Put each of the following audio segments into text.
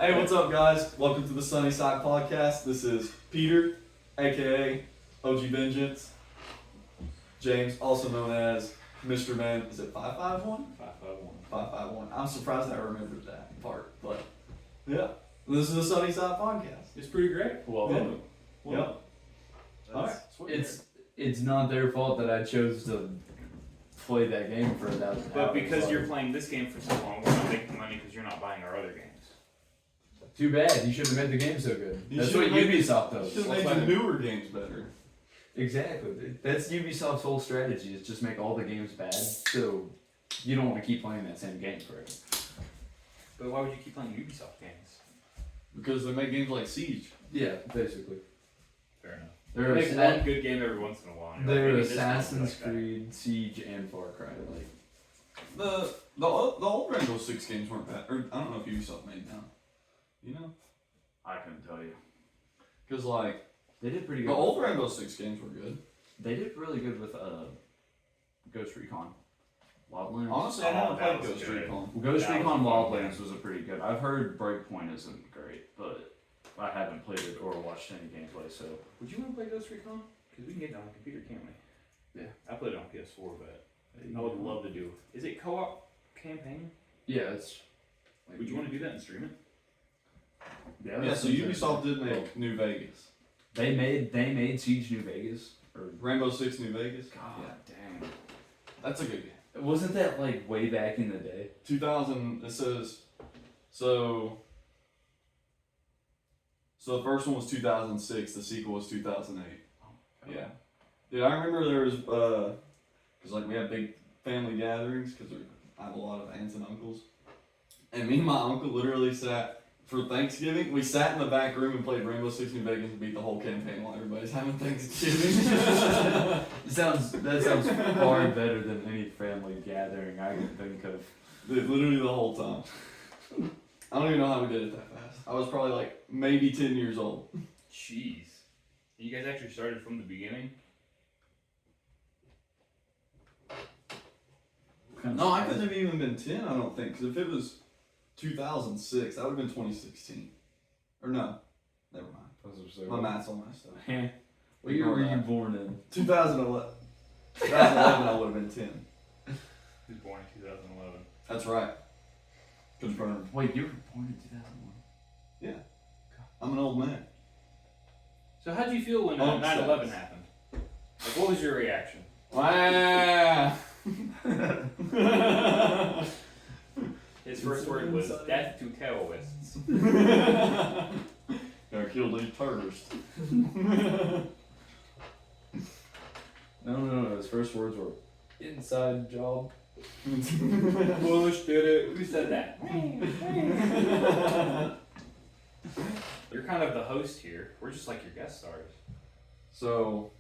Hey, what's up, guys? Welcome to the Sunny Side Podcast. This is Peter, aka OGVengence. James, also known as Mr. Man. Is it 551? 551. 551. I'm surprised I remembered that part, but yeah. This is the Sunny Side Podcast. It's pretty great. Well, Yeah. Yep. Alright. it's not their fault that I chose to play that game for 1,000 hours. But because you're playing this game for so long, we're not making money because you're not buying our other games. Too bad. You should have made the game so good. You That's should've what made Ubisoft does. Should have made your newer games better. Exactly. That's Ubisoft's whole strategy, is just make all the games bad, so you don't want to keep playing that same game forever. But why would you keep playing Ubisoft games? Because they make games like Siege. Yeah, basically. Fair enough. They're They make one good game every once in a while. And you're They're like, maybe this one's Assassin's like that. Creed, Siege, and Far Cry. Like, The old Rainbow Six games weren't bad. Or I don't know if Ubisoft made now. You know? I couldn't tell you. Because like they did pretty good. the old Rainbow Six games were good. They did really good with Ghost Recon Wildlands. Honestly, I haven't that played was Ghost good. Recon. Ghost That Recon was fun, Wildlands was a pretty good. I've heard Breakpoint isn't great, but I haven't played it or watched any gameplay, so. Would you want to play Ghost Recon? Because we can get it on the computer, can't we? Yeah. I played it on PS4, but I would love to do. Is it co-op campaign? Yeah, it's. Like, Would you want to do that and stream it? Yeah, Yeah, that's so something. Ubisoft did make New Vegas. They made Siege New Vegas, or Rainbow Six New Vegas. God Yeah, dang. that's a good game. Wasn't that like way back in the day? 2000. It says so. So the first one was 2006. The sequel was 2008. Yeah. Dude, I remember there was cause like we had big family gatherings because I have a lot of aunts and uncles, and me and my uncle literally sat for Thanksgiving. We sat in the back room and played Rainbow Six New Vegas and beat the whole campaign while everybody's having Thanksgiving. That sounds far better than any family gathering I can think of. Dude, literally the whole time. I don't even know how we did it that fast. I was probably like maybe 10 years old. Jeez. You guys actually started from the beginning? No, I couldn't have even been 10, I don't think. Because if it was 2006, that would have been 2016. Or no, never mind. My math's all messed up. What year were you born in? 2011. 2011, I would have been 10. He was born in 2011. That's right. Confirmed. Wait, you were born in 2001? Yeah. I'm an old man. So how'd you feel when 9/11 happened? Like, what was your reaction? Wow. His first word was death to terrorists. Gotta kill these terrorists. No. His first words were inside job. Bush did it. Who said that? You're kind of the host here. We're just like your guest stars. So,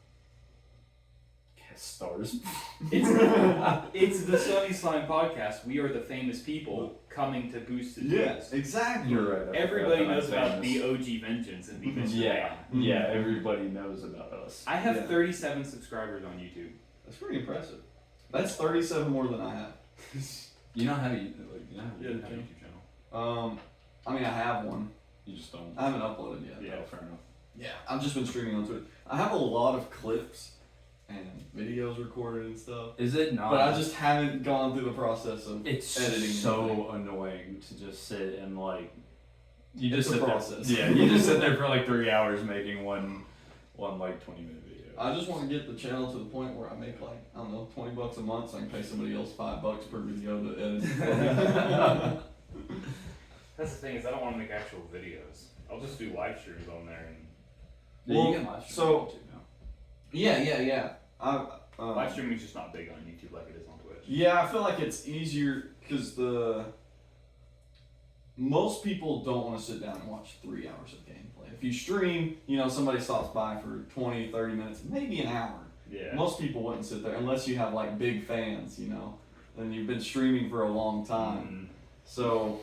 Guest stars. It's the Sunny Slime podcast. We are the famous people coming to boost the yes, news. exactly. You're right. Everybody knows about the OGVengence and the Mr. Yeah, Man. yeah. Everybody knows about us. I have Yeah. 37 subscribers on YouTube. That's pretty impressive. That's 37 more than I have. You know how you Yeah, you the know, YouTube channel. I mean, I have one. you just don't. I haven't uploaded yet. Yeah. Fair enough. Yeah, I've just been streaming on Twitter. I have a lot of clips and videos recorded and stuff, Is it not? but I just haven't gone through the process of It's editing. so anything. annoying to just sit and like. You It's just a sit process. there. Yeah, you just sit there for like 3 hours making one like 20-minute video. I just want to get the channel to the point where I make like, I don't know, $20 a month so I can pay somebody else $5 per video to edit. That's the thing is I don't want to make actual videos. I'll just do live streams on there and Yeah, Well, you can live stream so- on YouTube now. Yeah. live streaming is just not big on YouTube like it is on Twitch. Yeah, I feel like it's easier because most people don't want to sit down and watch 3 hours of gameplay. If you stream, somebody stops by for 20, 30 minutes, maybe an hour. Yeah. Most people wouldn't sit there unless you have like big fans, and you've been streaming for a long time. So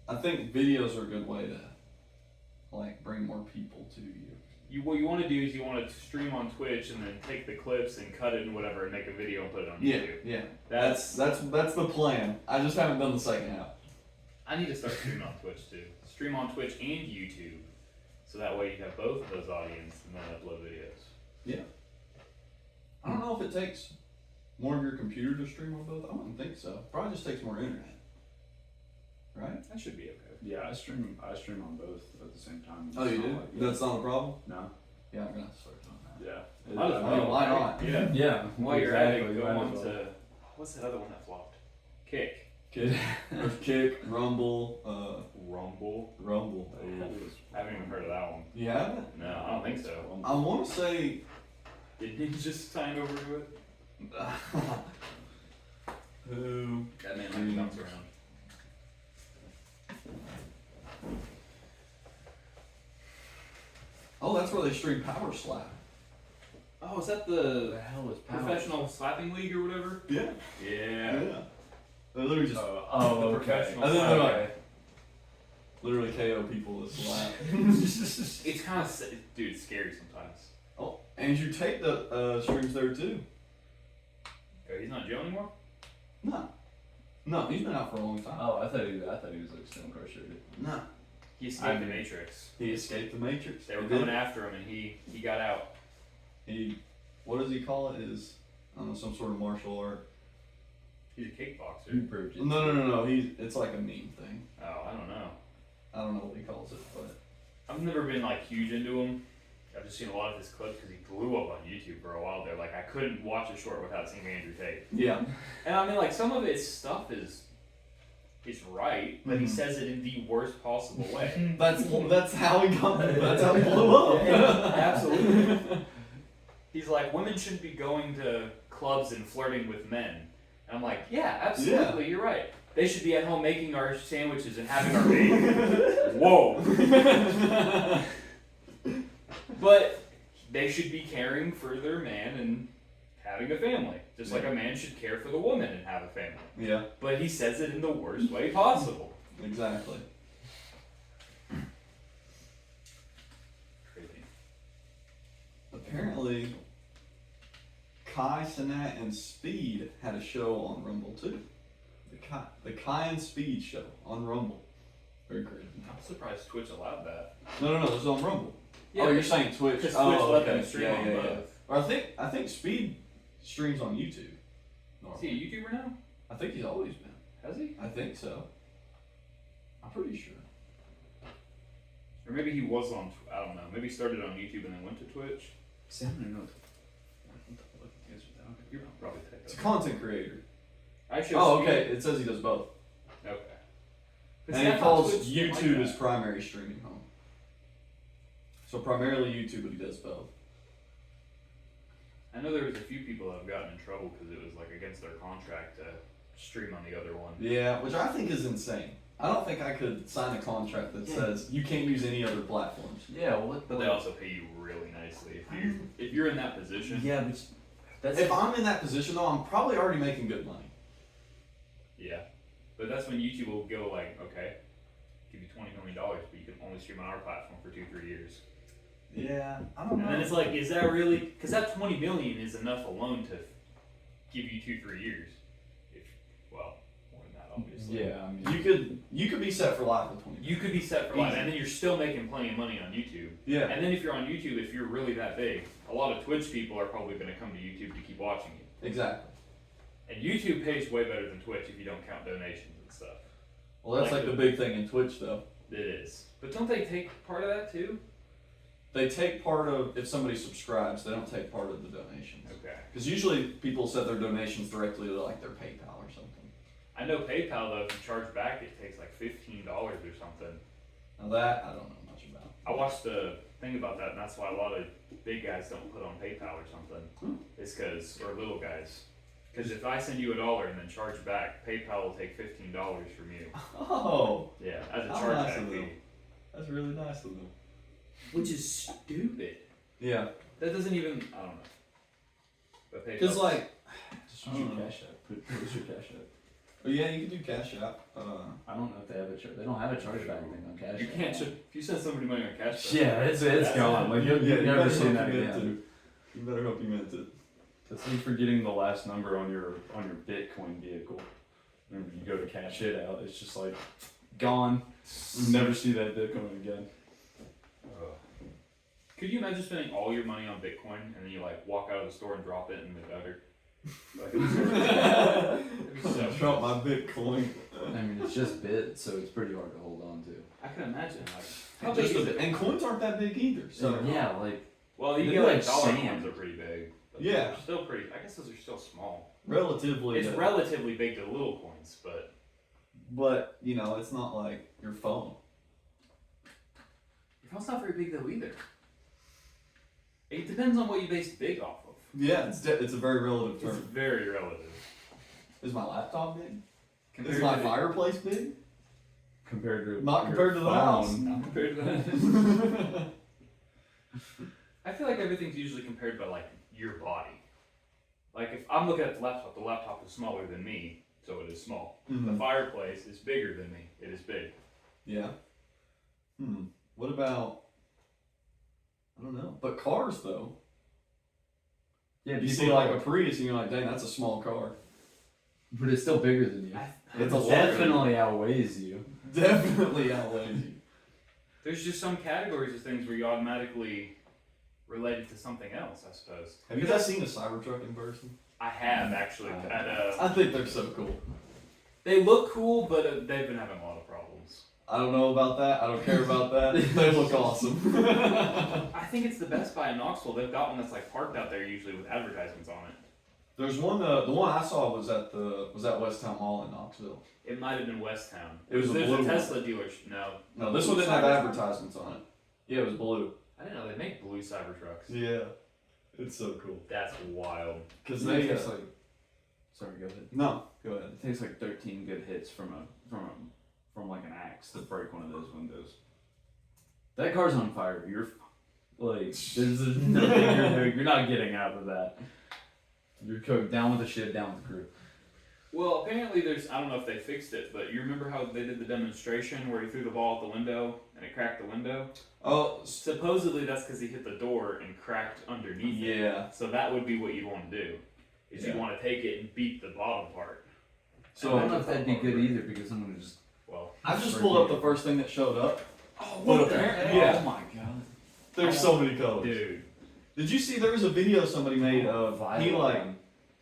I think videos are a good way to like bring more people to you. What you want to do is you want to stream on Twitch and then take the clips and cut it and whatever and make a video and put it on YouTube. Yeah. That's That's the plan. I just haven't done the second half. I need to start streaming on Twitch too. Stream on Twitch and YouTube, so that way you have both of those audience and then upload videos. Yeah. I don't know if it takes more of your computer to stream on both. I don't think so. Probably just takes more internet. Right? That should be okay. Yeah, I stream on both at the same time. Oh, you It's do? not like- That's not a problem? No. Yeah, I'm gonna start doing that. Yeah. Might as I mean, why not? Yeah. Yeah. While you're at it, exactly, go might on as well. to what's that other one that flopped? Kick. There's Kick, Rumble, Rumble. Rumble. I haven't even heard of that one. You haven't? No, I don't think so. I want to say. Did he just sign over to it? Who? That man like jumps around. Oh, that's where they stream Power Slap. Oh, is that The the hell is Power? professional slapping league or whatever? Yeah. Yeah. They literally just Oh, The okay. professional And then they're slap. like- literally KO people with slap. It's kind of, dude, it's scary sometimes. Oh, Andrew Tate streams there too. Oh, he's not Joe anymore? No, he's been out for a long time. Oh, I thought he was like Stone Crusher. No, He escaped the Matrix. he escaped the Matrix. They were He coming did. after him and he got out. He, what does he call it? Is I don't know, some sort of martial art. He's a kickboxer. You proved it. No. It's like a meme thing. Oh, I don't know. I don't know what he calls it, but I've never been like huge into him. I've just seen a lot of his clips because he blew up on YouTube for a while there. Like I couldn't watch a short without seeing Andrew Tate. yeah. And I mean, like some of his stuff is right, but he Mhm. says it in the worst possible way. That's how he got. That's how he blew up. Absolutely. He's like, women shouldn't be going to clubs and flirting with men. And I'm like, yeah, absolutely, you're right. They should be at home making our sandwiches and having our baby. Whoa. But they should be caring for their man and having a family. Just like a man should care for the woman and have a family. Yeah, But he says it in the worst way possible. exactly. Crazy. Apparently, Kai, Sinat, and Speed had a show on Rumble too. The Kai and Speed show on Rumble. Very crazy. I'm surprised Twitch allowed that. No, this is on Rumble. Yeah, oh, you're saying Twitch? Because Oh, Twitch let okay. them stream yeah, on yeah, both. yeah. Or I think Speed streams on YouTube. Is he a YouTuber now? I think he's always been. Has he? I think so. I'm pretty sure. Or maybe he was on, I don't know. Maybe he started on YouTube and then went to Twitch. See, I don't even know. You're probably It's a typing. content creator. Actually, Oh, okay. It says he does both. Okay. And But see, he I thought calls Twitch didn't like YouTube that. his primary streaming home. So primarily YouTube, but he does both. I know there was a few people that have gotten in trouble because it was like against their contract to stream on the other one. Yeah, which I think is insane. I don't think I could sign a contract that Yeah. says you can't use any other platforms. Yeah, well, But they also pay you really nicely if you're in that position. Yeah, but that's If I'm in that position though, I'm probably already making good money. Yeah. But that's when YouTube will go like, okay, give you $20 million, but you can only stream on our platform for 2-3 years. Yeah, I don't And then it's like, is that really? Because that 20 million is enough alone to give you 2-3 years. If well, more than that, obviously. yeah. I mean, you could be set for life with 20. You could be set for life, Easy. and then you're still making plenty of money on YouTube. Yeah. And then if you're on YouTube, if you're really that big, a lot of Twitch people are probably going to come to YouTube to keep watching you. Exactly. And YouTube pays way better than Twitch if you don't count donations and stuff. Well, that's Like like the big thing in Twitch though. It is. But don't they take part of that too? They take part of if somebody subscribes, they don't take part of the donations. Okay. Because usually people set their donations directly to like their PayPal or something. I know PayPal though, if you charge back, it takes like $15 or something. Now that I don't know much about. I watched a thing about that, and that's why a lot of big guys don't put on PayPal or something. It's because, or little guys. Because if I send you $1 and then charge back, PayPal will take $15 from you. Oh, Yeah, as a How chargeback nice of them. fee. that's really nice of them. Which is stupid. Yeah, That doesn't even, I don't know. But PayPal. because like, just use your Cash App. Put your Cash App. oh yeah, you can do Cash App. I don't know if they have they don't have a chargeback thing on Cash you App. can't, if you send somebody money on cash. Yeah, it's gone. Like you'll never better see hope that you meant again. to. You better hope you meant it. That's like forgetting the last number on your Bitcoin vehicle. Whenever you go to cash it out, it's just like gone. Never see that Bitcoin again. Could you imagine spending all your money on Bitcoin and then you like walk out of the store and drop it in the gutter? Like, Drop my Bitcoin. I mean, it's just bits, so it's pretty hard to hold on to. I can imagine. Like, how big Just is it? and coins aren't that big either. So Yeah, like Well, you They'd get be like like dollar sand. coins are pretty big. But Yeah. they're still pretty. I guess those are still small. relatively, It's relatively big to little coins, but but you know, it's not like your phone. your phone's not very big though either. It depends on what you base big off of. Yeah, it's a very relative It's term. very relative. Is my laptop big? Compared Is my to the- fireplace big? compared to Not compared to the house. Not compared to that. I feel like everything's usually compared by like your body. Like if I'm looking at the laptop is smaller than me, so it is small. The Mhm. fireplace is bigger than me, it is big. Yeah. What about? I don't know. But cars though. Yeah, You see like a Prius and you're like, dang, that's a small car. but it's still bigger than you. It's a It lot. definitely outweighs you. Definitely outweighs you. There's just some categories of things where you automatically relate it to something else, I suppose. Have you guys seen a Cybertruck in person? I have actually. I think they're so cool. They look cool, but they've been having a lot of problems. I don't know about that. I don't care about that. They look awesome. I think it's the Best Buy in Knoxville. They've got one that's like parked out there usually with advertisements on it. There's one. The one I saw was at West Town Mall in Knoxville. It might have been West Town. It was a There's blue a one. Tesla dealership. No, No, this one didn't have Cybertruck? advertisements on it. Yeah, it was blue. I didn't know they make blue Cybertrucks. Yeah, it's so cool. That's wild. Cause It they takes like, sorry, go ahead. no, go ahead. It takes like 13 good hits from like an axe to break one of those windows. That car's on fire. You're like, there's nothing you're doing. You're not getting out of that. You're cooked. Down with the ship. Down with the crew. Well, apparently there's, I don't know if they fixed it, but you remember how they did the demonstration where he threw the ball at the window and it cracked the window? Oh, Supposedly that's because he hit the door and cracked underneath it. yeah. So that would be what you'd want to do, is Yeah. you want to take it and beat the bottom part. So I don't know if that'd be good either because I'm gonna just. Well, I just pulled up the first thing that showed up. oh, what the heck? Yeah. Oh my god. There's so many colors. dude. Did you see there was a video somebody made of Violet.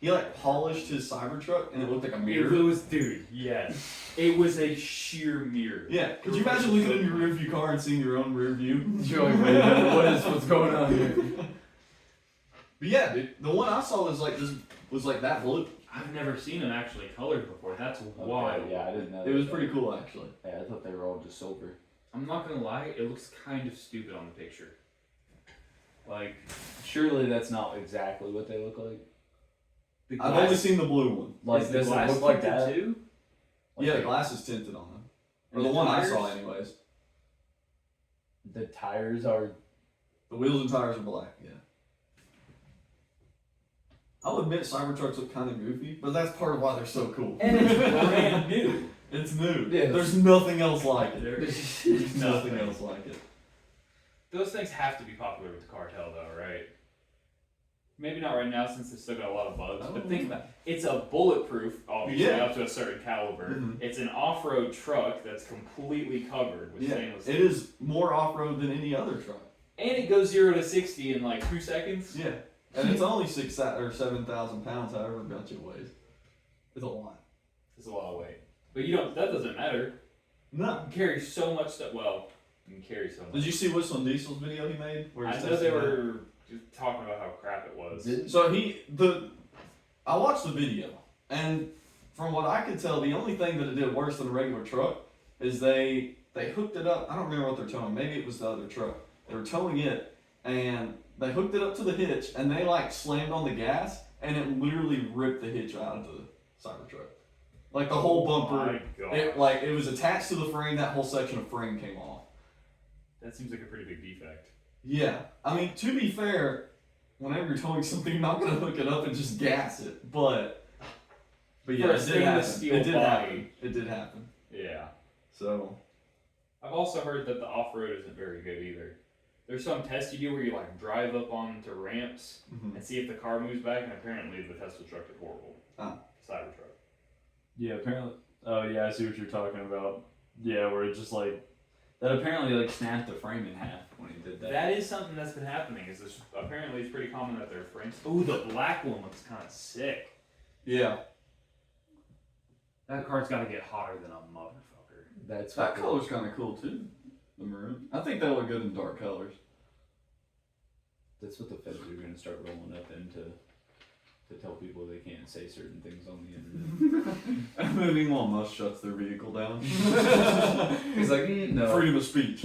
he polished his Cybertruck and it looked like a It mirror. was, dude, yes. It was a sheer mirror. Yeah. Could you imagine looking in your rear view car and seeing your own rear view? You're like, wait a minute, what's going on here? But yeah, dude, the one I saw was like that blue. I've never seen them actually colored before. That's wild. Yeah, I didn't know. It was pretty cool actually. Yeah, I thought they were all just silver. I'm not gonna lie, it looks kind of stupid on the picture. Like, Surely that's not exactly what they look like. the I've only seen the blue one. Like, is the does it glass look like tinted that? too? Like Yeah, the glass is tinted on them. Or And the one I saw tires? anyways. The tires are. The wheels and tires are black, yeah. I'll admit Cybertrucks look kind of goofy, but that's part of why they're so cool. And it's brand new. It's new. Yeah. There's nothing else like it. There's Nothing else like it. Those things have to be popular with the cartel, though, right? Maybe not right now since they've still got a lot of bugs. But think about it's a bulletproof, obviously Yeah. up to a certain caliber. Mhm. It's an off-road truck that's completely covered with Yeah, stainless it steel. is more off-road than any other truck. And it goes 0 to 60 in like 2 seconds. Yeah, and it's only 6,000 or 7,000 pounds, however much it weighs. It's a lot. It's a lot of weight. But you don't. That doesn't matter. No. You can carry so much stuff. Well, you can carry so much. Did you see Whistle and Diesel's video he made? Where I he's know they testing it? were just talking about how crap it was. So I watched the video, and from what I could tell, the only thing that it did worse than a regular truck is they hooked it up. I don't remember what they're towing. Maybe it was the other truck. They were towing it, and they hooked it up to the hitch, and they like slammed on the gas, and it literally ripped the hitch out of the Cybertruck. Like the whole bumper, My God. it was attached to the frame. That whole section of frame came off. That seems like a pretty big defect. Yeah, I mean, to be fair, whenever you're towing something, you're not gonna hook it up and just gas it. But yeah, For a it did stainless happen. steel It did body. happen. It did happen. Yeah. So I've also heard that the off-road isn't very good either. There's some test you do where you like drive up onto ramps and see if the car moves back, and apparently the Tesla truck is horrible. Ah. Cybertruck. Yeah, apparently. Oh yeah, I see what you're talking about. Yeah, where it just like that apparently like snapped the frame in half when he did that. That is something that's been happening. Is this apparently it's pretty common that their frames. Ooh, the black one looks kind of sick. Yeah. That car's got to get hotter than a motherfucker. That color's kind of cool too. The maroon. I think that'll look good in dark colors. That's what the feds are going to start rolling up into to tell people they can't say certain things on the internet. And then Elon Musk shuts their vehicle down. He's like, no. Freedom of speech.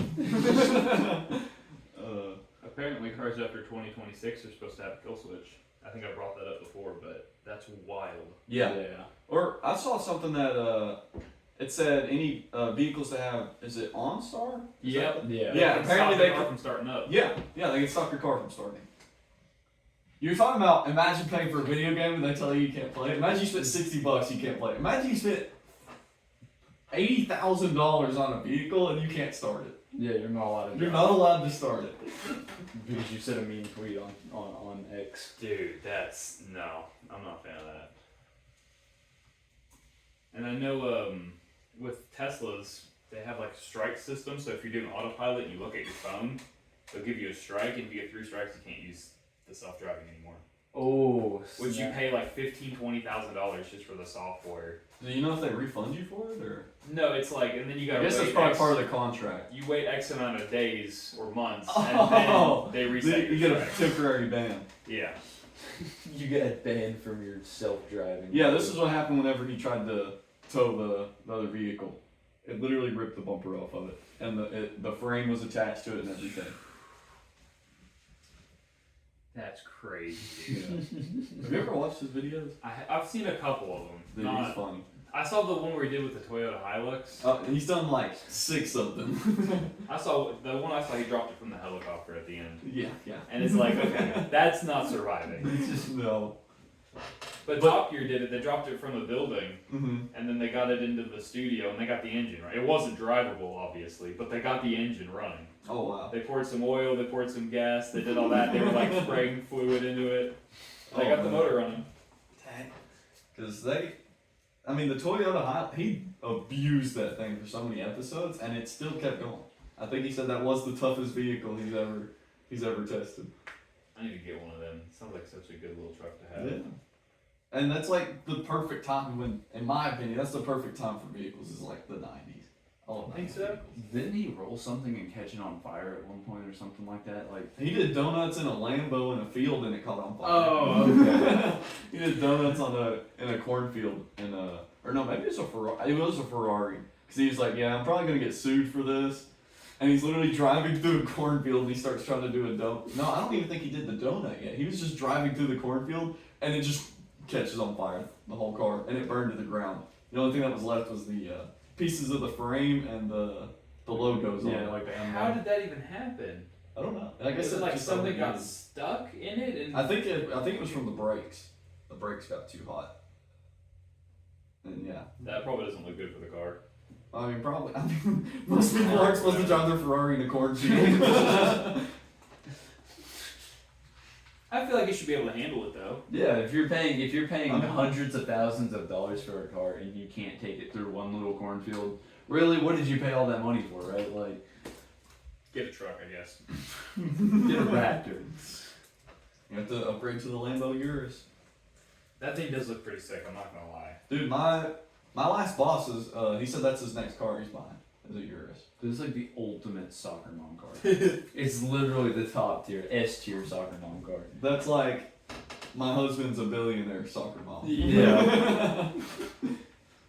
Apparently, cars after 2026 are supposed to have a kill switch. I think I brought that up before, but that's wild. Yeah. Or I saw something that it said any vehicles that have, is it OnStar? Yep. Yeah. Yeah. Apparently they car can from starting up. Yeah, they can stop your car from starting. You're talking about imagine paying for a video game and they tell you can't play it. Imagine you spent $60, you can't play it. Imagine you spent $80,000 on a vehicle and you can't start it. Yeah, you're not allowed to. You're not allowed to start it. Because you said a mean tweet on X. Dude, that's no. I'm not a fan of that. And I know with Teslas, they have like a strike system. So if you're doing autopilot and you look at your phone, they'll give you a strike, and if you get 3 strikes, you can't use the self-driving anymore. Oh, Would you pay like $15,000-$20,000 just for the software? Do you know if they refund you for it or? No, it's like, and then you gotta I guess wait that's probably X, part of the contract. you wait X amount of days or months, Oh, and then they reset You your get a strikes. temporary ban. Yeah. You get banned from your self-driving. Yeah, this is what happened whenever he tried to tow the other vehicle. It literally ripped the bumper off of it, and the frame was attached to it and everything. That's crazy, Yeah. dude. Have you ever watched his videos? I've seen a couple of them. Dude, he's funny. I saw the one where he did with the Toyota Hilux. He's done like 6 of them. I saw the one I saw. He dropped it from the helicopter at the end, Yeah. and it's like, okay, that's not surviving. It's just no. But Top Gear did it. They dropped it from a building, Mm-hmm. and then they got it into the studio, and they got the engine right. It wasn't drivable, obviously, but they got the engine running. Oh wow. They poured some oil, they poured some gas, they did all that. They were like spraying fluid into it. They got the motor running. Because the Toyota Hilux, he abused that thing for so many episodes, and it still kept going. I think he said that was the toughest vehicle he's ever tested. I need to get one of them. Sounds like such a good little truck to have. Yeah. And that's like the perfect time when, in my opinion, that's the perfect time for vehicles is like the 90s. Oh, Think so? vehicles. Didn't he roll something and catch it on fire at one point or something like that? Like He did donuts in a Lambo in a field and it caught on fire. Oh, okay. He did donuts in a cornfield or no, maybe it's a Ferrari. It was a Ferrari because he was like, yeah, I'm probably gonna get sued for this. And he's literally driving through a cornfield and he starts trying to do a donut. No, I don't even think he did the donut yet. He was just driving through the cornfield and it just catches on fire, the whole car, and it burned to the ground. The only thing that was left was the pieces of the frame and the logos on it. Like the How did that even happen? I don't know. I guess Is it it's like just something how got it is. stuck in it? And I think it was from the brakes. The brakes got too hot. And yeah. that probably doesn't look good for the car. I mean, probably. Most people aren't supposed to drive their Ferrari in a cornfield. I feel like it should be able to handle it though. Yeah, if you're paying I mean- hundreds of thousands of dollars for a car and you can't take it through one little cornfield, really, what did you pay all that money for, right? Like, Get a truck, I guess. get a Raptor. You have to upgrade to the Lambo Urus. That thing does look pretty sick. I'm not gonna lie. Dude, my last boss is he said that's his next car he's buying. Is a Urus. This is like the ultimate soccer mom car. It's literally the top tier, S tier soccer mom car. That's like my husband's a billionaire soccer mom. Yeah.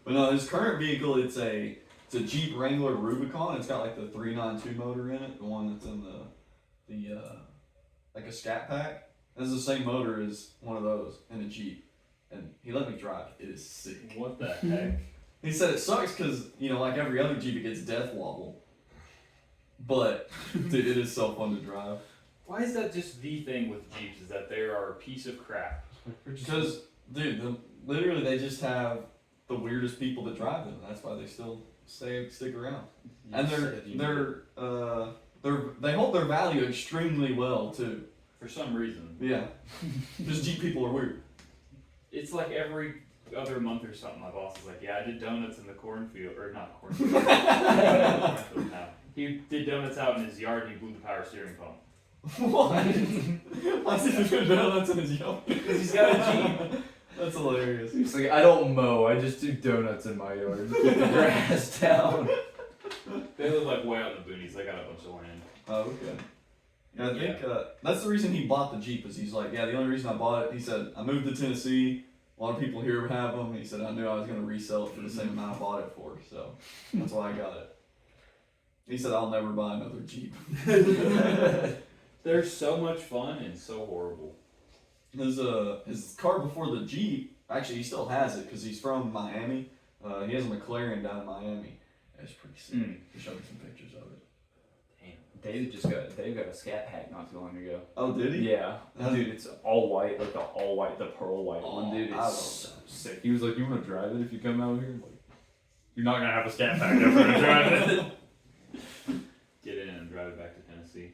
But no, his current vehicle it's a Jeep Wrangler Rubicon. It's got like the 392 motor in it, the one that's in the like a Scat Pack. It's the same motor as one of those in a Jeep, and he let me drive. It is sick. What the heck? He said it sucks because like every other Jeep, it gets death wobble. But dude, it is so fun to drive. Why is that just the thing with Jeeps? Is that they are a piece of crap? Because dude, literally they just have the weirdest people that drive them. That's why they still stick around. And they hold their value extremely well too. For some reason. Yeah, because Jeep people are weird. It's like every the other month or something, my boss was like, "Yeah, I did donuts in the cornfield, or not cornfield." No. He did donuts out in his yard, and he blew the power steering pump. What? Why is he doing donuts in his yard? Because he's got a Jeep. That's hilarious. He's like, I don't mow, I just do donuts in my yard. Get the grass down. They live like way out in the boonies. They got a bunch of land. Oh, okay. Yeah, I think that's the reason he bought the Jeep. Is he's like, yeah, the only reason I bought it, he said, I moved to Tennessee. A lot of people here have them. He said, I knew I was going to resell it for the same amount I bought it for, so that's why I got it. He said, I'll never buy another Jeep. They're so much fun and so horrible. His car before the Jeep, actually he still has it because he's from Miami. He has a McLaren down in Miami. It's pretty sick. He showed me some pictures of it. Damn. Dave got a Scat Pack not too long ago. Oh, did he? Yeah. Dude, it's all white, like the pearl white one, dude. It's so sick. He was like, you want to drive it if you come out here? Like, you're not going to have a Scat Pack if you're going to drive it. Get in and drive it back to Tennessee.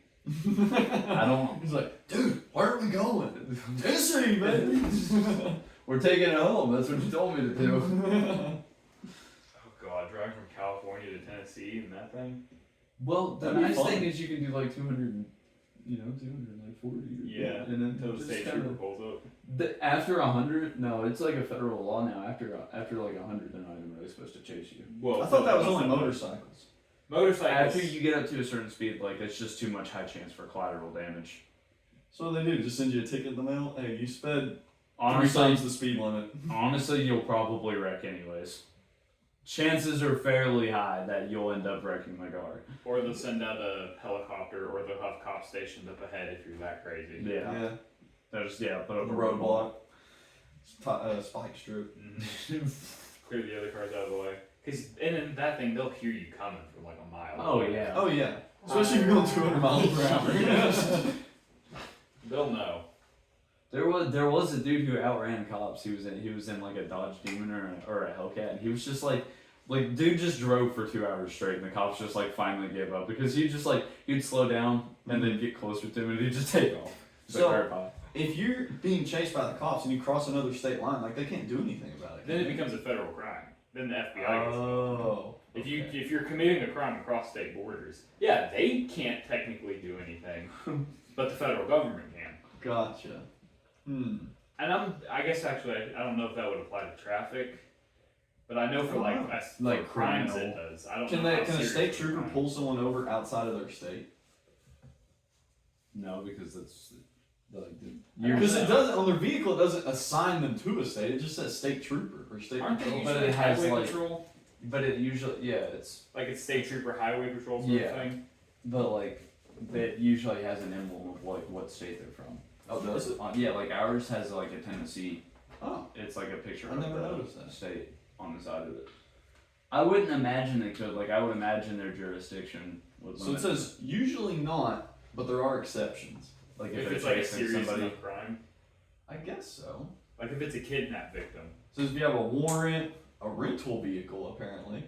I don't. He's like, dude, where are we going? Tennessee, baby. We're taking it home. That's what you told me to do. Oh god, driving from California to Tennessee and that thing. Well, the That'd be nice fun. thing is you can do like 200, 240. Yeah. And then Until the just state kinda- trooper pulls up. After 100, no, it's like a federal law now. After like 100, they're not even really supposed to chase you. Well, I thought that was only motorcycles. Motorcycles. After you get up to a certain speed, like it's just too much high chance for collateral damage. So what do they do? Just send you a ticket in the mail? Hey, you sped 3 Honestly, times the speed limit. honestly, you'll probably wreck anyways. Chances are fairly high that you'll end up wrecking the car. Or they'll send out a helicopter, or they'll have cops stationed up ahead if you're that crazy. Yeah. There's put up The a roadblock. Spike strip. Mm-hmm. Clear the other cars out of the way. Because in that thing, they'll hear you coming from like a mile Oh away. yeah. Oh yeah. Especially if you're going 200 miles per hour. They'll know. There was a dude who outran cops. He was in like a Dodge Demon or a Hellcat, and he was just like dude just drove for 2 hours straight, and the cops just like finally gave up because he'd slow down and then get closer to him, and he'd just take off. So if you're being chased by the cops and you cross another state line, like they can't do anything about it. Then it becomes a federal crime. Then the FBI gets involved. Oh. If you're committing a crime across state borders, yeah, they can't technically do anything, but the federal government can. Gotcha. And I guess actually I don't know if that would apply to traffic, but I know for Like crimes criminal. it does. I don't Can know. can a state trooper pull? pull someone over outside of their state? No, because that's like Because it doesn't on their vehicle. It doesn't assign them to a state. It just says state trooper or state Aren't they patrol. But usually it has, highway like- patrol? But it usually it's Like it's state trooper highway patrol sort Yeah. of thing? but like it usually has an emblem of like what state they're from. Oh, does it? Yeah, like ours has like a Tennessee. Oh. It's like a picture I of never the noticed that. state on the side of it. I wouldn't imagine they could. Like I would imagine their jurisdiction would. So it limit says usually not, but there are exceptions. like If they're it's like a chasing serious somebody. enough crime. I guess so. Like if it's a kidnap victim. So if you have a warrant, a rental vehicle apparently,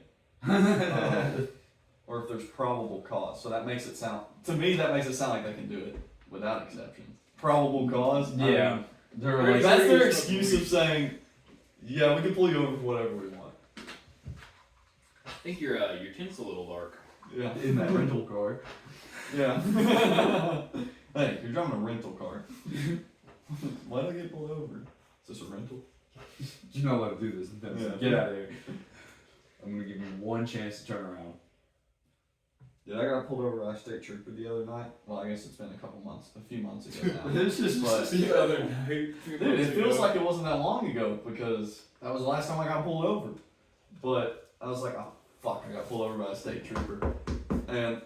or if there's probable cause. So that makes it sound like they can do it without exceptions. Probable cause. I Yeah. mean, They're Right. like that's their serious excuse police. of saying, yeah, we can pull you over for whatever we want. I think your tint's a little dark. Yeah. in that rental car. Yeah. Hey, you're driving a rental car. Why did I get pulled over? Is this a rental? You're not allowed to do this. Yeah. Get out of here. I'm gonna give you one chance to turn around. Yeah, I got pulled over by a state trooper the other night. Well, I guess it's been a few months ago now. It's just But- The other night. Dude, it feels like it wasn't that long ago because that was the last time I got pulled over. But I was like, oh fuck, I got pulled over by a state trooper. And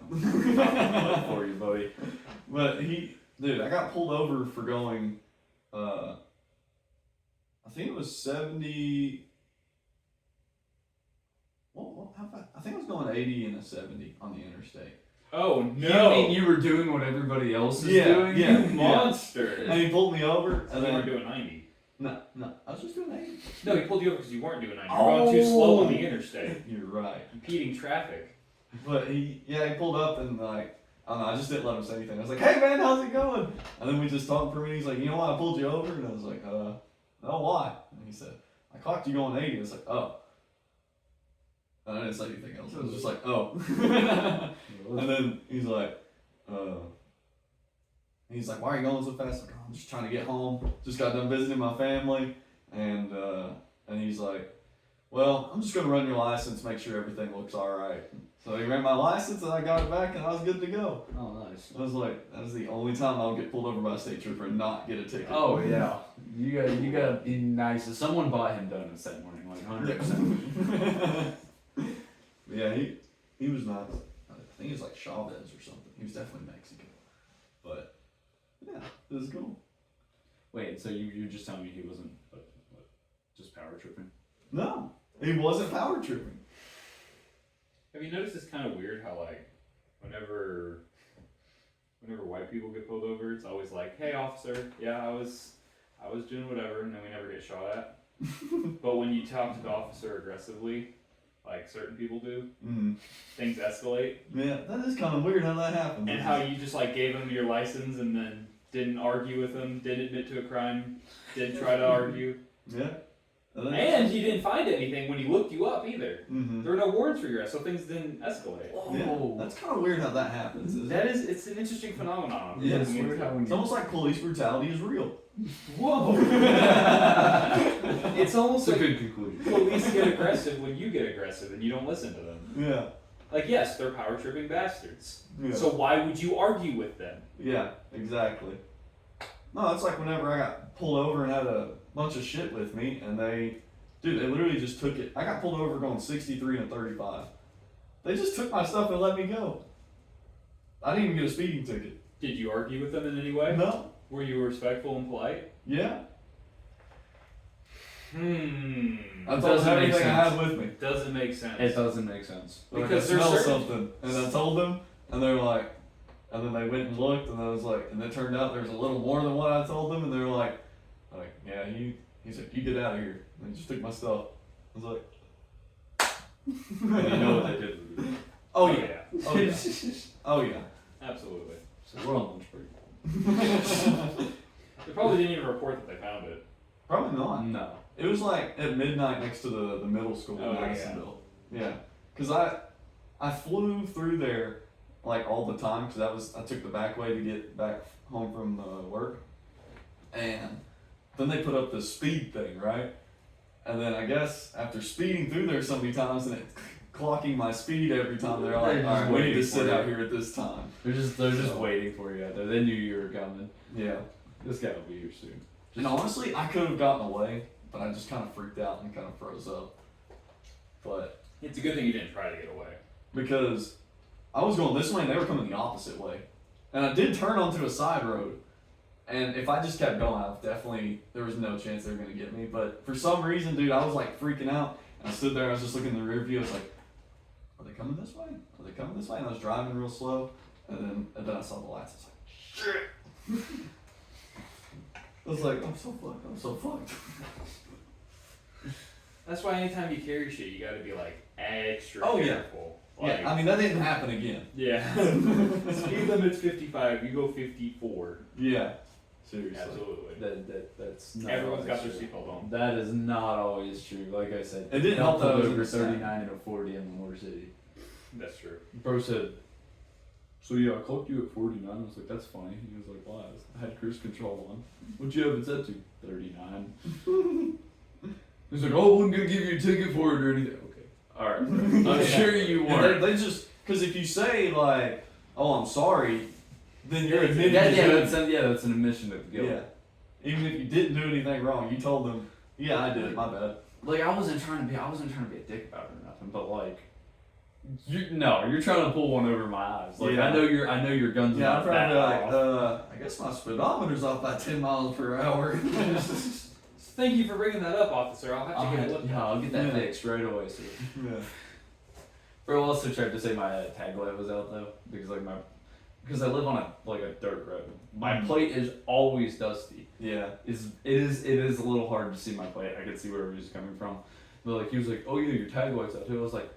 for you, buddy. but I got pulled over for going I think it was 70. Well, how about, I think I was going 80 and a 70 on the interstate. Oh You no! mean you were doing what everybody else is Yeah, doing? yeah. You monster! And he pulled me over, And and you weren't then doing 90. no, I was just doing 80. No, he pulled you over because you weren't doing 90. You were going too slow on the interstate. You're right. Impeding traffic. But he pulled up and like, I don't know, I just didn't let him say anything. I was like, hey man, how's it going? And then we just talked for a minute. He's like, you know why I pulled you over? And I was like, no, why? And he said, I clocked you going 80. It's like, oh. And I didn't say anything else. It was just like, oh. And then he's like, why are you going so fast? Like, oh, I'm just trying to get home. Just got done visiting my family. And he's like, well, I'm just going to run your license, make sure everything looks all right. So he ran my license and I got it back and I was good to go. Oh, nice. I was like, that is the only time I'll get pulled over by a state trooper and not get a ticket. Oh yeah, you gotta be nice. Someone bought him donuts that morning, like 100%. Yeah, he was nice. I think he was like Chavez or something. He was definitely Mexican. But yeah, it was cool. Wait, so you're just telling me he wasn't just power tripping? No, he wasn't power tripping. Have you noticed it's kind of weird how like whenever white people get pulled over, it's always like, "Hey, officer, yeah, I was doing whatever," and then we never get shot at. But when you talk to the officer aggressively, like certain people do, things escalate. Yeah, that is kind of weird how that happens. And how you just like gave him your license and then didn't argue with him, didn't admit to a crime, didn't try to argue. Yeah. And he didn't find anything when he looked you up either. There were no warrants for your arrest, so things didn't escalate. Yeah, that's kind of weird how that happens. It's an interesting phenomenon. Yeah, it's weird how it's almost like police brutality is real. Whoa! It's almost That's like a good conclusion. police get aggressive when you get aggressive and you don't listen to them. Yeah. Like, yes, they're power tripping bastards. Yeah. So why would you argue with them? Yeah, exactly. No, it's like whenever I got pulled over and had a bunch of shit with me, and they literally just took it. I got pulled over going 63 and a 35. They just took my stuff and let me go. I didn't even get a speeding ticket. Did you argue with them in any way? No. Were you respectful and polite? Yeah. I I told them everything I had with me. Doesn't make sense. It doesn't make sense. Because like I there's smelled certain... something, and I told them, and they're like, and then they went and looked, and I was like, and it turned out there's a little more than what I told them, and they were like, yeah, he's like, you get out of here. And they just took my stuff. I was like, And you know what they did with you. oh yeah, oh yeah, oh yeah. Absolutely. So we're on lunch break. They probably didn't even report that they found it. Probably not. No. It was like at midnight next to the middle school in Madisonville. Yeah, because I flew through there like all the time because I took the back way to get back home from work, and then they put up this speed thing, right? And then I guess after speeding through there so many times and it clocking my speed every time, they're like, all right, we need to sit out here at this time. They're just waiting for you out there. They knew you were coming. Yeah. This guy will be here soon. And honestly, I could have gotten away, but I just kind of freaked out and kind of froze up. But It's a good thing you didn't try to get away. because I was going this way and they were coming the opposite way. And I did turn onto a side road. And if I just kept going, there was no chance they were going to get me. But for some reason, dude, I was like freaking out. And I stood there, I was just looking in the rear view. I was like, are they coming this way? Are they coming this way? And I was driving real slow. And then I saw the lights. I was like, shit. I was like, I'm so fucked. That's why anytime you carry shit, you gotta be like extra Oh, yeah. careful. Like, Yeah, I mean, that didn't happen again. yeah. Speed limit's 55, you go 54. Yeah. Seriously. Absolutely. That's not Everyone's got always their true. seatbelt on. That is not always true. Like I said, It didn't help that I was in over the South. 39 and a 40 in the Motor City. That's true. Bro said, so yeah, I clocked you at 49. I was like, that's funny. He was like, why? I had cruise control on. What'd you have it set to? 39. He's like, oh, I wasn't gonna give you a ticket for it or anything. Okay. Alright. I'm sure you Yeah, weren't. they just, because if you say, like, oh, I'm sorry, then you're Yeah, admitting yeah, to doing that's an admission of guilt. Yeah. Even if you didn't do anything wrong, you told them, yeah, I did it, my bad. Like, I wasn't trying to be a dick about it or nothing, but like, you're trying to pull one over my eyes. Like, Yeah. I know your guns Yeah, not I'm that probably like, off. I guess my speedometer's off by 10 miles per hour. Thank you for bringing that up, officer. I'll have to get a look. I'll get that Yeah. fixed right away, sir. Yeah. Bro also tried to say my tag light was out though, because I live on a dirt road. My plate is always dusty. Yeah. It is a little hard to see my plate. I could see where he was coming from, but like he was like, oh yeah, your tag light's out too. I was like,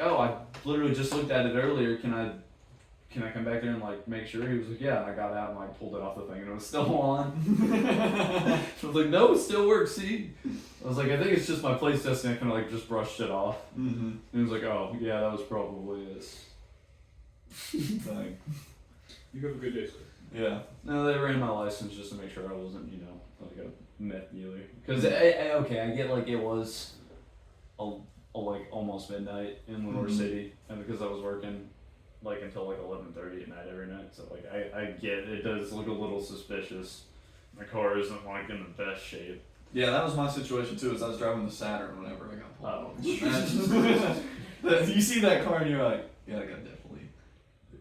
oh, I literally just looked at it earlier. Can can I come back there and like make sure? He was like, yeah. And I got out and like pulled it off the thing and it was still on. I was like, no, it still works. See? I was like, I think it's just my place testing. I kind of like just brushed it off. Mm-hmm. And he was like, oh yeah, that was probably it. Like, You have a good day, sir. yeah. No, they ran my license just to make sure I wasn't, like a meth dealer. Because okay, I get like it was like almost midnight in Lenore City, and because I was working like until like 11:30 at night every night, so like I get it does look a little suspicious. My car isn't like in the best shape. Yeah, that was my situation too. Is I was driving the Saturn whenever I got pulled. Oh. You see that car and you're like, yeah, that guy definitely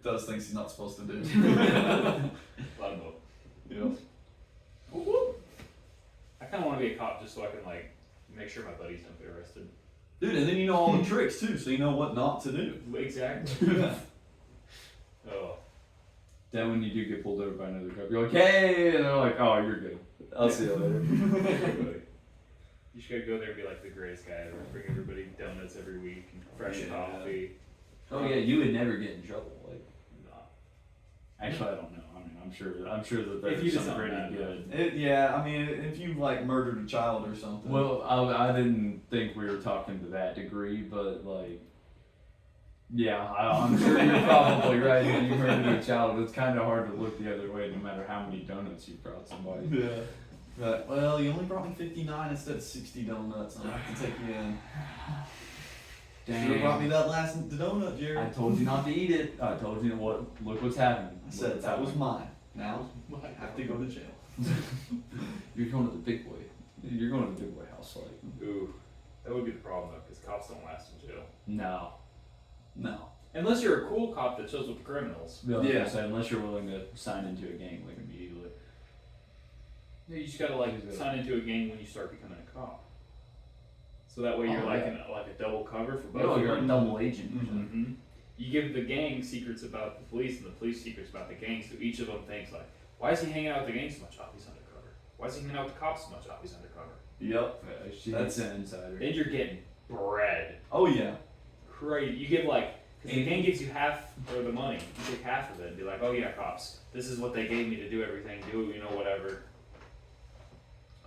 does things he's not supposed to do. Limbo. Yeah. I kind of want to be a cop just so I can like make sure my buddies don't get arrested. Dude, and then you know all the tricks too, so you know what not to do. Exactly. Yeah. Oh. Then when you do get pulled over by another cop, you're like, hey, and they're like, oh, you're good. I'll see you later. You should go there and be like the greatest guy ever. Bring everybody donuts every week and fresh Yeah. coffee. Oh yeah, you would never get in trouble. Like, Nah. actually, I don't know. I mean, I'm sure that If you there's did some something pretty bad, good. Yeah, I mean, if you like murdered a child or something. Well, I didn't think we were talking to that degree, but like, yeah, I'm sure you're probably right. If you murdered a child, it's kind of hard to look the other way, no matter how many donuts you brought somebody. Yeah. Right. Well, you only brought me 59 instead of 60 donuts. I'm gonna have to take you in. Should have brought me that last donut, Jerry. I told you not to eat it. I told you what. Look what's happening. I said that was mine. Now I have to go to jail. You're going to the big boy. You're going to the big boy house, like. Ooh, that would be the problem though, because cops don't last in jail. No. Unless you're a cool cop that chills with the criminals. Yeah. So unless you're willing to sign into a gang, like immediately. Yeah, you just gotta like sign into a gang when you start becoming a cop. So that way you're like a double cover for both. Oh, of you're a them. double agent. Mm-hmm. You give the gang secrets about the police and the police secrets about the gang, so each of them thinks like, why is he hanging out with the gang so much? Oh, he's undercover. Why is he hanging out with the cops so much? Oh, he's undercover. Yep. That's an insider. Then you're getting bread. Oh yeah. Crazy. You give like, because the gang gives you half of the money. You take half of it and be like, oh yeah, cops, this is what they gave me to do everything, whatever.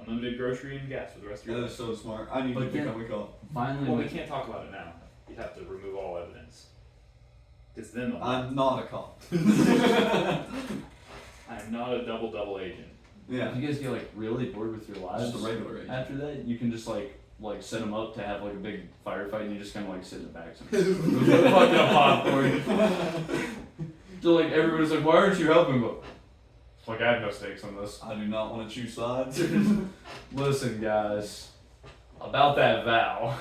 Unlimited grocery and gas for the rest of your That life. is so smart. I need to But become a cop. Finally, Well, we can't talk about it now. You'd have to remove all evidence. Because then they'll I'm not a cop. I'm not a double agent. Yeah. if you guys get like really bored with your lives, Just a regular agent. after that, you can just like set them up to have like a big firefight, and you just kind of like sit in the back. Fucking popcorn. So like everybody's like, why aren't you helping? But like I have no stakes on this. I do not want to choose sides. Listen, guys, about that vow.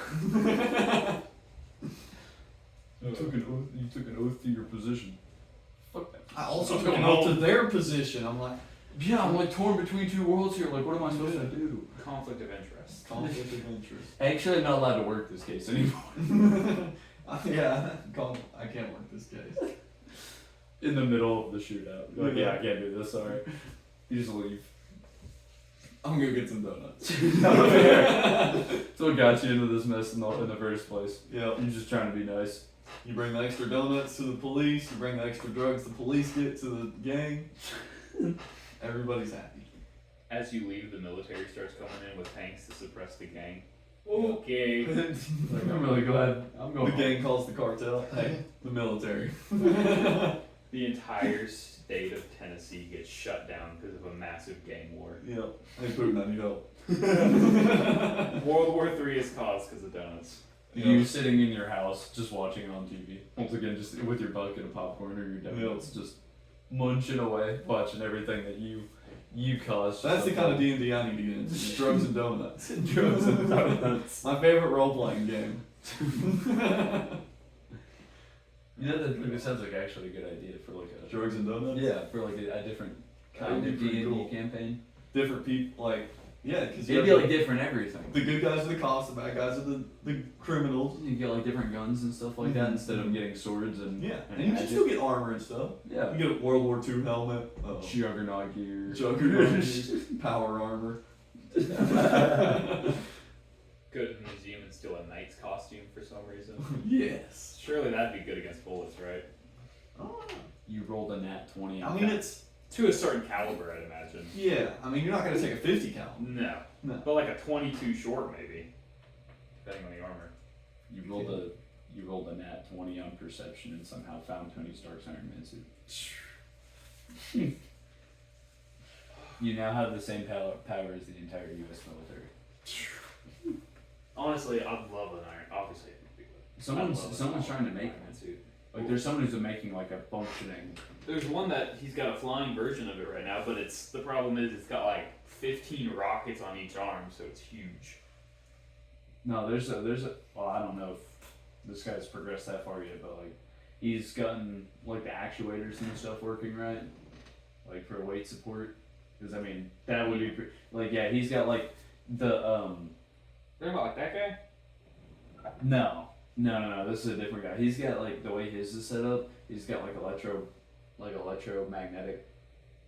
You took an oath to your position. Fuck that. I also I'm took going an oath home. to their position. I'm like, Yeah, I'm like torn between two worlds here. Like, what am I supposed to do? Conflict of interest. conflict of interest. Actually, I'm not allowed to work this case anymore. Yeah, I can't work this case. In the middle of the shootout. You're like, yeah, I can't do this, sorry. You just leave. I'm gonna get some donuts. That's what got you into this mess in the first place. Yep. You're just trying to be nice. You bring the extra donuts to the police, you bring the extra drugs the police get to the gang. Everybody's happy. As you leave, the military starts coming in with tanks to suppress the gang. Okay. Like, I'm really glad I'm going The home. gang calls the cartel. Hey, the military. The entire state of Tennessee gets shut down because of a massive gang war. Yep. Hey Putin, I need help. World War III is caused because of donuts. You sitting in your house, just watching it on TV. Once again, just with your bucket of popcorn or your donuts, just munching away, watching everything that you caused. That's the kind of D&D I need to get into. Just drugs and donuts. drugs and donuts. My favorite role-playing game. You know that sounds like actually a good idea for like a Drugs and donuts? yeah for like a different kind That'd of be pretty D&D cool. campaign. Different people, like, yeah, because It'd be like different everything. the good guys are the cops, the bad guys are the criminals. You get like different guns and stuff like that Mhm. instead of getting swords and Yeah, and and you can magic. still get armor and stuff. Yeah. You get a World War II helmet, Juggernaut gear. juggernaut, power armor. Go to the museum and steal a knight's costume for some reason. Yes. Surely that'd be good against bullets, right? Oh, You rolled a nat 20. I mean, it's to a certain caliber, I'd imagine. yeah. I mean, you're not gonna take a 50 cal. No. No. But like a 22 short, maybe, depending on the armor. You rolled a nat 20 on perception and somehow found Tony Stark's Iron Man suit. You now have the same power as the entire U.S. military. Honestly, I'd love an iron. Obviously, Someone's trying to make Iron Man one. suit. Like there's someone who's making like a functioning. There's one that he's got a flying version of it right now, but the problem is it's got like 15 rockets on each arm, so it's huge. No, there's a. Well, I don't know if this guy's progressed that far yet, but like he's gotten like the actuators and stuff working right, like for weight support. Because I mean that would be like yeah, he's got like the They're about like that guy. No. This is a different guy. He's got like the way his is set up. He's got like electromagnetic.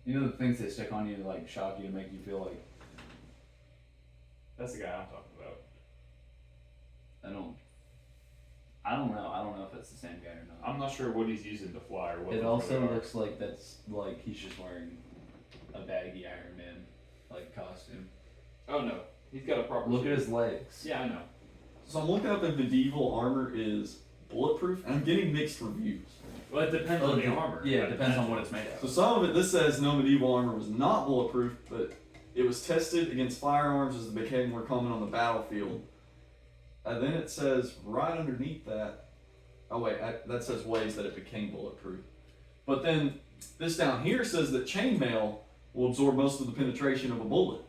You know the things they stick on you to like shock you to make you feel like. That's the guy I'm talking about. I don't know. I don't know if that's the same guy or not. I'm not sure what he's using to fly or what. It those also really are. looks like that's like he's just wearing a baggy Iron Man like costume. Oh no, he's got a proper. Look suit. at his legs. Yeah, I know. So I'm looking up if medieval armor is bulletproof, and I'm getting mixed reviews. Well, it depends on the armor. Yeah, it depends on what it's made So of. some of it, this says no medieval armor was not bulletproof, but it was tested against firearms as they became more common on the battlefield. And then it says right underneath that, oh wait, that says ways that it became bulletproof. But then this down here says that chainmail will absorb most of the penetration of a bullet.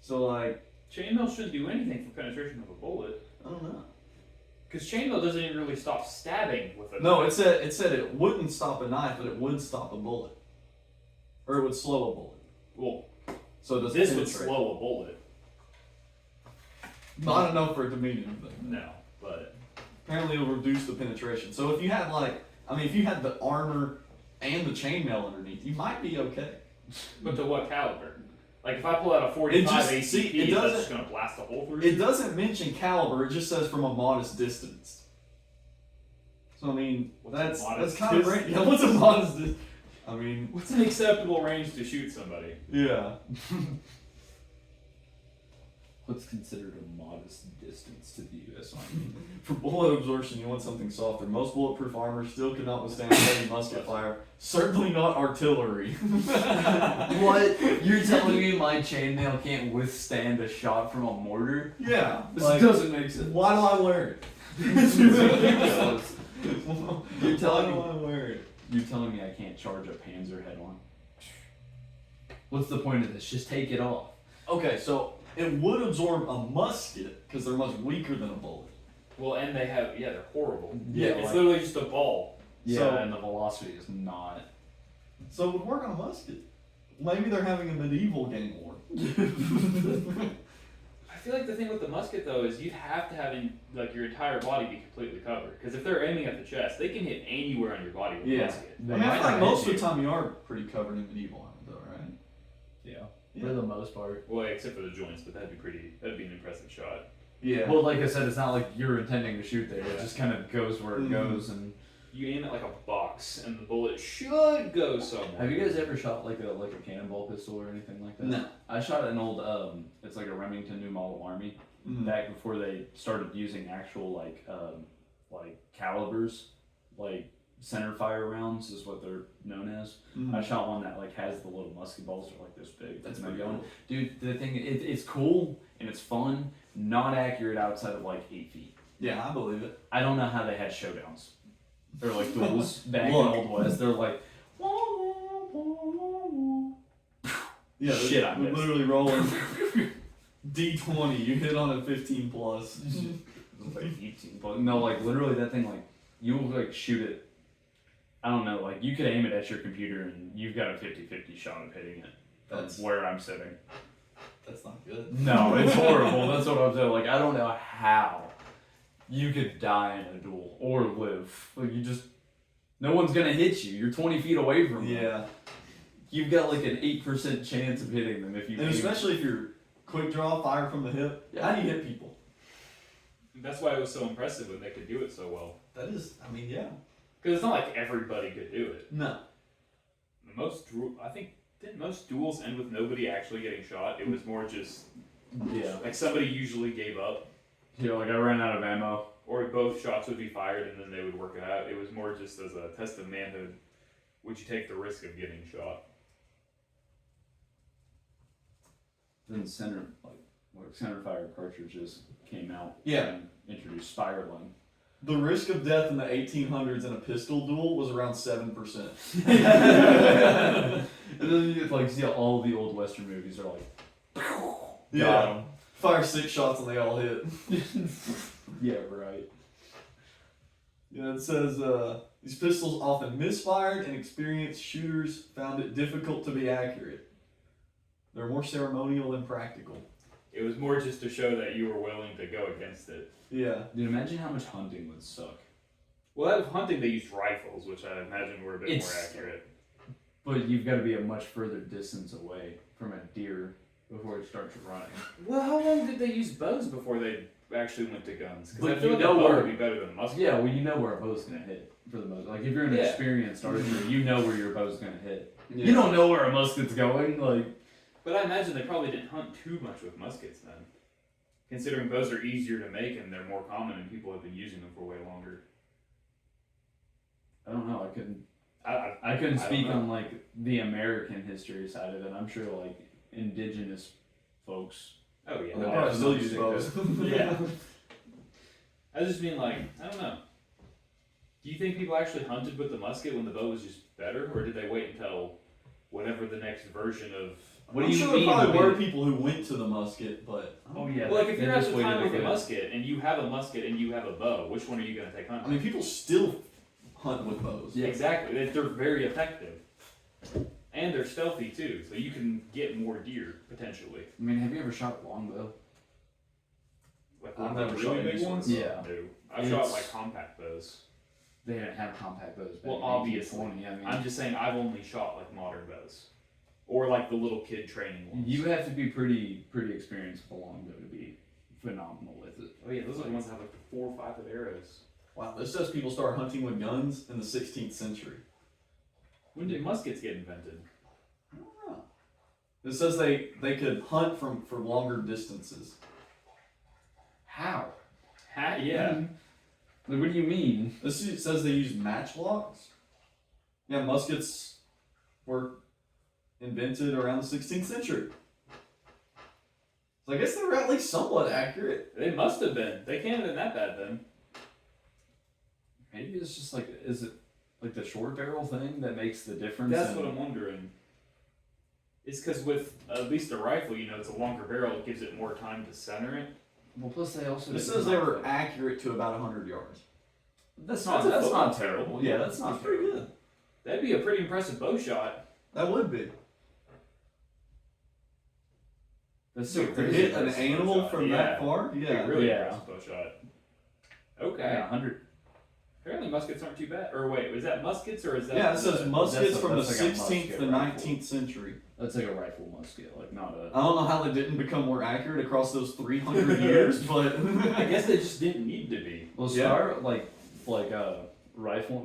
So like, Chainmail shouldn't do anything for penetration of a bullet. I don't know. Because chainmail doesn't even really stop stabbing with a. No, it said it wouldn't stop a knife, but it would stop a bullet, or it would slow a bullet. Well, So does this would penetrate. slow a bullet. Not enough for it to mean anything. No, but Apparently, it'll reduce the penetration. So if you had if you had the armor and the chainmail underneath, you might be okay. but to what caliber? Like if I pull out a 45 It just- ACP, see, it that's doesn't- just gonna blast a hole through. It doesn't mention caliber. It just says from a modest distance. So I mean, What's a that's modest kind of distance? yeah. What's a modest distance? I mean, What's an acceptable range to shoot somebody? yeah. What's considered a modest distance to the U.S. Army? For bullet absorption, you want something softer. Most bulletproof armor still cannot withstand heavy musket fire. Certainly not artillery. What? You're telling me my chainmail can't withstand a shot from a mortar? Yeah. This like, doesn't make sense. why do I wear it? You're telling why me- do I wear it? You're telling me I can't charge a Panzer head on? What's the point of this? Just take it off. Okay, so it would absorb a musket because they're much weaker than a bullet. Well, and they're horrible. Yeah, it's like- literally just a ball. Yeah, So- and the velocity is not. So it would work on a musket. Maybe they're having a medieval game war. I feel like the thing with the musket though is you'd have to have your entire body be completely covered. Because if they're aiming at the chest, they can hit anywhere on your body with a Yeah. musket. I mean, I might feel like not most hit of the time you are pretty covered in medieval armor, though, right? Yeah. Yeah. For the most part. Well, except for the joints, but that'd be an impressive shot. Yeah. Well, like I said, it's not like you're intending to shoot there. It Yeah. just kind of goes where it Mhm. goes. And You aim it like a box, and the bullet should go somewhere. have you guys ever shot like a cannonball pistol or anything like that? No. I shot an old it's like a Remington New Model Army Mhm. back before they started using actual like calibers, like center fire rounds is what they're known as. Mhm. I shot one that like has the little musket balls that are like this big. That's And they're pretty going, cool. dude. The thing, it's cool and it's fun. Not accurate outside of like 8 feet. Yeah, I believe it. I don't know how they had showdowns. They're like duels back Look. in Old West. They're like, Yeah, Shit, they're I missed. literally rolling D20. You hit on a 15 plus. like 18, but no, like literally that thing, like you will like shoot it. I don't know, like you could aim it at your computer and you've got a 50-50 shot of hitting it from That's- where I'm sitting. That's not good. No, it's horrible. That's what I'm saying. Like I don't know how you could die in a duel or live. Like you just, no one's gonna hit you. You're 20 feet away from them. Yeah, You've got like an 8% chance of hitting them if you. and aim. especially if you're quick draw, fire from the hip. Yeah. How do you hit people? That's why it was so impressive when they could do it so well. That is, I mean, yeah. Because it's not like everybody could do it. No. I think, didn't most duels end with nobody actually getting shot? It was more just, like somebody usually gave up. Yeah, like I ran out of ammo. Or both shots would be fired and then they would work it out. It was more just as a test of manhood. Would you take the risk of getting shot? Then center fire cartridges came out. Yeah. And introduced spiraling. The risk of death in the 1800s in a pistol duel was around 7%. And then you get like see all the old Western movies are like, Yeah. got 'em. Fire 6 shots and they all hit. Yeah, right. Yeah, it says these pistols often misfired and experienced shooters found it difficult to be accurate. They're more ceremonial than practical. It was more just to show that you were willing to go against it. Yeah. Dude, imagine how much hunting would suck. Well, out of hunting, they used rifles, which I imagine were a bit more accurate. But you've got to be a much further distance away from a deer before it starts running. Well, how long did they use bows before they actually went to guns? Because I But feel you like a know bow where- would be better than a musket. Yeah, well, you know where a bow's gonna hit for the most. Like if you're an Yeah. experienced archer, you know where your bow's gonna hit. Yeah. You don't know where a musket's going. Like But I imagine they probably didn't hunt too much with muskets then. Considering bows are easier to make and they're more common and people have been using them for way longer. I don't know. I couldn't I couldn't I don't speak know. on like the American history side of it. I'm sure like indigenous folks. Oh yeah. They Well, probably I still don't use think bows. Yeah. I just mean like, I don't know. Do you think people actually hunted with the musket when the bow was just better? Or did they wait until whatever the next version of... What I'm do you sure mean there probably would were be- people who went to the musket, but Oh yeah. Well, like if they you're at just the waited time to with a get- musket and you have a musket and you have a bow, which one are you going to take hunting? I mean, people still hunt with bows. Yeah. Exactly. They're very effective. And they're stealthy too, so you can get more deer, potentially. I mean, have you ever shot a longbow? Like I've one of never the shot really any big sort ones? of Yeah. No. I've shot like compact bows. They didn't have compact bows. Back Well, in obviously. 1820. I mean, I'm just saying I've only shot like modern bows. Or like the little kid training ones. you have to be pretty experienced with a longbow to be phenomenal with it. Oh yeah, those are the ones that have like 4 or 5 of arrows. Wow, this says people started hunting with guns in the 16th century. When did muskets get invented? I don't know. It says they could hunt for longer distances. How? Yeah. Like, what do you mean? It says they used matchlocks. Yeah, muskets were invented around the 16th century. So I guess they were at least somewhat accurate. They must have been. They can't have been that bad then. Maybe it's just like, is it like the short barrel thing that makes the difference? That's in- what I'm wondering. It's because with at least a rifle, you know, it's a longer barrel, it gives it more time to center it. Well, plus they also. It didn't says they come were out- accurate to about 100 yards. That's That's not. a That's football not terrible. Yeah, that's not That's pretty good. That'd be a pretty impressive bow shot. That would be. That's so To crazy. hit an That's a animal shot, from yeah. that far? That'd be Yeah. a really Yeah. impressive bow shot. Okay. Yeah, 100. Apparently muskets aren't too bad. Or wait, was that muskets or is that? Yeah, it says muskets That's from the like a 16th to musket rifle. 19th century. That's like a rifle musket, like not a. I don't know how they didn't become more accurate across those 300 years, but I guess they just didn't need to be. Well, Yeah. Star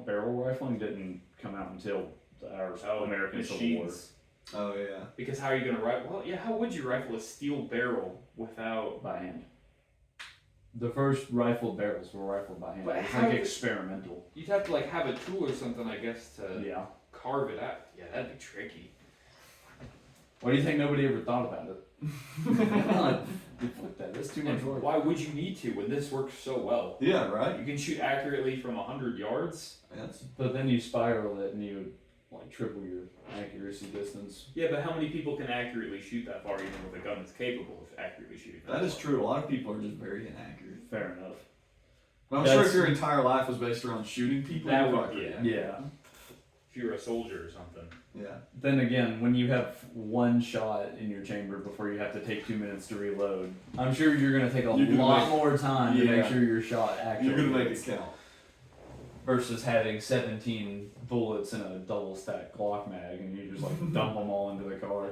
barrel rifling didn't come out until our American Civil War. machines. oh yeah. Because how are you going to rifle? Well, yeah, how would you rifle a steel barrel without... By hand. The first rifled barrels were rifled by hand. But It's how like would- experimental. You'd have to like have a tool or something, I guess, to Yeah. carve it out. Yeah, that'd be tricky. Why do you think nobody ever thought about it? Fuck that. That's too much And work. why would you need to when this works so well? Yeah, right? You can shoot accurately from 100 yards. That's, But then you spiral it and you like triple your accuracy distance. Yeah, but how many people can accurately shoot that far even with a gun that's capable of accurately shooting that is far? true. A lot of people are just very inaccurate. Fair enough. But I'm sure That's- if your entire life was based around shooting people, That you're would- probably yeah. pretty Yeah. If you're a soldier or something. Yeah. Then again, when you have one shot in your chamber before you have to take 2 minutes to reload, I'm sure you're gonna take a You're gonna lot make- more time to make Yeah. sure your shot actually You're gonna make hits it count. versus having 17 bullets in a double stack Glock mag and you just like dump them all into the car.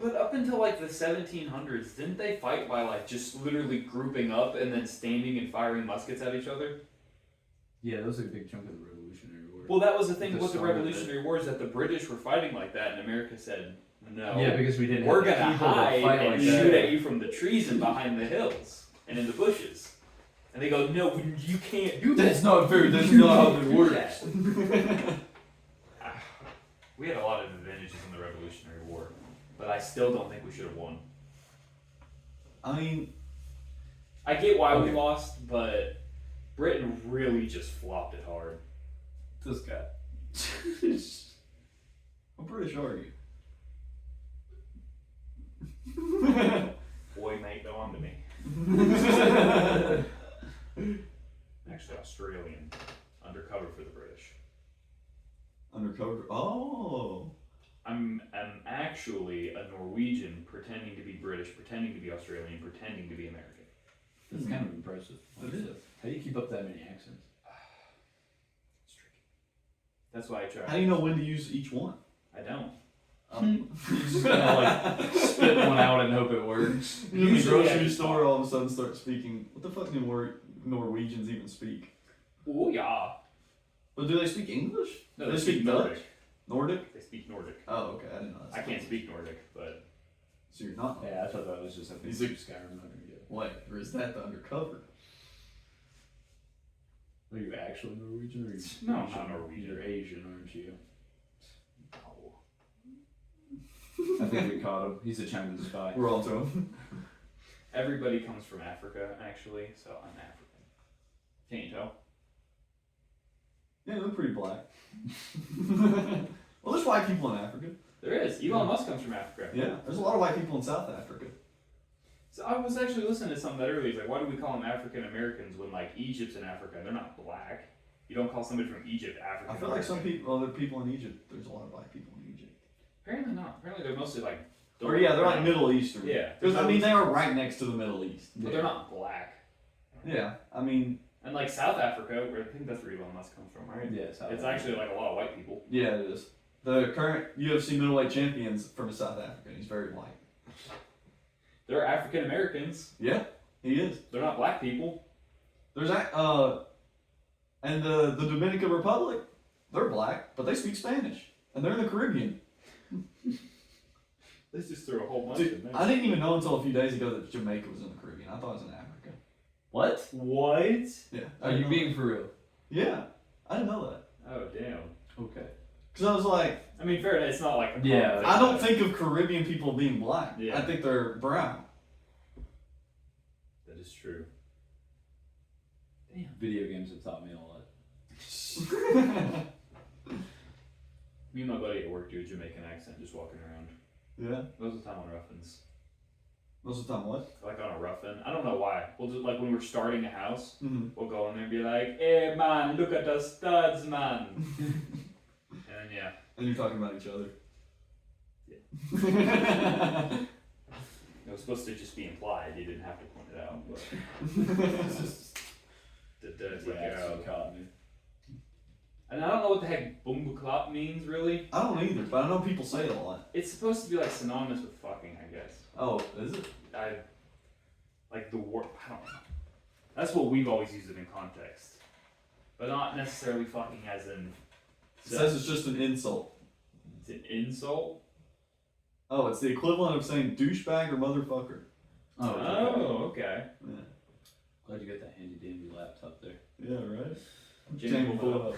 But up until like the 1700s, didn't they fight by like just literally grouping up and then standing and firing muskets at each other? Yeah, that was a big chunk of the Revolutionary War. Well, that was the thing The with the start of Revolutionary War is that the British were fighting like that, and America said, no. Yeah, because we didn't. We're have the gonna people to hide fight and like shoot that. at you from the trees and behind the hills and in the bushes. And they go, no, you can't do that. That's not fair. That's You not how can't it do works. that. We had a lot of advantages in the Revolutionary War, but I still don't think we should have won. I mean, I get why we lost, but Britain really just flopped it hard. This guy. what British are you? Boy, mate, go on to me. Actually, Australian, undercover for the British. Undercover. Oh. I'm actually a Norwegian pretending to be British, pretending to be Australian, pretending to be American. That's kind of impressive. It is. How do you keep up that many accents? It's tricky. That's why I try. How do you know when to use each one? I don't. You just gotta like spit one out and hope it works. You in the Usually I grocery just store, all of a sudden start speaking. What the fuck do Norwegians even speak? Oh yeah. But do they speak English? No, Do they speak Dutch? Nordic. Nordic? They speak Nordic. Oh, okay. I didn't know that. I can't speak Nordic, but So you're not. Yeah, I thought that was just a thing. He's a- Skyrim. I'm not gonna get it. Wait, or is that the undercover? Are you actually Norwegian or are you No, I'm Asian? not Norwegian. You're Asian, aren't you? no. I think we caught him. He's a Chinese spy. We're all to him. Everybody comes from Africa, actually, so I'm African. Can't you tell? Yeah, they're pretty black. well, there's white people in Africa. There is. Elon Musk comes from Africa. Yeah, there's a lot of white people in South Africa. So I was actually listening to something that earlier. It's like, why do we call them African Americans when like Egypt's in Africa? They're not black. You don't call somebody from Egypt African. I feel like some people, other people in Egypt, there's a lot of black people in Egypt. Apparently not. Apparently they're mostly like. Or yeah, they're like Middle Eastern. Yeah. Because I mean, they are right next to the Middle East. But they're not black. Yeah, I mean, And like South Africa, where I think that's where Elon Musk comes from, right? Yeah, It's actually like a lot of white people. yeah, it is. The current UFC middleweight champion's from South Africa. He's very white. They're African Americans. Yeah, he is. They're not black people. There's and the Dominican Republic, they're black, but they speak Spanish, and they're in the Caribbean. They just threw a whole bunch Dude, in there. I didn't even know until a few days ago that Jamaica was in the Caribbean. I thought it was in Africa. What? What? Yeah. Are you being for real? Yeah, I didn't know that. Oh damn. Okay. Because I was like, I mean, fair enough. It's not like a Yeah, common thing, I don't but think of Caribbean people being black. Yeah. I think they're brown. that is true. Damn. Video games have taught me a lot. Me and my buddy at work do a Jamaican accent just walking around. Yeah. Most of the time on Ruffins. Most of the time, what? Like on a Ruffin. I don't know why. We'll just, like when we're starting a house, Mm-hmm. we'll go in there and be like, hey man, look at the studs, man. And then, yeah. And you're talking about each other. Yeah. It was supposed to just be implied. You didn't have to point it out. But the dirty girl. Caught me. And I don't know what the heck bumbuklop means, really. I don't either, but I know people say it a lot. It's supposed to be like synonymous with fucking, I guess. Oh, is it? Like the word, I don't know. That's what we've always used it in context. But not necessarily fucking as in. It says it's just an insult. It's an insult? Oh, it's the equivalent of saying douchebag or motherfucker. Oh, Okay. Yeah. Glad you got that handy dandy laptop there. Yeah, right? Jamie, pull it up.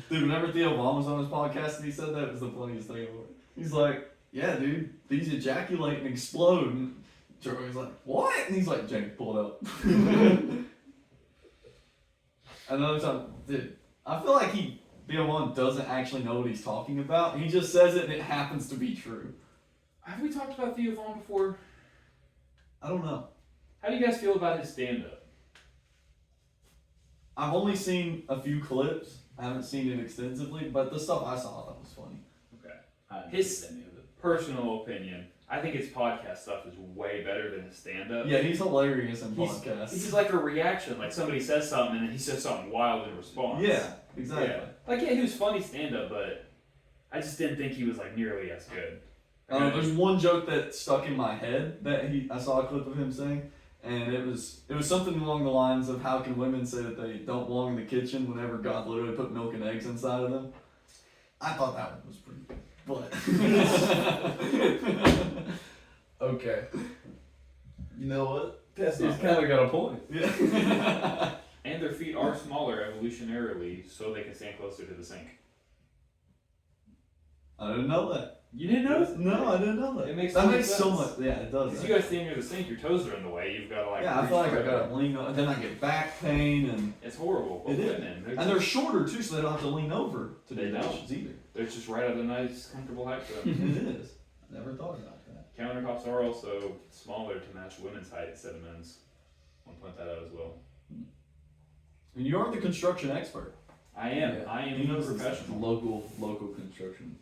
Dude, whenever Theo Vaughn was on his podcast and he said that, it was the funniest thing ever. He's like, yeah, dude, these ejaculate and explode. And Joey's like, what? And he's like, Jamie, pull it up. Another time, dude, I feel like Theo Vaughn doesn't actually know what he's talking about. He just says it and it happens to be true. Have we talked about Theo Vaughn before? I don't know. How do you guys feel about his stand-up? I've only seen a few clips. I haven't seen it extensively, but the stuff I saw I thought was funny. Okay. I haven't His- seen any of it. Personal opinion, I think his podcast stuff is way better than his stand-up. Yeah, he's hilarious in He's- podcasts. He's like a reaction, like somebody says something and then he says something wild in response. Yeah, exactly. Yeah. Like, yeah, he was funny stand-up, but I just didn't think he was like nearly as good. There's one joke that stuck in my head that I saw a clip of him saying, and it was something along the lines of how can women say that they don't belong in the kitchen whenever God literally put milk and eggs inside of them. I thought that one was pretty good, but Okay. You know what? That's He's kind of got a point. yeah. And their feet are smaller evolutionarily, so they can stand closer to the sink. I didn't know that. You didn't know? No, I didn't know that. It makes that total makes so sense. much. Yeah, it does. Because you guys stand near the sink, your toes are in the way. You've got to like. Yeah, I feel like I reach gotta further. lean on, then I get back pain, and It's horrible. It is. Women, and they're shorter too, so they don't have to lean over to They do the don't. dishes either. they're just right at a nice, comfortable height for them. It is. I never thought about that. Countertops are also smaller to match women's height instead of men's. I want to point that out as well. And you are the construction expert. I am. Yeah. I am He knows a professional. Local construction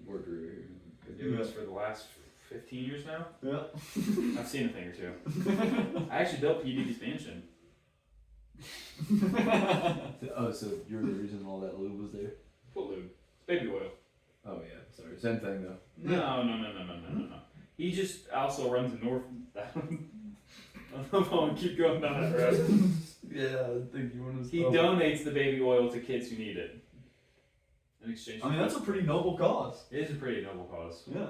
worker here. I've been doing this for the last 15 years now. Yeah. I've seen a thing or two. I actually built P. Diddy's mansion. Oh, so you're the reason all that lube was there? What lube? It's baby oil. Oh yeah, sorry. Same thing though. No. He just also runs a North. I don't know if I want to keep going down that road. Yeah, I think you want to. He donates the baby oil to kids who need it. In exchange. I mean, that's a pretty noble cause. It is a pretty noble cause. Yeah.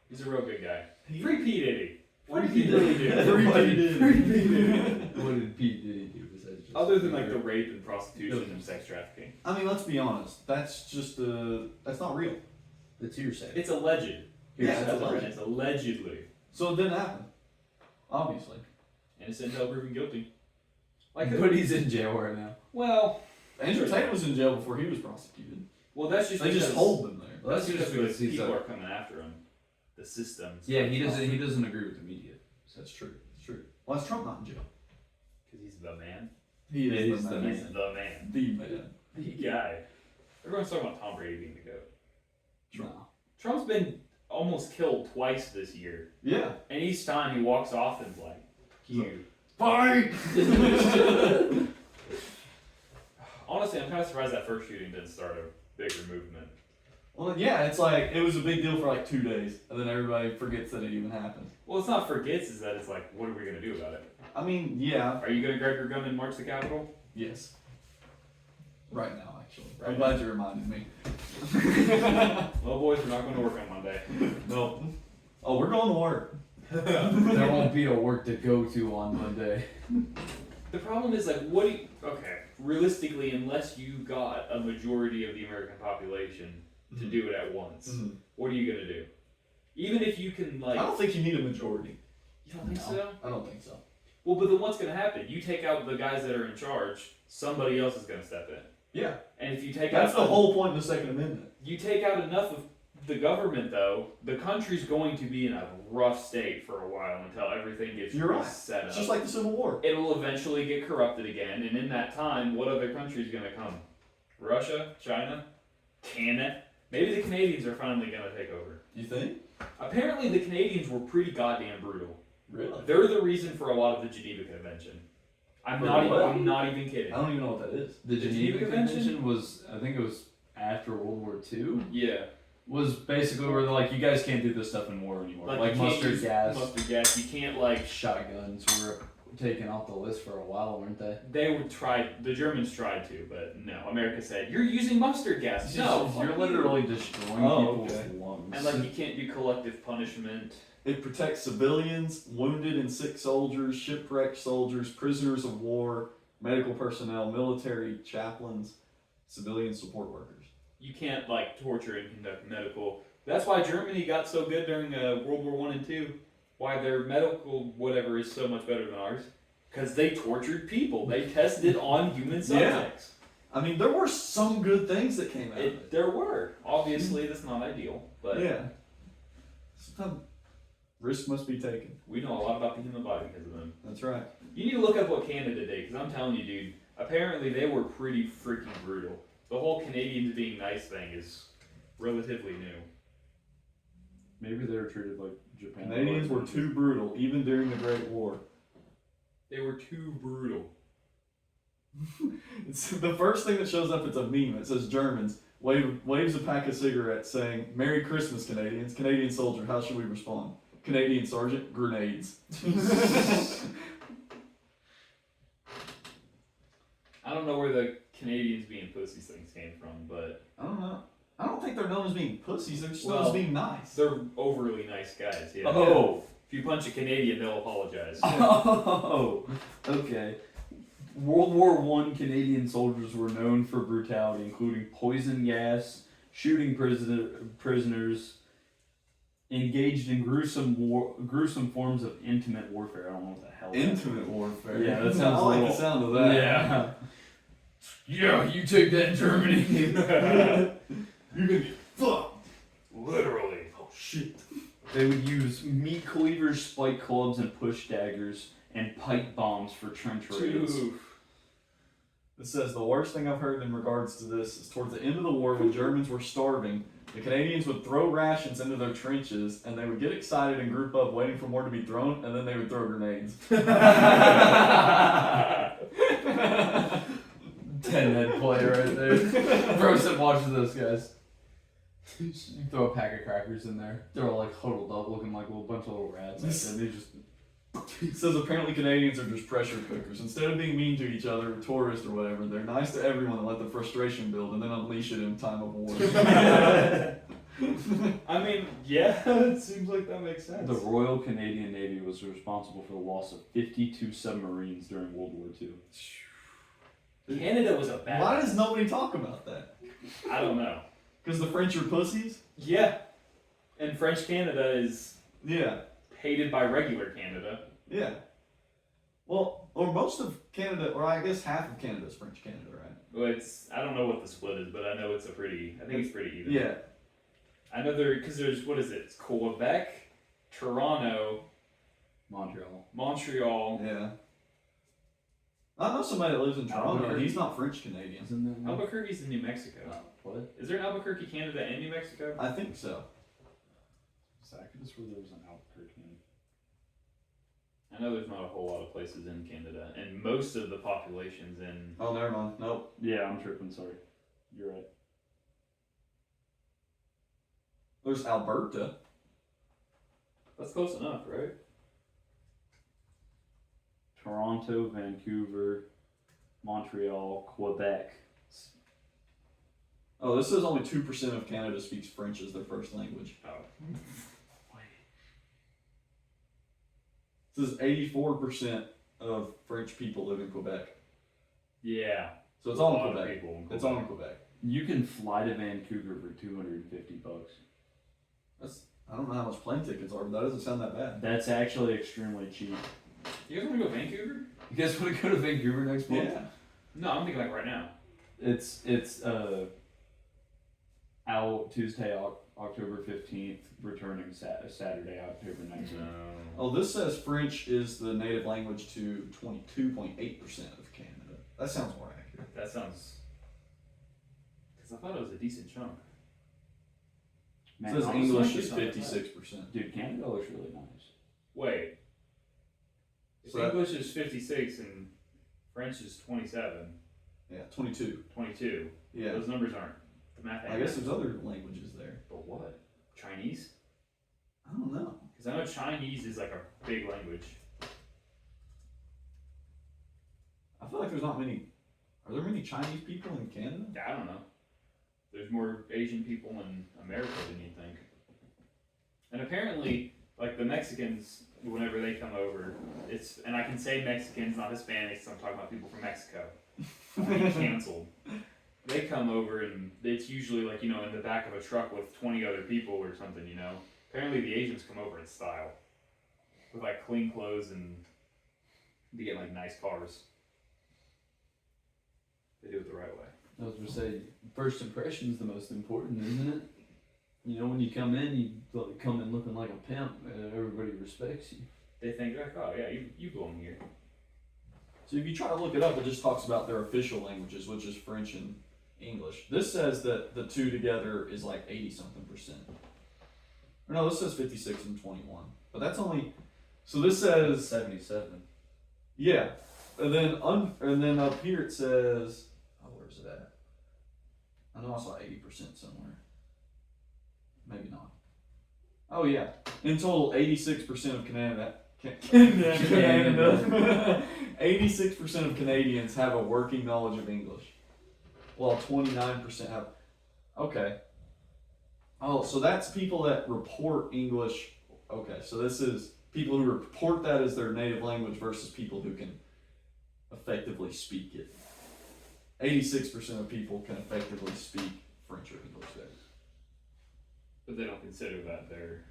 He's a real good guy. He- Free P. Diddy. What did Free he P. really Diddy. do? Free What P. did Diddy. What did P. Diddy do besides just? Other than like the rape and prostitution and sex trafficking. I mean, let's be honest. That's just that's not real. It's hearsay. It's alleged. Yeah, That's it's what it alleged. is. Allegedly. So it didn't happen. Obviously. Innocent until proven guilty. Like, But he's in jail right now. well, Andrew Tate was in jail before he was prosecuted. that's just They just because- hold them there. Well, That's just because he's people a- are coming after him. The systems. Yeah, he doesn't. He doesn't agree with the media. That's true. It's true. Why is Trump not in jail? Because he's the man. He Yeah, is he's the the man. He's the man. The man. The guy. Everyone's talking about Tom Brady being the GOAT. No. Trump's been almost killed twice this year. Yeah. And each time he walks off and's like, you. Fight! Honestly, I'm kind of surprised that first shooting didn't start a bigger movement. Well, yeah, it's like, it was a big deal for like 2 days, and then everybody forgets that it even happened. Well, it's not forgets, is that it's like, what are we going to do about it? I mean, yeah. Are you going to grab your gun and march the Capitol? Yes. Right now, actually. Right I'm glad you reminded me. Well, boys, we're not going to work on Monday. No. Oh, we're going to work. There won't be a work to go to on Monday. The problem is, like, what do you... Okay, realistically, unless you got a majority of the American population to do it at once, what are you going to do? Even if you can, like... I don't think you need a majority. You don't think No, so? I don't think so. Well, but then what's going to happen? You take out the guys that are in charge, somebody else is going to step in. Yeah. And if you take That's out... the whole point of the Second Amendment. You take out enough of the government, though, the country's going to be in a rough state for a while until everything gets You're right. set up. It's just like the Civil War. It'll eventually get corrupted again, and in that time, what other country's going to come? Russia? China? Canada? Maybe the Canadians are finally going to take over. You think? Apparently, the Canadians were pretty goddamn brutal. Really? They're the reason for a lot of the Geneva Convention. I'm not even kidding. I don't even know what that is. The Geneva Geneva Convention? Convention was, I think it was after World War II. Yeah. Was basically where they're like, you guys can't do this stuff in war anymore. Like you can't mustard use gas, Mustard gas. You can't, like... shotguns were taken off the list for a while, weren't they? They would try. The Germans tried to, but no. America said, "You're using mustard gas." No, you're fuck literally destroying Oh, people's okay. lungs. And like, you can't do collective punishment. It protects civilians, wounded and sick soldiers, shipwrecked soldiers, prisoners of war, medical personnel, military chaplains, civilian support workers. You can't like torture and conduct medical. That's why Germany got so good during World War I and II. Why their medical whatever is so much better than ours? Because they tortured people. They tested on human subjects. I mean, there were some good things that came out of it. There were. Obviously, that's not ideal, but Yeah. Sometimes risk must be taken. we know a lot about the human body because of them. That's right. You need to look up what Canada did, because I'm telling you, dude, apparently they were pretty freaking brutal. The whole Canadians being nice thing is relatively new. Maybe they were treated like Japan. Canadians were too brutal, even during the Great War. They were too brutal. It's the first thing that shows up. It's a meme. It says Germans waves a pack of cigarettes, saying "Merry Christmas, Canadians." Canadian soldier, how should we respond? Canadian sergeant, grenades. I don't know where the Canadians being pussies things came from, but I don't know. I don't think they're known as being pussies. They're just known Well, as being nice. they're overly nice guys. Yeah. Oh. If you punch a Canadian, they'll apologize. Oh, okay. World War I Canadian soldiers were known for brutality, including poison gas, shooting prisoners, engaged in gruesome forms of intimate warfare. I don't know what the hell. Intimate warfare. Yeah, that sounds. I like little, the sound of that. Yeah. Yeah, you take that in Germany. You're gonna get fucked. Literally. Oh shit. They would use meat cleavers, spike clubs, and push daggers, and pipe bombs for trench raids. It says the worst thing I've heard in regards to this is towards the end of the war when Germans were starving, the Canadians would throw rations into their trenches and they would get excited and group up waiting for more to be thrown and then they would throw grenades. 10-head play right there. Bro said, watch those guys. You throw a pack of crackers in there. They're all like huddled up, looking like a little bunch of little rats. And they just. It says apparently Canadians are just pressure cookers. Instead of being mean to each other, tourists or whatever, they're nice to everyone and let the frustration build and then unleash it in time of war. I mean, yeah, it seems like that makes sense. The Royal Canadian Navy was responsible for the loss of 52 submarines during World War II. Canada was a bad. Why does nobody talk about that? I don't know. Because the French are pussies? Yeah, and French Canada is Yeah. hated by regular Canada. Yeah. Well, or most of Canada, or I guess half of Canada is French Canada, right? Well, I don't know what the split is, but I know I think it's pretty even. Yeah. I know because there's, what is it? It's Quebec, Toronto, Montreal. Yeah. I know somebody that lives in Toronto, and Albuquerque. he's not French Canadian. Isn't there? Albuquerque's in New Mexico. What? Is there an Albuquerque, Canada, and New Mexico? I think so. I could have swore there was an Albuquerque. I know there's not a whole lot of places in Canada, and most of the population's in. Oh, never mind. Nope. Yeah, I'm tripping. Sorry. You're right. There's Alberta. That's close enough, right? Toronto, Vancouver, Montreal, Quebec. Oh, this says only 2% of Canada speaks French as their first language. Oh. It says 84% of French people live in Quebec. Yeah. So it's A all lot in of Quebec. people in It's all in Quebec. You can fly to Vancouver for $250. I don't know how much plane tickets are, but that doesn't sound that bad. That's actually extremely cheap. You guys want to go to Vancouver? You guys want to go to Vancouver next month? Yeah. No, I'm thinking like right now. It's out Tuesday, October 15th, returning Saturday, October 19th. Oh, this says French is the native language to 22.8% of Canada. That sounds more accurate. That sounds. Because I thought it was a decent chunk. It says honestly, English is it's not that 56%. Dude, Canada looks really nice. Wait. If So that- English is 56 and French is 27, Yeah, 22. 22, Yeah. those numbers aren't. The math ain't I guess right. there's other languages there. But what? Chinese? I don't know. Because I know Chinese is like a big language. I feel like there's not many. Are there many Chinese people in Canada? I don't know. There's more Asian people in America than you think. And apparently, like the Mexicans, whenever they come over, and I can say Mexicans, not Hispanics, so I'm talking about people from Mexico. I'm being canceled. They come over and it's usually like, in the back of a truck with 20 other people or something, Apparently the Asians come over in style. With like clean clothes and they get like nice cars. They do it the right way. I was gonna say, first impression's the most important, isn't it? When you come in, you come in looking like a pimp, everybody respects you. They think like, oh yeah, you belong here. So if you try to look it up, it just talks about their official languages, which is French and English. This says that the two together is like 80-something%. Or no, this says 56 and 21. But that's only. So this says 77. Yeah, and then up here it says. Oh, where's it at? I know I saw 80% somewhere. Maybe not. Oh yeah, in total, 86% of Canada. 86% of Canadians have a working knowledge of English, while 29% have. Okay. Oh, so that's people that report English. Okay, so this is people who report that as their native language versus people who can effectively speak it. 86% of people can effectively speak French or English there. But they don't consider that their.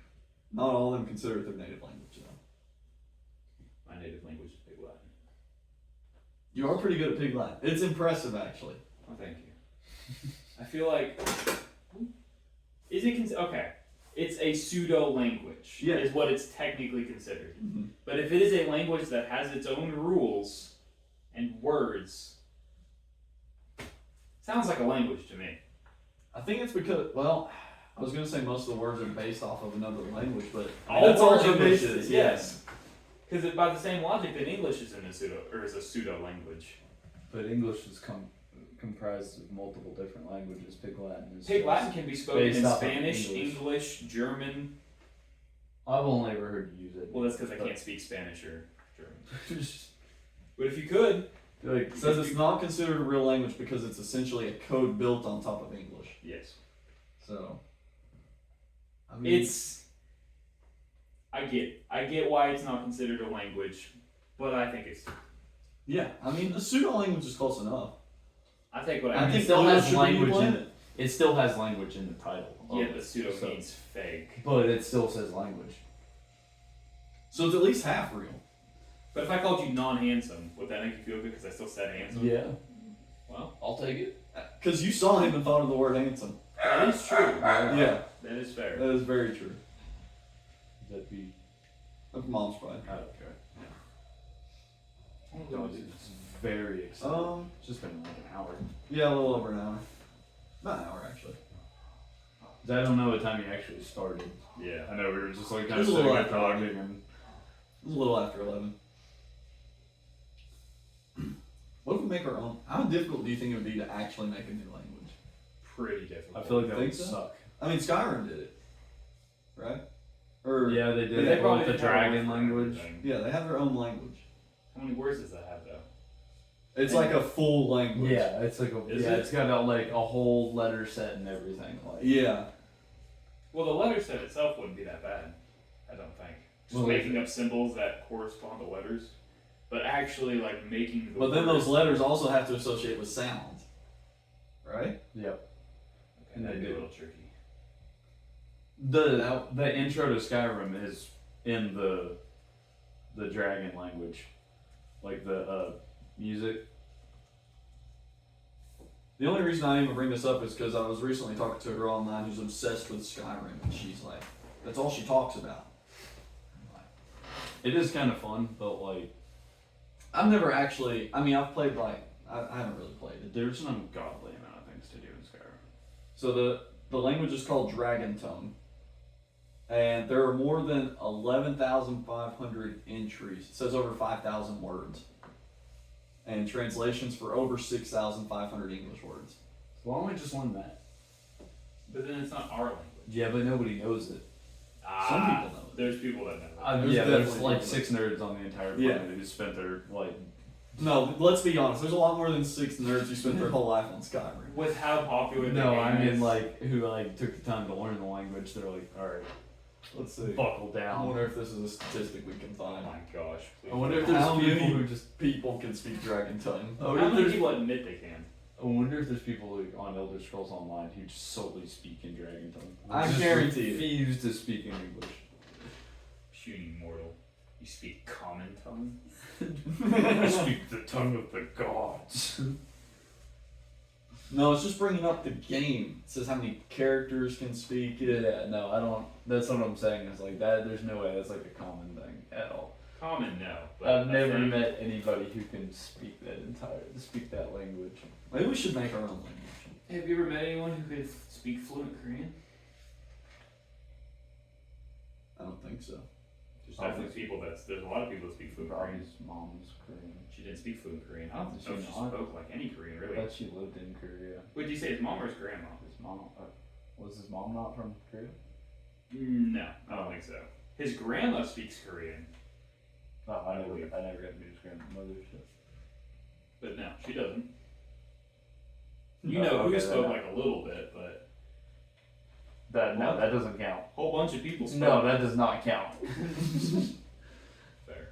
Not all of them consider it their native language, though. My native language is Pig Latin. You are pretty good at Pig Latin. It's impressive, actually. Oh, thank you. I feel like. Is it okay? It's a pseudo language. Yeah. Is what it's technically considered. Mm-hmm. But if it is a language that has its own rules and words, sounds like a language to me. I think it's because, well, I was going to say most of the words are based off of another language, but All that's words all are English based. is. Yes. Because by the same logic, then English is a pseudo language. But English is comprised of multiple different languages. Pig Latin is. Pig Latin can be spoken based in off of Spanish, English. English, German. I've only ever heard you use it. Well, that's because I can't speak Spanish or German. But if you could, Like, It says it's not considered a real language because it's essentially a code built on top of English. yes, So, I mean, I get why it's not considered a language, but I think it's. yeah, I mean, a pseudo language is close enough. I think what I I mean, mean. it still English has should be language in blended. it. It still has language in the title. Yeah, but pseudo So- means fake. But it still says language. So it's at least half real. But if I called you non-handsome, would that make you feel good? Because I still said handsome. Yeah. Well, I'll take it. Because you saw him and thought of the word handsome. that is true. Yeah, That is fair. that is very true. That'd be. That's mom's pride. I don't care. Oh, Dog is very excited. It's just been like an hour. Yeah, a little over an hour. Not an hour, actually. I don't know what time you actually started. Yeah. I know we were just like It kind was of a sitting little there after talking and. It was a little after 11. What if we make our own? How difficult do you think it would be to actually make a new language? Pretty difficult. I feel like that Think would so? suck. I mean, Skyrim did it, right? Or Yeah, they did. They They probably the didn't have dragon one for language. everything. yeah, they have their own language. How many words does that have though? It's like a full language. Yeah, it's like a Is yeah. it? It's got like a whole letter set and everything. Like Yeah. Well, the letter set itself wouldn't be that bad. I don't think. Just Well, making up symbols that correspond to letters, but actually like making the. But then words- those letters also have to associate with sounds, right? Yep. Okay, that'd they be a do. little tricky. The intro to Skyrim is in the dragon language, like the music. The only reason I even bring this up is because I was recently talking to a girl online who's obsessed with Skyrim, and she's like, that's all she talks about. It is kind of fun, but like I've never actually, I mean, I've played like, I haven't really played it. there's an ungodly amount of things to do in Skyrim. So the language is called Dragon Tongue, and there are more than 11,500 entries. It says over 5,000 words, and translations for over 6,500 English words. So why don't we just learn that? But then it's not our language. Yeah, but nobody knows it. Some people know it. There's people that know. There's Yeah, there's definitely like people 6 nerds on the entire Yeah. planet who spent their like. No, let's be honest. There's a lot more than 6 nerds who spent their whole life on Skyrim. With how popular the No, game I mean is. like who like took the time to learn the language. They're like, all right, Let's see. buckle I down. wonder if this is a statistic we can Oh find. my gosh. Please. I wonder if How there's many people who just. people can speak Dragon Tongue? I How wonder if many there's. people admit they can? I wonder if there's people like, on Elder Scrolls Online who just solely speak in Dragon Tongue. I Just guarantee it. refuse to speak in English. Puny mortal. You speak common tongue? I speak the tongue of the gods. No, it's just bringing up the game. It says how many characters can speak it. Yeah, no, I don't. That's what I'm saying. Is like that. There's no way that's like a common thing at all. Common, no. But I've I never think- met anybody who can speak that language. Maybe we should make our own language. Have you ever met anyone who could speak fluent Korean? I don't think so. There's definitely people there's a lot of people that speak fluent Korean. Robbie's mom's Korean. She didn't speak fluent Korean. I don't Did know if she she not? spoke like any Korean, I really. bet she lived in Korea. Wait, did you say his mom or his grandma? His mom was his mom not from Korea? No, I don't think so. His grandma speaks Korean, Oh, I never got news grandmother shit. But no, she doesn't. You know who spoke like a little bit, but that doesn't count. a whole bunch of people spoke. No, that does not count. Fair.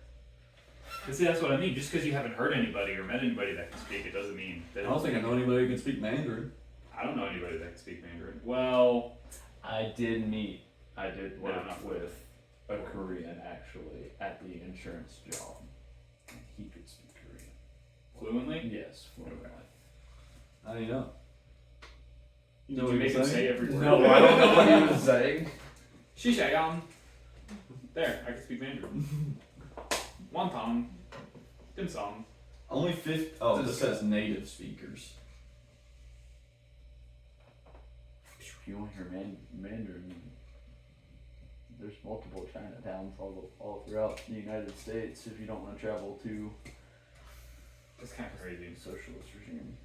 But see, that's what I mean. Just because you haven't heard anybody or met anybody that can speak, it doesn't mean that. I don't think I know anybody who can speak Mandarin. I don't know anybody that can speak Mandarin. Well, I did work not with a Korean actually at the insurance job. He could speak Korean. fluently. Yes, fluently. How do you know? You know Did you make him say every word? No, I don't know what he was saying. Shishayam. There, I can speak Mandarin. Wonton. Dim sum. Only 50. Oh, this says native speakers. If you want to hear Mandarin, there's multiple Chinatowns all throughout the United States if you don't want to travel to That's kind of crazy. socialist regime.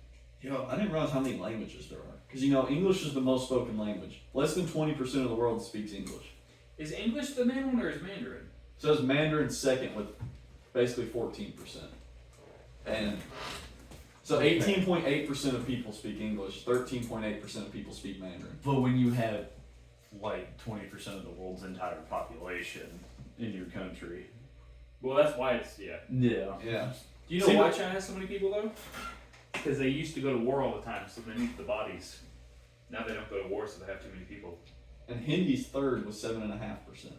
Yo, I didn't realize how many languages there are. Because, you know, English is the most spoken language. Less than 20% of the world speaks English. Is English the main one or is Mandarin? It says Mandarin second with basically 14%. And so 18.8% of people speak English, 13.8% of people speak Mandarin. But when you have like 20% of the world's entire population in your country. Well, that's why it's, yeah. Yeah. Yeah. Do you know why China has so many people though? Because they used to go to war all the time, so they need the bodies. Now they don't go to war, so they have too many people. And Hindi's third with 7.5%.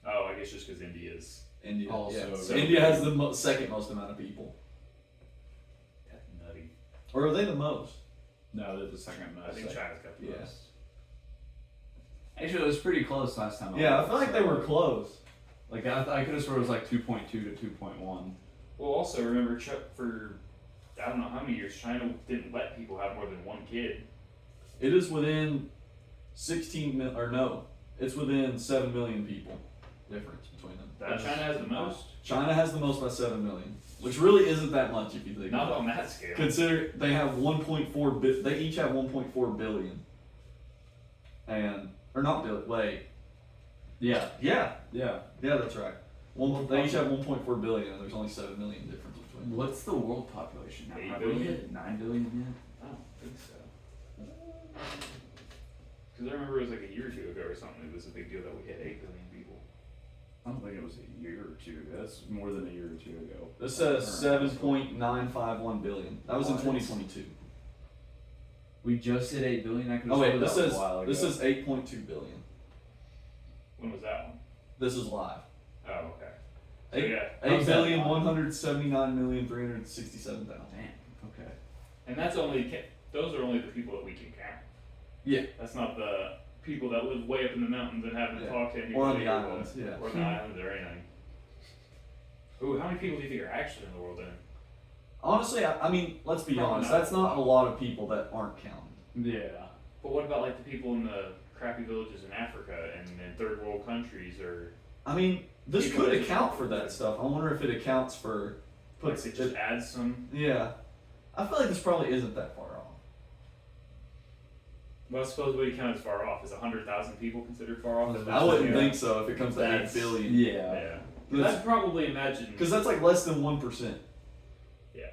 Oh, I guess just because India is. India. Also- Yeah. So India has the second most amount of people. That's nutty. Or are they the most? No, they're the second most. I think China's got the Yeah. most. Actually, it was pretty close last time. Yeah, I feel like they were close. Like I could have sworn it was like 2.2 to 2.1. Well, also remember, for I don't know how many years, China didn't let people have more than one kid. It is within 16 mil, or no, it's within 7 million people difference between them. But China has the most. China has the most by 7 million, which really isn't that much if you think Not about on that scale. it. Consider they have 1.4 they each have 1.4 billion. And, or not billion, wait. Yeah. Yeah, Yeah. that's right. They each have 1.4 billion and there's only 7 million difference between them. What's the world population now? 8 Have we billion? hit 9 billion I don't think so. Because I remember it was like a year or two ago or something. It was a big deal that we hit 8 billion people. yet? I don't think it was a year or two. That's more than a year or two ago. This says 7.951 billion. That was in What? 2022. We just hit 8 billion. I could have Oh wait, sworn this that was says a while ago. this is 8.2 billion. When was that one? This is live. Oh, okay. So Eight- yeah. How's that 8,179,367,000. Damn. Okay. And that's only, those are only the people that we can count. Yeah. That's not the people that live way up in the mountains and haven't Yeah. talked to anybody. Or on the islands, yeah. Or on the islands or anything. Ooh, how many people do you think are actually in the world then? Honestly, I mean, let's be Probably honest. not. That's not a lot of people that aren't counted. Yeah. But what about like the people in the crappy villages in Africa and in third world countries or I mean, this People could that- account for that stuff. I wonder if it accounts for. like it just adds some. Yeah. I feel like this probably isn't that far off. Well, I suppose what do you count as far off? Is 100,000 people considered far off? I wouldn't Yeah. think so if it comes to 8 That's- billion. Yeah. Yeah. 'Cause I'd probably imagine. Because that's like less than 1%. Yeah.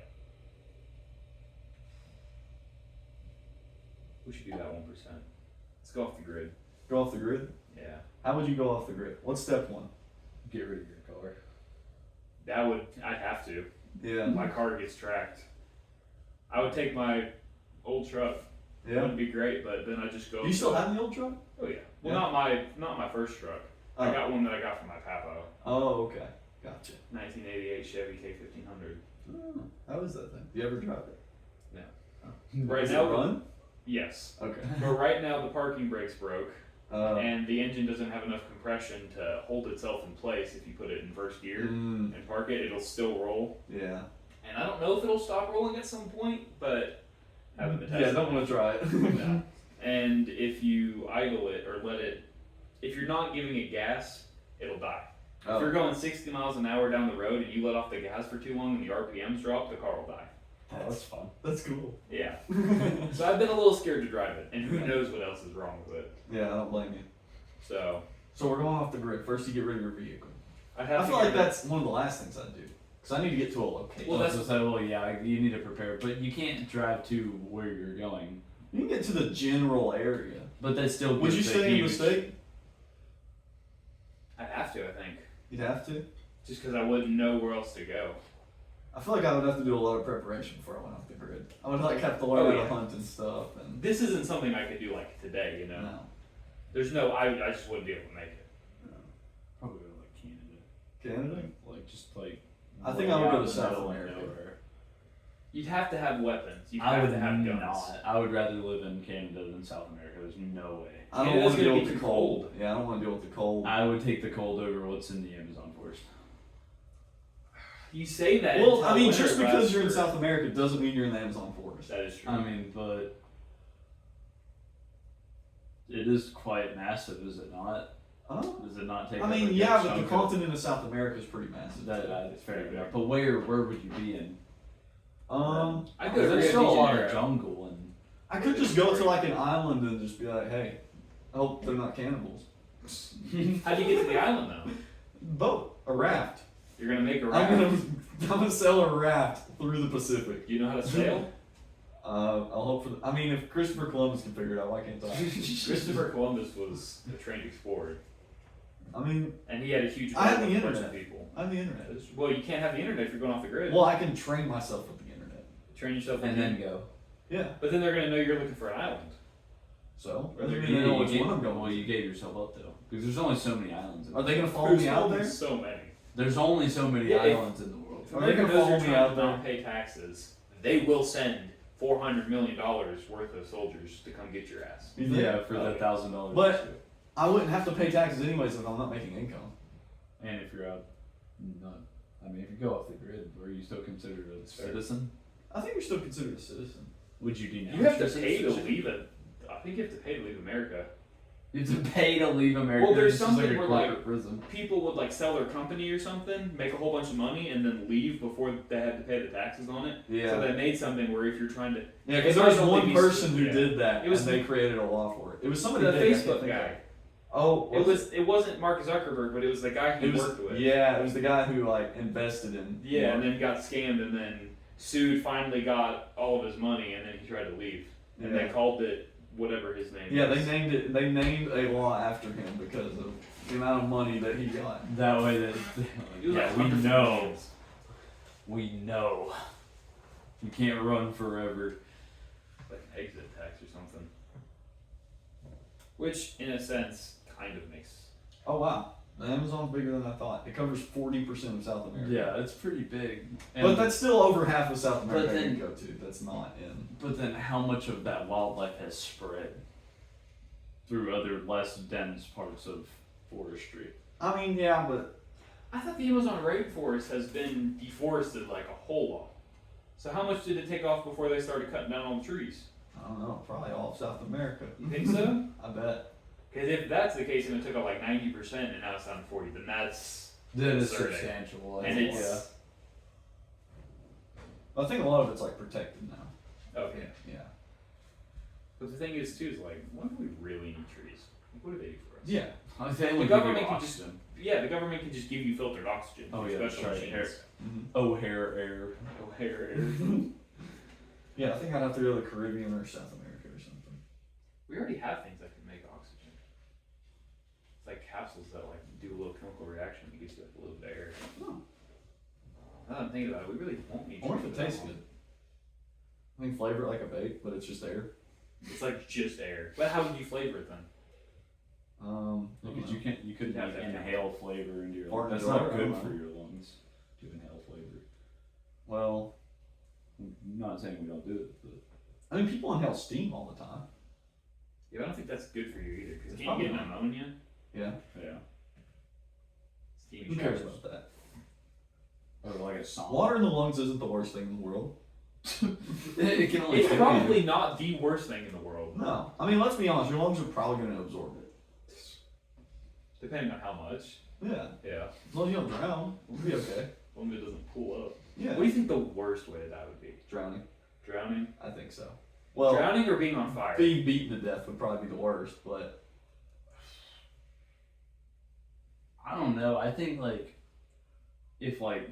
We should do that 1%. Let's go off the grid. Go off the grid? Yeah. How would you go off the grid? What's step 1? Get rid of your car. I'd have to. Yeah. My car gets tracked. I would take my old truck. It Yeah. wouldn't be great, but then I just go. Do you still have the old truck? Oh yeah. Well, Yeah. not my first truck. Oh. I got one that I got from my papo. Oh, okay. Gotcha. 1988 Chevy K1500. Oh, how is that thing? Do you ever drive it? No. Oh. Right Does now- it run? Yes. Okay. But right now the parking brakes broke, Uh, and the engine doesn't have enough compression to hold itself in place. If you put it in first gear mm, and park it, it'll still roll. yeah. And I don't know if it'll stop rolling at some point, but haven't been Yeah, tested. don't want to try it. No. And if you idle it or let it, if you're not giving it gas, it'll die. If you're Oh. going 60 miles an hour down the road and you let off the gas for too long and the RPMs drop, the car will die. Oh, that's fun. That's cool. Yeah. So I've been a little scared to drive it, and who knows what else is wrong with it. Yeah, I don't blame you. So So we're going off the grid. First, you get rid of your vehicle. I'd have I to feel get like that's one of the last things I'd do. Because I need to get to a location. Well, that's yeah, you need to prepare, but you can't drive to where you're going. You can get to the general area. But that still Would you gives a stay in the huge- state? I'd have to, I think. You'd have to? Just because I wouldn't know where else to go. I feel like I would have to do a lot of preparation before I went off the grid. I would like have to learn how to hunt and stuff. And This isn't something I could do like today, you know? no. There's no, I just wouldn't be able to make it. Probably go to like Canada. Canada? Like just like. I think way I would go out to in the South middle of America. nowhere. You'd have to have weapons. You'd I have would to have guns. not. I would rather live in Canada than South America. There's no way. I don't Canada's want to deal gonna with be the too cold. cold. Yeah, I don't want to deal with the cold. I would take the cold over what's in the Amazon forest. You say that. Well, until I mean, winter just because lasts you're in for- South America doesn't mean you're in the Amazon forest. That is true. I mean, but it is quite massive, is it not? Does it not take? I up a mean, good yeah, but the chunk of- continent of South America is pretty massive. That's fair enough. But where would you be in? I go to There's Rio still a de lot Janeiro. of jungle and. I could just go to like an island and just be like, hey, I hope they're not cannibals. How do you get to the island though? Boat, a raft. You're gonna make a I'm raft. gonna sail a raft through the Pacific. Do you know how to sail? I'll hope for. I mean, if Christopher Columbus can figure it out, why can't I? Christopher Columbus was a trained explorer, I mean, and he had a huge. I have boat the with a bunch internet. of people. I have the internet. Well, you can't have the internet if you're going off the grid. Well, I can train myself with the internet. Train yourself And with then the- go. Yeah. But then they're gonna know you're looking for an island. So, Or they're they gonna know which you one I'm gave, going. well, you gave yourself up though, because there's only so many islands. Are they gonna follow Who's me out holding there? So many. There's only so many Yeah, if- islands in the world. If Are they America gonna knows follow you're me trying out to there? not pay taxes, they will send $400 million worth of soldiers to come get your ass. You think? Yeah, for Oh, the yeah. $1,000. But- I wouldn't have to pay taxes anyways if I'm not making income. And if you're out, none. I mean, if you go off the grid, are you still considered a Fair. citizen? I think you're still considered a citizen. Would you denounce You have to your pay to citizenship? leave it. I think you have to pay to leave America. You have to pay to leave America. Well, there's This is something like a where, corporate like, prison. People would like sell their company or something, make a whole bunch of money, and then leave before they had to pay the taxes on it. Yeah. So they made something where if you're trying to, Yeah, It because there might was only one be- person who yeah. did that, It was and they created a law for it. It was somebody the big, I can't Facebook think guy. of. Oh, It wasn't Mark Zuckerberg, but it was the guy he It was worked with. yeah, it was the guy who like invested in. Yeah, and then got scammed, and then sued. Finally, got all of his money, and then he tried to leave. And they Yeah. called it whatever his name. Yeah, is. they named it. They named a law after him because of the amount of money that he got. That way that. It was Yeah, like we hundreds of know. millions. We know. You can't run forever. Like an exit tax or something. Which, in a sense, kind of makes. Oh wow, the Amazon's bigger than I thought. It covers 40% of South America. Yeah, it's pretty big. But that's still over half of South America But I then- can go to. That's not in. But then, how much of that wildlife has spread through other less dense parts of forestry? I mean, yeah, but I thought the Amazon rainforest has been deforested like a whole lot. So how much did it take off before they started cutting down all the trees? I don't know. Probably all of South America. You think so? I bet. Because if that's the case, and it took off like 90%, and now it's down to 40, then that's That is Absurd. substantial. and it's I think a lot of it's like protected now. okay. Yeah. But the thing is too is like, when do we really need trees? Like, what do they do for us? Yeah. I think The we government give you can just- oxygen. Yeah, the government can just give you filtered oxygen. Oh, through yeah, that's special right. machines. O'Hare air. O'Hare. Yeah, I think I'd have to go to the Caribbean or South America or something. We already have things that can make oxygen. It's like capsules that like do a little chemical reaction that gives you like a little bit of air. Oh. Now that I'm thinking about it, we really won't need I wonder trees if for it that tastes long. good. I think flavor it like a bake, but it's just air. It's like just air. But how would you flavor it then? Because you couldn't You'd have to inhale flavor into your Fart lungs. in That's the not drawer, good I don't for know. your lungs to inhale flavor. Well, I'm not saying we don't do it, but I mean, people inhale steam all the time. Yeah, I don't think that's good for you either. Because It's you can get probably not. pneumonia. Yeah. yeah. Steamy Who cares showers. about that? Or like a song. Water in the lungs isn't the worst thing in the world. It can only It's take probably not the worst thing in the world. No. I mean, let's be honest. Your lungs are probably going to absorb it. Depending on how much. Yeah. Yeah. As long as you don't drown, we'll be okay. As long as it doesn't pull up. Yeah. What do you think the worst way that would be? Drowning. Drowning? I think so. Well, Drowning or being on fire? being beaten to death would probably be the worst, but I don't know. I think like if like,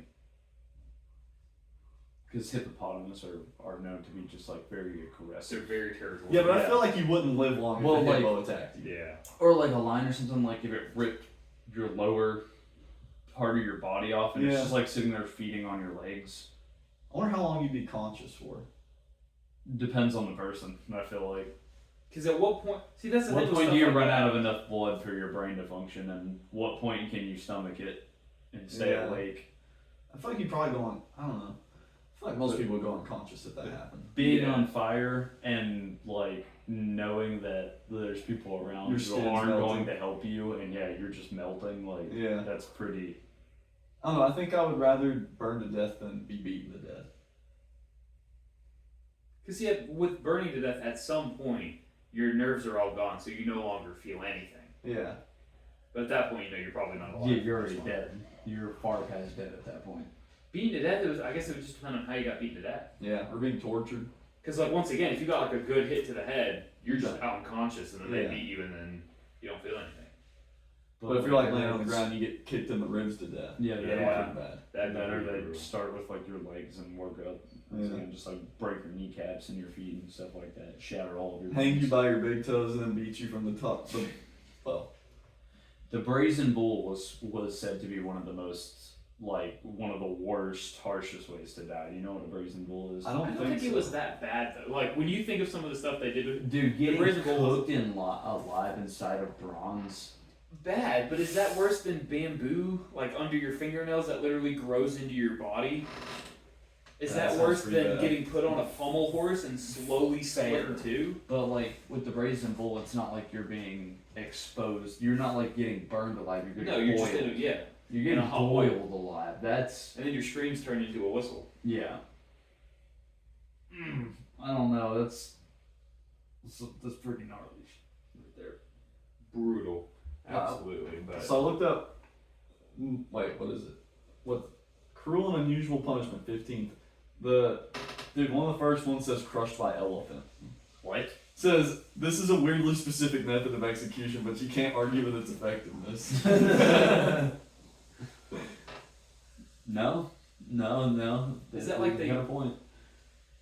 because hippopotamus are known to be just like very They're aggressive. very territorial. Yeah, but I feel like you wouldn't live long Well, if a like- hippo attacked you. Yeah. Or like a lion or something, like if it ripped your lower part of your body off and it's Yeah. just like sitting there feeding on your legs. I wonder how long you'd be conscious for. Depends on the person, I feel like. Because at what point? See, that's the What thing. with point stuff do you like run that. out of enough blood for your brain to function, and what point can you stomach it and stay Yeah. awake? I feel like you'd probably go on. I don't know. I feel like most people would go unconscious if that happened. Being Yeah. on fire and like knowing that there's people around Your who skin's aren't melting. going to help you, and yeah, you're just melting. Like Yeah. that's pretty. I don't know. I think I would rather burn to death than be beaten to death. Because yeah, with burning to death, at some point your nerves are all gone, so you no longer feel anything. Yeah. But at that point, you know you're probably not alive. Yeah, you're already dead. You're far past dead at that point. Beaten to death, I guess it would just depend on how you got beaten to death. Yeah. Or being tortured. Because like once again, if you got like a good hit to the head, you're just Yeah. out unconscious, and then they Yeah. beat you, and then you don't feel anything. But if you're like laying on the ground, you get kicked in the ribs to death. yeah, That'd they're be Yeah. pretty bad. That'd be better really they brutal. start with like your legs and work up, Yeah. and just like break your kneecaps and your feet and stuff like that. Shatter all of your. Hang you bones. by your big toes and then beat you from the top. Well, The brazen bull was said to be one of the most one of the worst, harshest ways to die. You know what a brazen bull is? I I don't don't think think it so. was that bad though. Like when you think of some of the stuff they did with Dude, getting brazen bull was- cooked and alive inside of bronze. bad, but is that worse than bamboo, like under your fingernails that literally grows into your body? Is That that sounds worse pretty than bad. getting put on a pommel horse and slowly split in Fair. two? But like with the brazen bull, it's not like you're being exposed. You're not like getting burned alive. You're getting No, you're boiled. just in a, yeah. You're in getting a hot oil. boiled alive. That's And then your screams turn into a whistle. yeah. I don't know. That's pretty gnarly right there. Brutal. Wow. Absolutely. But so I looked up. Wait, what is it? What cruel and unusual punishment? 15th. One of the first ones says crushed by elephant. what? Says this is a weirdly specific method of execution, but you can't argue with its effectiveness. No. Is that like they they- got a point?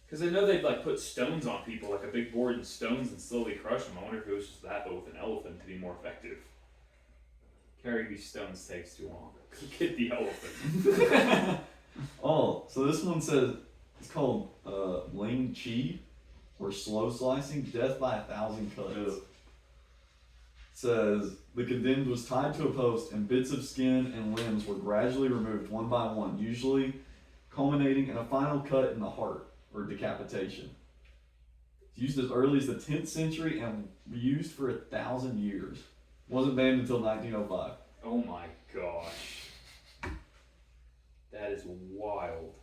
Because I know they'd like put stones on people, like a big board and stones, and slowly crush them. I wonder if it was just that, but with an elephant to be more effective. Carrying these stones takes too long. Get the elephant. Oh, so this one says it's called Ling Chi, or slow slicing, death by 1,000 cuts. Ugh. Says the condemned was tied to a post and bits of skin and limbs were gradually removed one by one, usually culminating in a final cut in the heart or decapitation. It's used as early as the 10th century and used for 1,000 years. Wasn't banned until 1905. Oh my gosh. That is wild.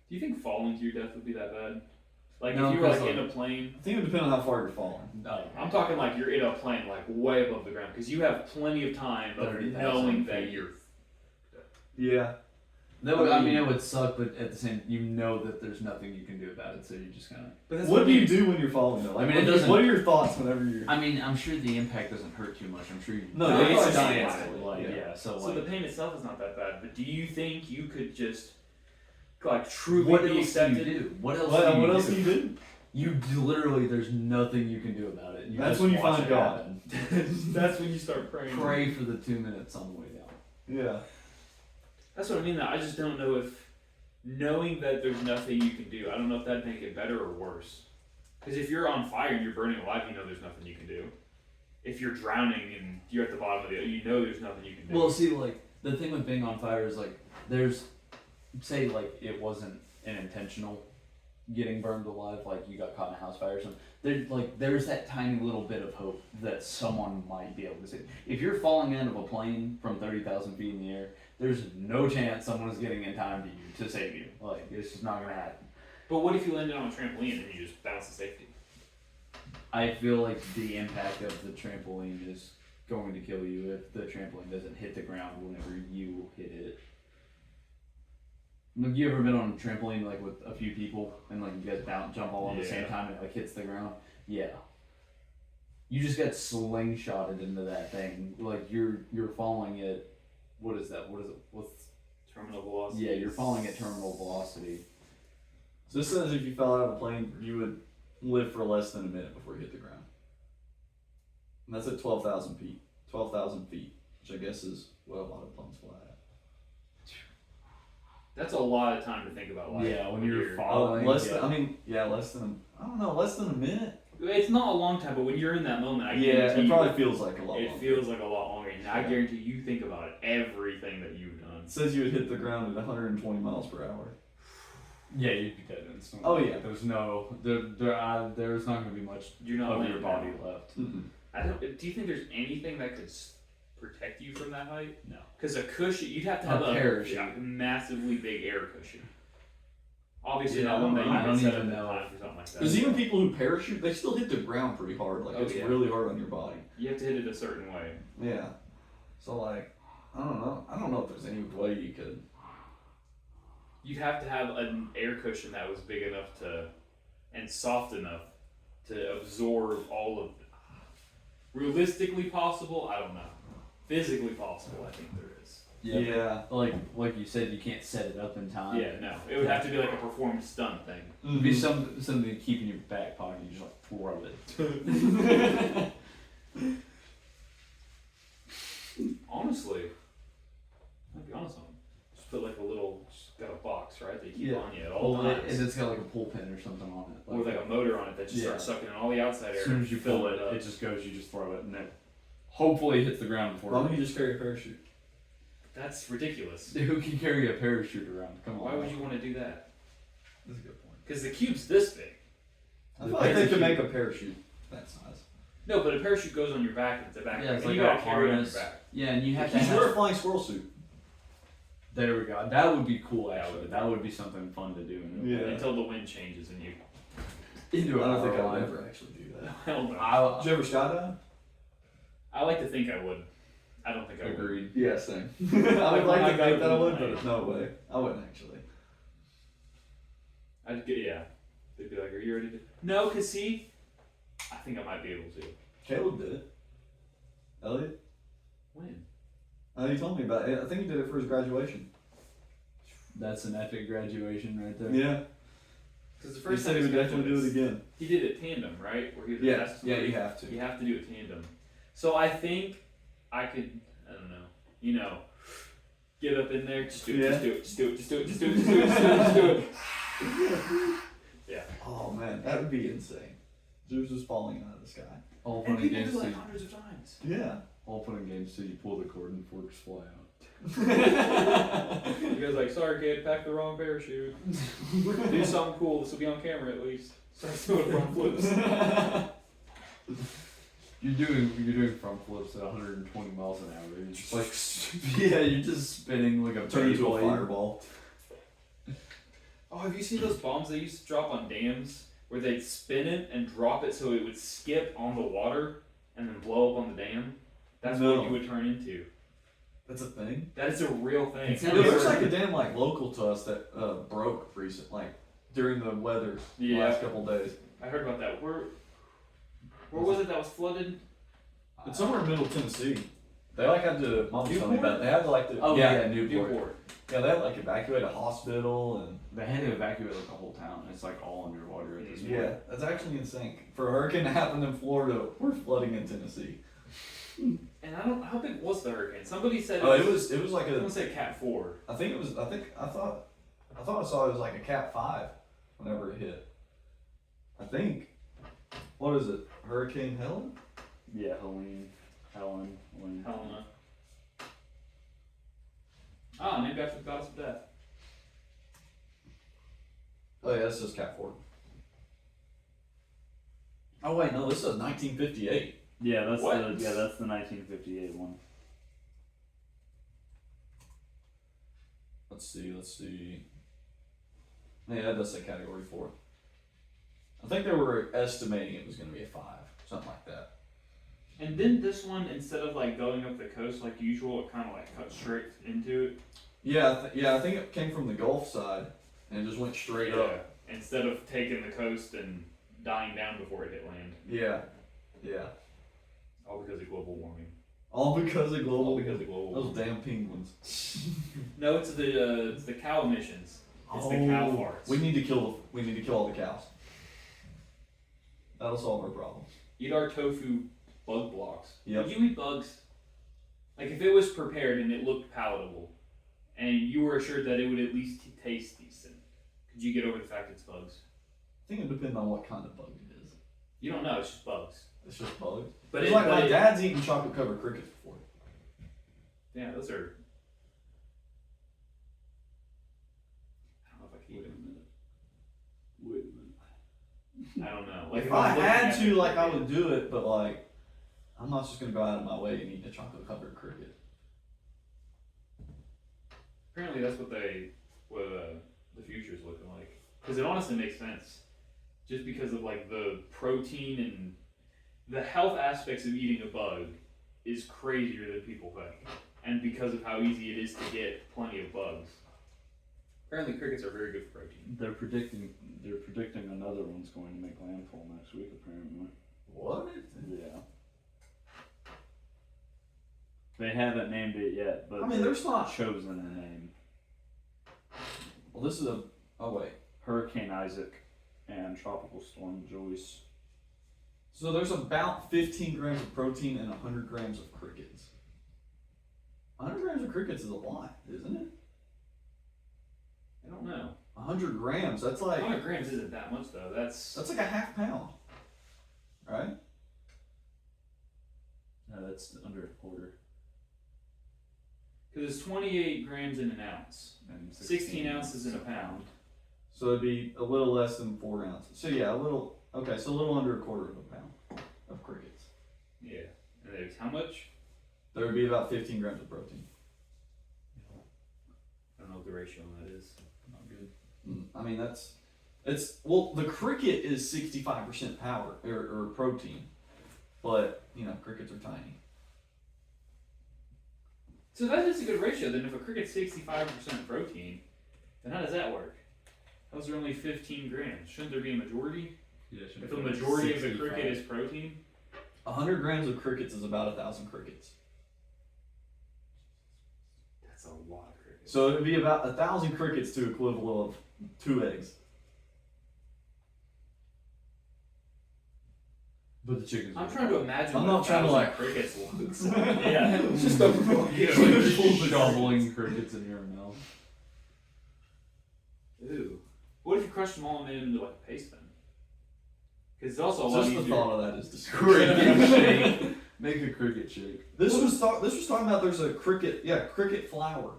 Do you think falling to your death would be that bad? Like No, if you were like because, in a plane, I think it would depend on how far you're falling. No. I'm talking like you're in a plane like way above the ground because you have plenty of time of 30,000 knowing that feet. you're. Yeah. That would, I mean, it would suck, but at the same, you know that there's nothing you can do about it, so you just kind of. But that's What do you do when you're falling though? Like, I mean, what it do you- doesn't- What are your thoughts whenever you're? I mean, I'm sure the impact doesn't hurt too much. I'm sure you. No, you're it's probably just dying instantly, instantly, like, yeah. yeah. So So like, the pain itself is not that bad, but do you think you could just like truly what be else do accepted? you do? What else? What do else can you do? You literally, there's nothing you can do about it. You That's just when you watch find it God. happen. That's when you start praying. Pray for the 2 minutes on the way down. Yeah. That's what I mean. Though. I just don't know if knowing that there's nothing you can do. I don't know if that'd make it better or worse. Because if you're on fire and you're burning alive, you know there's nothing you can do. If you're drowning and you're at the bottom of the, you know there's nothing you can do. Well, see, like the thing with being on fire is like there's, say, like it wasn't an intentional getting burned alive, like you got caught in a house fire or something. There's that tiny little bit of hope that someone might be able to save. If you're falling out of a plane from 30,000 feet in the air, there's no chance someone is getting in time to you to save you. Like it's just not gonna happen. But what if you landed on a trampoline and you just bounce to safety? I feel like the impact of the trampoline is going to kill you if the trampoline doesn't hit the ground whenever you hit it. Like, you ever been on a trampoline like with a few people and like you guys jump all at the same Yeah. time and it like hits the ground? Yeah. you just get slingshotted into that thing. Like you're falling at what is that? What's Terminal velocity. yeah? You're falling at terminal velocity. So this says if you fell out of a plane, you would live for less than a minute before you hit the ground. And that's at 12,000 feet. 12,000 feet, which I guess is what a lot of planes fly at. That's a lot of time to think about life. Yeah, when you're Oh, falling. less than, I mean, yeah, less than, I don't know, less than a minute. It's not a long time, but when you're in that moment, I Yeah, guarantee it you, probably feels like a lot it longer. feels like a lot longer. And I Yeah. guarantee you think about it, everything that you've done. It says you would hit the ground at 120 miles per hour. Yeah, you'd be dead instantly. Oh, yeah. There's no there's not going to be much You're not of laying your down. body left. Mm-mm. I don't. Do you think there's anything that could protect you from that height? No. Because a cushion, you'd have to A have a parachute. massively big air cushion. Obviously, Yeah, not one that you I can don't set even up in know. time for something like that. There's even people who parachute, they still hit the ground pretty hard. Like, Oh, it's yeah. really hard on your body. You have to hit it a certain way. Yeah. So, like, I don't know. I don't know if there's any way you could. You'd have to have an air cushion that was big enough to, and soft enough to absorb all of. Realistically possible, I don't know. Physically possible, I think there is. Yeah. Like you said, you can't set it up in time. Yeah, no. It would have to be like a performed stunt thing. It'd be something to keep in your back pocket. You just like throw it. Honestly, I'll be honest on them. Just put like a little, just got a box, right? They keep Yeah. on you at all And times. it's got like a pull pin or something on it. With like a motor on it that just Yeah. starts sucking in all the outside air. as soon as you pull it, up. it just goes. You just throw it, and it hopefully hits the ground before. Why don't you just carry a parachute? That's ridiculous. Who can carry a parachute around? Come on. Why would you want to do that? That's a good point. Because the cube's this big. I feel like they could make a parachute that size. No, but a parachute goes on your back and it's a backpack. Yeah, it's and like you a gotta carry it on your harness. back. Yeah, and you have to You should wear a have. flying squirrel suit. There we go. That would be cool. Actually, that would be something fun to do. Yeah. Until the wind changes and you. Into I don't think I line. would ever actually do that. Hell no. I Did you ever skydive? I like to think I would. I don't think I would. agreed. Yeah, same. I would like When I to got think that I to would, the but no way. I wouldn't actually. I'd get, yeah. They'd be like, are you ready to? No, because see, I think I might be able to. Caleb did it. Elliot? When? He told me about it. I think he did it for his graduation. That's an epic graduation right there. Yeah. Because the He first said time he would definitely do it again. He did it tandem, right? Where he was a Yeah. test Yeah, three. you have to. You have to do it tandem. So I think I could, I don't know, you know, get up in there, just do it, Yeah. just do it, just do it, just do it, just do it, just do it, just do it, just do it. Yeah. Oh man, that would be insane. Zeus just falling out of the sky. All And fun and people games do it like till hundreds of times. Yeah. all fun and games till you pull the cord and forks fly out. You guys like, sorry kid, packed the wrong parachute. Do something cool, this will be on camera at least. Start doing front flips. You're doing front flips at 120 miles an hour. You're just like Yeah, you're just spinning like a turn into a blade. fireball. Oh, have you seen those bombs they used to drop on dams? Where they'd spin it and drop it so it would skip on the water and then blow up on the dam? That's No. what you would turn into. That's a thing. That is a real thing. It sounds It looks Yeah. like a dam like local to us that broke recent, like during the weather the Yeah. last couple days. I heard about that. Where was it that was flooded? It's somewhere in Middle Tennessee. They like had to. Mom was telling me about it. They had to like to. Oh yeah, Newport. Newport. Yeah, they had to like evacuate a hospital and. They had to evacuate like the whole town. It's like all underwater at this point. Yeah, that's actually insane. For a hurricane to happen in Florida, we're flooding in Tennessee. And I don't. How big was the hurricane? Somebody said. Oh, it was like I'm a. gonna say Cat 4. I think it was. I thought I saw it was like a Cat 5 whenever it hit. I think. What is it? Hurricane Helen? Yeah, Helen. Helena. Ah, named after the goddess of death. Oh yeah, this says Cat 4. Oh wait, no, this says 1958. Yeah, that's What? that's the 1958 one. Let's see. Yeah, that does say Category 4. I think they were estimating it was going to be a 5, something like that. And then this one, instead of like going up the coast like usual, it kind of like cut straight into it. Yeah, I think it came from the Gulf side and it just went straight up. Instead of taking the coast and dying down before it hit land. Yeah, yeah. All because of global warming. All because of global. All because of global warming. Those damn penguins. No, it's the cow emissions. It's the cow farts. We need to kill all the cows. That'll solve our problems. Eat our tofu bug blocks. Yep. Would you eat bugs? Like if it was prepared and it looked palatable, and you were assured that it would at least taste decent, could you get over the fact it's bugs? I think it depends on what kind of bug it is. You don't know. It's just bugs. It's just bugs. But It's like my dad's eaten chocolate covered crickets before. Yeah, those are. I don't know if I can eat them. Wait a minute. I don't know. Like If I I'm looking had at to, it, like, I would do it, but like, I'm not just gonna go out of my way and eat a chocolate covered cricket. Apparently, that's what the future is looking like. Because it honestly makes sense, just because of like the protein and the health aspects of eating a bug is crazier than people think, and because of how easy it is to get plenty of bugs. Apparently, crickets are very good for protein. They're predicting another one's going to make landfall next week. Apparently. What? Yeah. They haven't named it yet, but I mean, there's not. chosen a name. Well, this is a. Oh wait. Hurricane Isaac and Tropical Storm Joyce. So there's about 15 grams of protein and 100 grams of crickets. 100 grams of crickets is a lot, isn't it? I don't know. 100 grams. That's like 100 grams isn't that much though. That's like a half pound, right? No, that's under a quarter. because it's 28 grams in an ounce, And 16 ounces in a pound. So it'd be a little less than 4 ounces. So yeah, a little. Okay, so a little under a quarter of a pound of crickets. Yeah, and there's how much? There would be about 15 grams of protein. I don't know what the ratio on that is. Not good. I mean well, the cricket is 65% power or protein, but you know crickets are tiny. So that is a good ratio. Then if a cricket's 65% protein, then how does that work? How's there only 15 grams? Shouldn't there be a majority? Yeah, If the majority of the cricket is protein? 100 grams of crickets is about 1,000 crickets. That's a lot of crickets. So it'd be about 1,000 crickets to equivalent of 2 eggs. But the chickens. I'm trying to imagine. I'm what not trying to, 1,000 like- crickets looks like. Yeah, It's just a Full gobbling crickets in your mouth. Ew. What if you crushed them all and made them into like a paste then? Because it's also a lot Just the easier. thought of that is Cricket disgusting. shake. Make a cricket shake. This was talking about there's a cricket flour.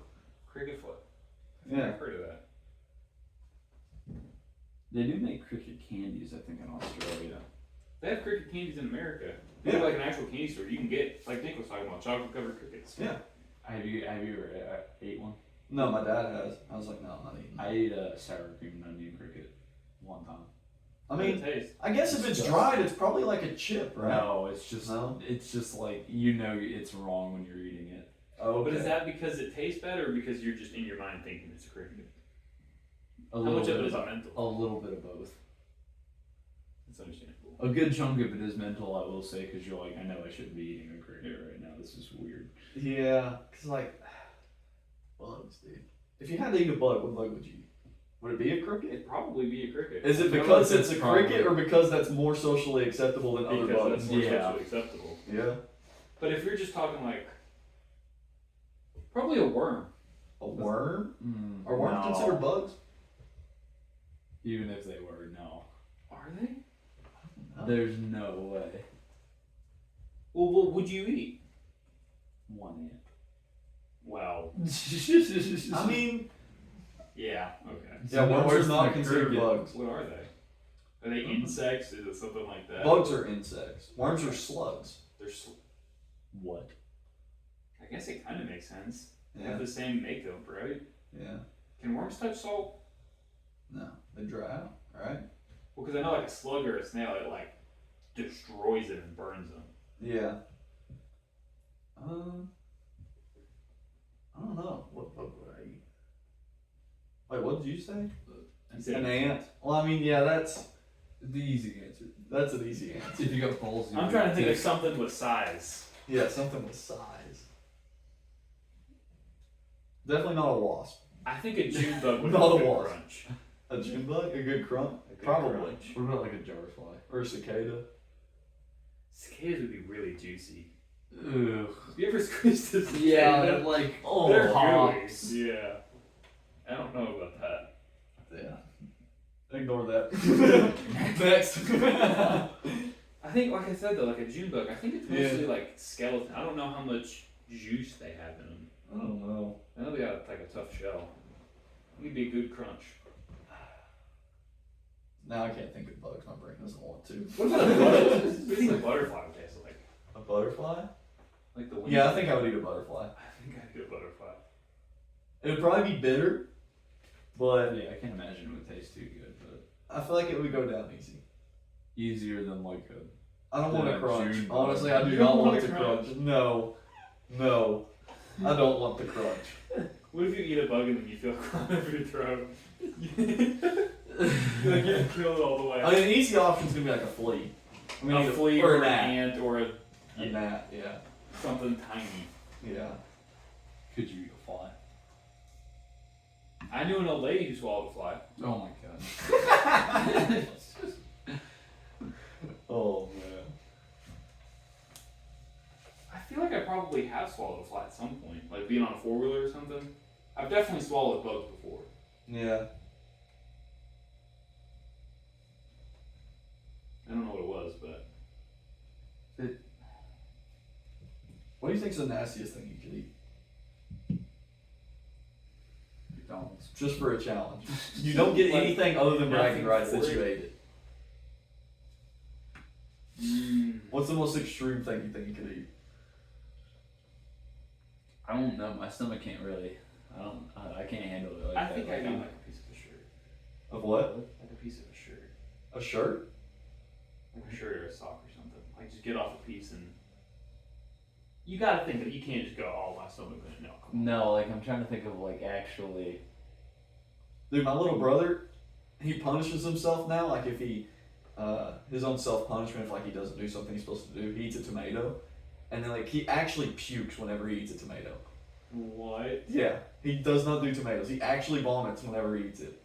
Cricket foot. Yeah. I've heard of that. They do make cricket candies, I think, in Australia. They have cricket candies in America. They Yeah. have like an actual candy store. You can get, like Nick was talking about, chocolate covered crickets. Yeah. Have you ever ate one? No, my dad has. I was like, no, I'm not eating. I ate a sour cream and onion cricket one time. I mean, How does it taste? I guess if it's dried, it's probably like a chip, right? No, it's just No? like it's wrong when you're eating it. Oh, But is that because it tastes better or because you're just in your mind thinking it's a cricket? A How little much of bit it is of mental? a little bit of both. That's understandable. A good chunk of it is mental, I will say, because you're like, I know I shouldn't be eating a cricket right now. This is weird. Yeah, cause like bugs, dude. If you had to eat a bug, what bug would you eat? Would it be a cricket? It'd probably be a cricket. Is it I feel because like it's a that's probably- cricket or because that's more socially acceptable than other Because bugs? that's more Yeah. socially acceptable. Yeah. But if you're just talking like, probably a worm. A worm? Mm, Are worms no. considered bugs? Even if they were, no. Are they? No. There's no way. Well, what would you eat? One ant. Well, I mean, yeah, okay. yeah, worms worse are not than a considered cricket. bugs. What are they? Are they insects? Is it something like that? Bugs are insects. Worms are slugs. They're What? I guess it kind of makes sense. They Yeah. have the same makeup, right? Yeah. Can worms touch salt? No, they dry out, right? Well, because I know like a slug or a snail, it like destroys it and burns them. Yeah. I don't know. What bug would I eat? Wait, what did you say? You said An ant. Well, I mean, yeah, that's The easy answer. That's an easy answer. If you got balls, I'm trying to think of something with size. Yeah, something with size. Definitely not a wasp. I think a June bug would Not have a a good wasp. crunch. A June bug? A good crump? A good Probably. crunch. What about like a jar fly? Or a cicada. Cicadas would be really juicy. Ugh. Have you ever squeezed a cicada? Yeah, like They're hops. gooey. Yeah. I don't know about that. Yeah. Ignore that. Next. I think, like I said though, like a June bug, I think it's mostly like skeleton. I don't know how much juice they have in them. I don't know. I know they got like a tough shell. It'd be a good crunch. Now I can't think of bugs. My brain doesn't want to. What about a butterfly? What do you think a butterfly would taste like? A butterfly? Like the wings? Yeah, I think I would eat a butterfly. I think I'd eat a butterfly. It would probably be bitter, but Yeah, I can't imagine it would taste too good, but I feel like it would go down easy. easier than like a. I don't want Yeah, to crunch. June bug. Honestly, I do You not don't want want to to crunch. crunch. No. No. I don't want the crunch. What if you eat a bug and then you feel crawling over your throat? You're like getting killed all the way. I mean, an easy option is going to be like a flea. I mean, a flea or or a an gnat. ant or a, A gnat, yeah. something tiny. Yeah. Could you eat a fly? I knew an old lady who swallowed a fly. Oh my god. Oh, man. I feel like I probably have swallowed a fly at some point, like being on a 4-wheeler or something. I've definitely swallowed bugs before. Yeah. I don't know what it was, but What do you think's the nastiest thing you could eat? McDonald's. Just for a challenge. You don't get Like, anything other than bragging nothing rights for that you it? ate it. What's the most extreme thing you think you could eat? I don't know. My stomach can't really. I can't handle it like I that. think I like, do I'm- like a piece of a shirt. Of what? Like a piece of a shirt. A shirt? Like a shirt or a sock or something. Like just get off a piece and you gotta think that you can't just go, oh my stomach no, come on. No, like I'm trying to think of like actually. Dude, my little brother, he punishes himself now. Like if he, his own self-punishment, if like he doesn't do something he's supposed to do, he eats a tomato. And then like he actually pukes whenever he eats a tomato. What? Yeah, he does not do tomatoes. He actually vomits whenever he eats it.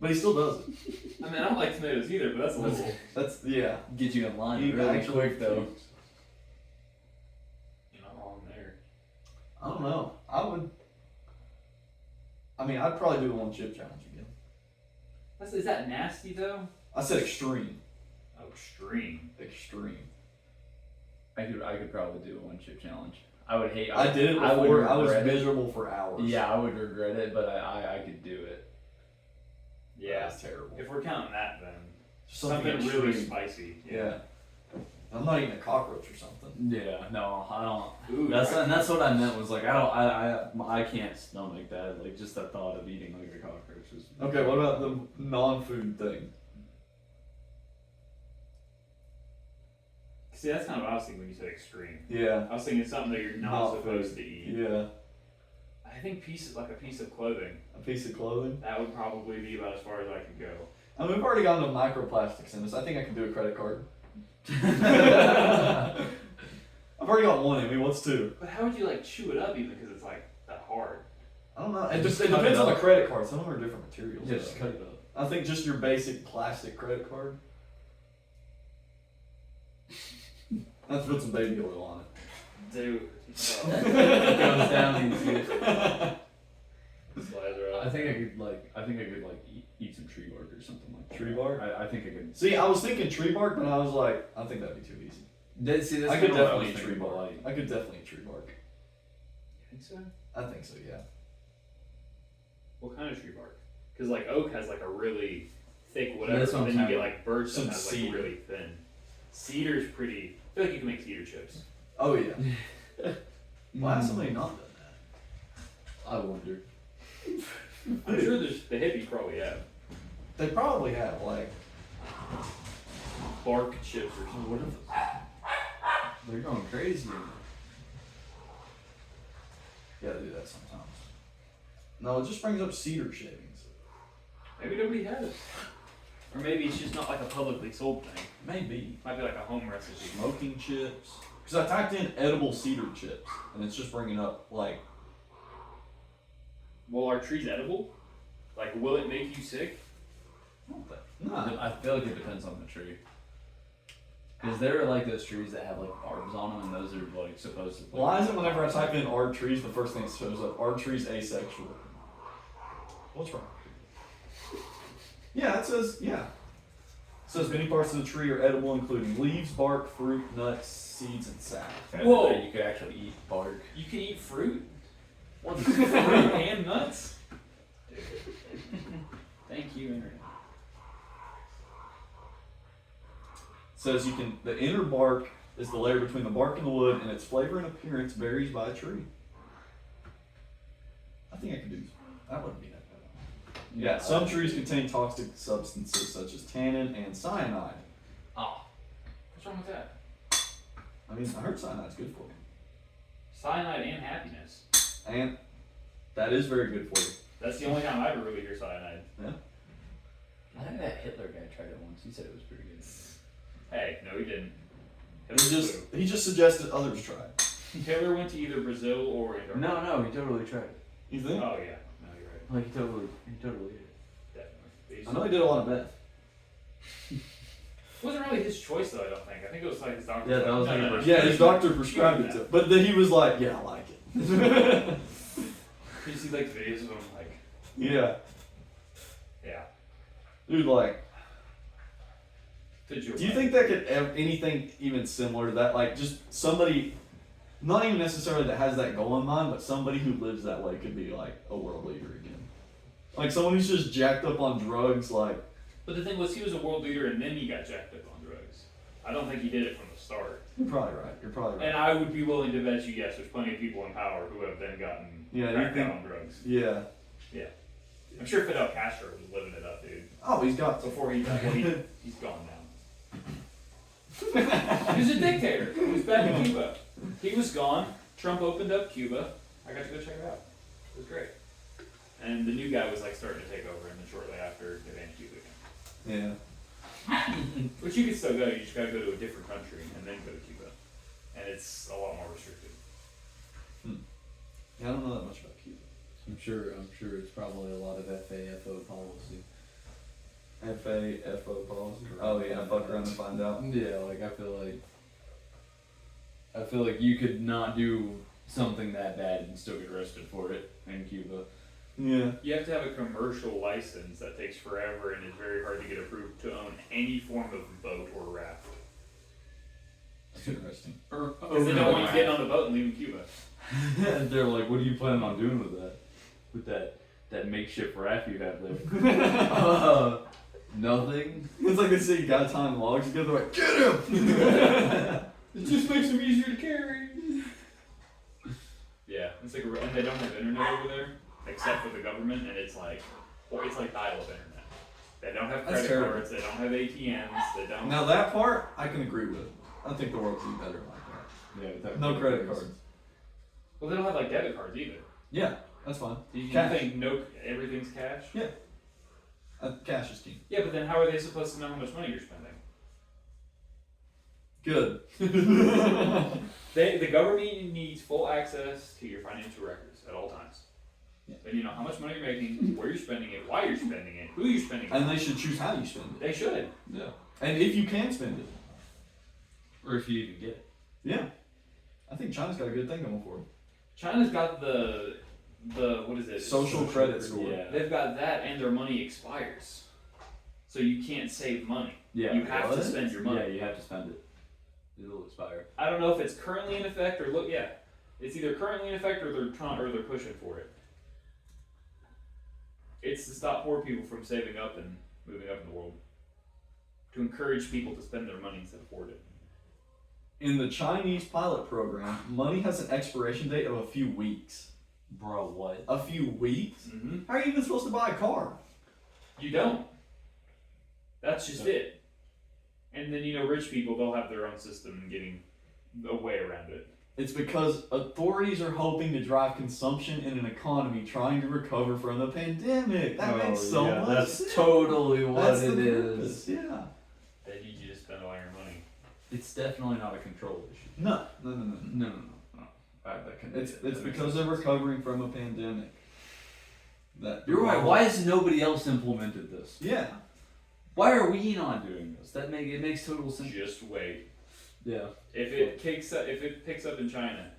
But he still does it. I mean I don't like tomatoes either, but that's a little That's, yeah. Get you in line He really actually quick though. pukes. you're not wrong there. I don't know. I'd probably do the one chip challenge again. Is that nasty though? I said extreme. Oh, extreme. Extreme. I could probably do a 1 chip challenge. I would hate. I did it I would before. I was regret it. miserable for hours. Yeah, I would regret it, but I could do it. Yeah. That's terrible. If we're counting that then. Something really extreme. spicy. Yeah. I'm not eating a cockroach or something. Yeah, no, I don't. Ooh, That's what I meant was like I can't stomach that, like just the thought of eating like a cockroach is. Okay, what about the non-food thing? See, that's kind of what I was thinking when you said extreme. Yeah. I was thinking something that you're not supposed to eat. Yeah. I think like a piece of clothing. A piece of clothing. That would probably be about as far as I could go. I mean, we've already gotten to microplastics in this. I think I can do a credit card. I've already got one in me. What's two? But how would you like chew it up even because it's like that hard? I don't know. It Just it cut depends it on the up. credit card. Some of them are different materials. Yeah, just though. cut it up. I think just your basic plastic credit card. Let's put some baby oil on it. Dude. It goes down into. Slides right I think I could eat some tree bark or something like that. Tree bark? I think I could. See, I was thinking tree bark, but I was like, I think that'd be too easy. That's I could kinda what definitely was eat tree thinking, bark. but, like, I could definitely eat tree bark. You think so? I think so, yeah. What kind of tree bark? Because like oak has like a really thick whatever, That's what but I'm then you saying. get like birch that Some has like cedar. really thin. Cedar's pretty. I feel like you can make cedar chips. Oh, yeah. Why has somebody not done that? I wonder. I'm sure the hippies probably have They probably have, like, bark chips or something. what if They're going crazy. Yeah, they do that sometimes. No, it just brings up cedar shavings. Maybe nobody has. Or maybe it's just not like a publicly sold thing. Maybe. Might be like a home recipe. Smoking chips. Because I typed in edible cedar chips, and it's just bringing up, like... Well, are trees edible? Like, will it make you sick? Nah. I feel like it depends on the tree. Because there are like those trees that have like barbs on them, and those are like supposed to. Why is it whenever I type in "are trees," the first thing that shows up, "are trees asexual"? What's wrong? Yeah, it says, yeah. It says many parts of the tree are edible, including leaves, bark, fruit, nuts, seeds, and sap. Whoa. You could actually eat bark. You can eat fruit? What? Fruit and nuts? Thank you, Internet. Says the inner bark is the layer between the bark and the wood, and its flavor and appearance varies by tree. I think I could do this. That wouldn't be that bad. Yeah, some trees contain toxic substances such as tannin and cyanide. Oh. What's wrong with that? I mean, I heard cyanide's good for you. Cyanide and happiness. And that is very good for you. That's the only time I ever really hear cyanide. Yeah. I think that Hitler guy tried it once. He said it was pretty good. Hey, no he didn't. He just suggested others try it. Hitler went to either Brazil or Antarctica. No, he totally tried it. You think? Oh yeah, no you're right. Like he totally did. Definitely. I know he did a lot of meth. It wasn't really his choice though, I don't think. I think it was like his doctor. Yeah, that was like no. Yeah, his doctor prescribed it to him. But then he was like, yeah, I like it. You see like videos of him like, Yeah. yeah. Dude, like, Do you think that could anything even similar to that? Like, just somebody, not even necessarily that has that goal in mind, but somebody who lives that way could be like a world leader again. Like someone who's just jacked up on drugs, like. But the thing was, he was a world leader and then he got jacked up on drugs. I don't think he did it from the start. You're probably right. And I would be willing to bet you, yes, there's plenty of people in power who have then gotten cracked out on drugs. Yeah. Yeah. I'm sure Fidel Castro was living it up, dude. Oh, he's got. Before he died, well, he's gone now. He was a dictator. He was back in Cuba. He was gone. Trump opened up Cuba. I got to go check it out. It was great. And the new guy was like starting to take over, and then shortly after, they banned Cuba again. Yeah. Which you can still go. You just got to go to a different country and then go to Cuba, and it's a lot more restricted. Yeah, I don't know that much about Cuba. I'm sure it's probably a lot of FAFO policy. FAFO policy. Oh yeah, fuck around and find out. Yeah, like I feel like you could not do something that bad and still get arrested for it in Cuba. Yeah. You have to have a commercial license that takes forever and is very hard to get approved to own any form of boat or raft. That's interesting. Because they don't want you getting on the boat and leaving Cuba. They're like, what are you planning on doing with that? With that makeshift raft you have there? Nothing. It's like they say you gotta tie logs together, like, get him! It just makes them easier to carry. Yeah, it's like, and they don't have internet over there, except for the government, and it's like dial-up internet. They don't have That's credit terrible. cards, they don't have ATMs, they don't. Now that part, I can agree with. I think the world could be better like Yeah, that. No credit cards. Well, they don't have like debit cards either. Yeah, that's fine. You Cash. think everything's cash? Yeah. Cash is king. Yeah, but then how are they supposed to know how much money you're spending? Good. The government needs full access to your financial records at all times. Yeah. Then you know how much money you're making, where you're spending it, why you're spending it, who you're spending it And on. they should choose how you spend it. They should. Yeah. And if you can spend it. Or if you even get it. Yeah. I think China's got a good thing going for it. China's got the what is it? Social credit score. Yeah. They've got that, and their money expires, so you can't save money. Yeah. You have to What? spend your money. Yeah, you have to spend it. It'll expire. I don't know if it's currently in effect or it's either currently in effect or they're pushing for it. It's to stop poor people from saving up and moving up in the world. To encourage people to spend their money instead of hoard it. In the Chinese pilot program, money has an expiration date of a few weeks. Bro, what? A few weeks? Mm-hmm. How are you even supposed to buy a car? You don't. That's just it. And then, rich people, they'll have their own system getting a way around it. It's because authorities are hoping to drive consumption in an economy trying to recover from the pandemic. That makes so much That's sense. totally what That's it the is. purpose, yeah. They need you to spend all your money. It's definitely not a control issue. No. No. That can It's that makes because sense. they're recovering from a pandemic. You're right. Why has nobody else implemented this? Yeah. Why are we not doing this? It makes total sense. Just wait. Yeah. If it picks up in China,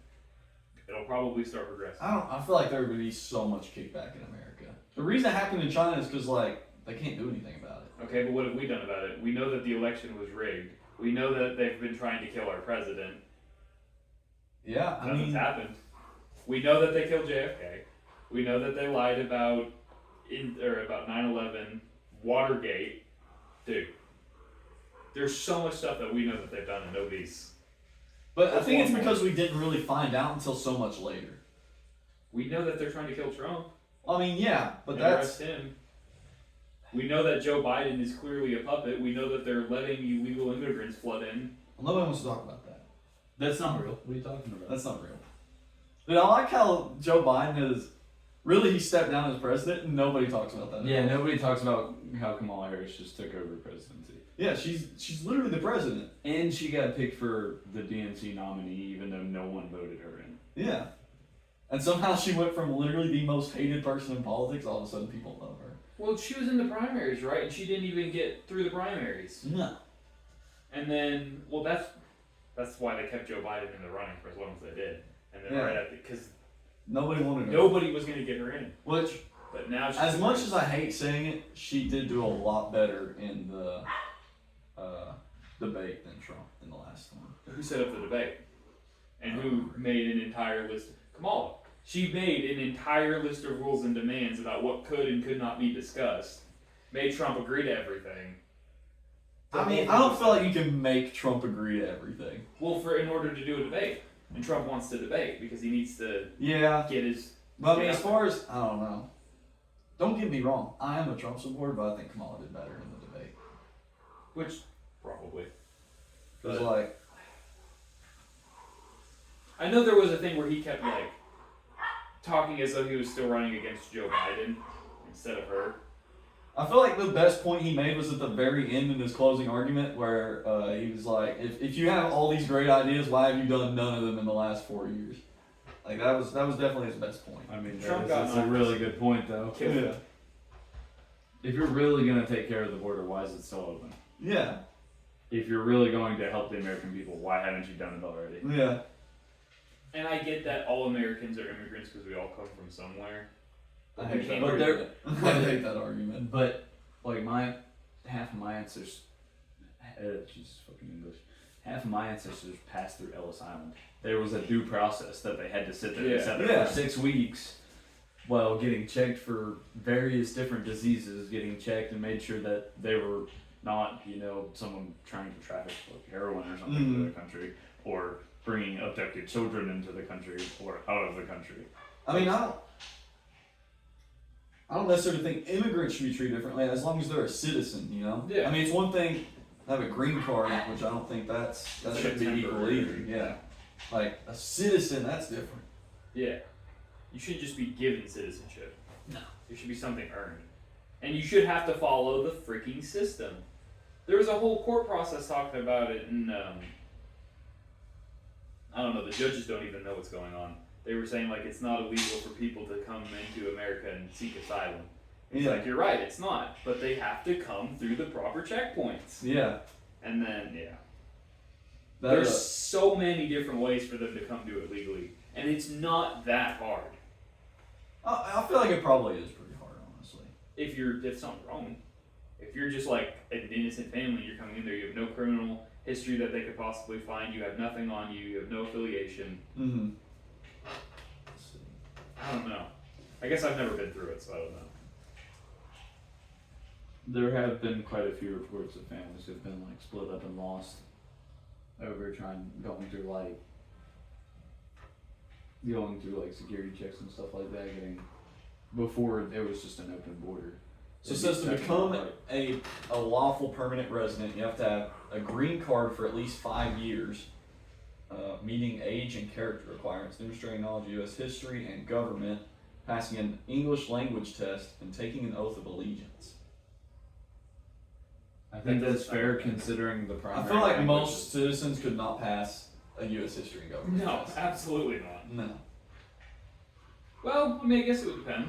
it'll probably start progressing. I feel like there would be so much kickback in America. The reason it happened in China is because like they can't do anything about it. Okay, but what have we done about it? We know that the election was rigged. We know that they've been trying to kill our president. Yeah, Nothing's happened. We know that they killed JFK. We know that they lied about 9/11, Watergate. Dude, there's so much stuff that we know that they've done and nobody's. But I think it's because we didn't really find out until so much later. We know that they're trying to kill Trump. I mean, yeah, but and that's arrest him. We know that Joe Biden is clearly a puppet. We know that they're letting illegal immigrants flood in. nobody wants to talk about that. That's not real. What are you talking about? That's not real. But I like how Joe Biden has really he stepped down as president and nobody talks about that. Yeah, nobody talks about how Kamala Harris just took over presidency. Yeah, she's literally the president. And she got picked for the DNC nominee even though no one voted her in. Yeah. And somehow she went from literally the most hated person in politics, all of a sudden people love her. Well, she was in the primaries, right? And she didn't even get through the primaries. No. And then, well, that's why they kept Joe Biden in the running for as long as they did. And then Yeah. right at because Nobody wanted her. nobody was going to get her in. Which, But now she's as much as I hate saying it, she did do a lot better in the debate than Trump in the last one. Who set up the debate? And who made an entire list? Kamala. She made an entire list of rules and demands about what could and could not be discussed. Made Trump agree to everything. I mean, I don't feel like you can make Trump agree to everything. Well, in order to do a debate. And Trump wants to debate because he needs to Yeah. get his... But I mean, as far as, I don't know. Don't get me wrong. I am a Trump supporter, but I think Kamala did better in the debate. Which, probably. Because, like... I know there was a thing where he kept, like, talking as though he was still running against Joe Biden instead of her. I feel like the best point he made was at the very end in his closing argument where he was like, if you have all these great ideas, why have you done none of them in the last 4 years? Like, that was definitely his best point. I mean, Trump that's got a really good point, though. Yeah. If you're really going to take care of the border, why is it still open? Yeah. If you're really going to help the American people, why haven't you done it already? Yeah. And I get that all Americans are immigrants because we all come from somewhere. I hate that But argument. I hate that argument. But, like, half of my ancestors, Jesus fucking English, half of my ancestors passed through Ellis Island. There was a due process that they had to sit there. They sat there for 6 weeks while getting checked for various different diseases, getting checked and made sure that they were not, someone trying to traffic like heroin or something into the country, or bringing abducted children into the country or out of the country. I mean, I don't necessarily think immigrants should be treated differently as long as they're a citizen, Yeah. I mean, it's one thing to have a green card, which I don't think that like should a be equal temporary. either. Yeah. Like, a citizen, that's different. Yeah. You shouldn't just be given citizenship. No. There should be something earned. And you should have to follow the freaking system. There was a whole court process talking about it, and I don't know, the judges don't even know what's going on. They were saying, like, it's not illegal for people to come into America and seek asylum. It's Yeah. like, you're right, it's not. But they have to come through the proper checkpoints. Yeah. And then, yeah. That, There's so many different ways for them to come do it legally. And it's not that hard. I feel like it probably is pretty hard, honestly. If something's wrong. If you're just like an innocent family, you're coming in there, you have no criminal history that they could possibly find, you have nothing on you, you have no affiliation. Mm-hmm. I don't know. I guess I've never been through it, so I don't know. There have been quite a few reports of families who've been like split up and lost over going through security checks and stuff like that, before it was just an open border. So it says to become a lawful permanent resident, you have to have a green card for at least 5 years, meeting age and character requirements, demonstrating knowledge of U.S. history and government, passing an English language test, and taking an oath of allegiance. I think that's fair considering the I primary. feel like language most citizens could not pass a U.S. history and government No, test. absolutely not. No. Well, I mean, I guess it would depend.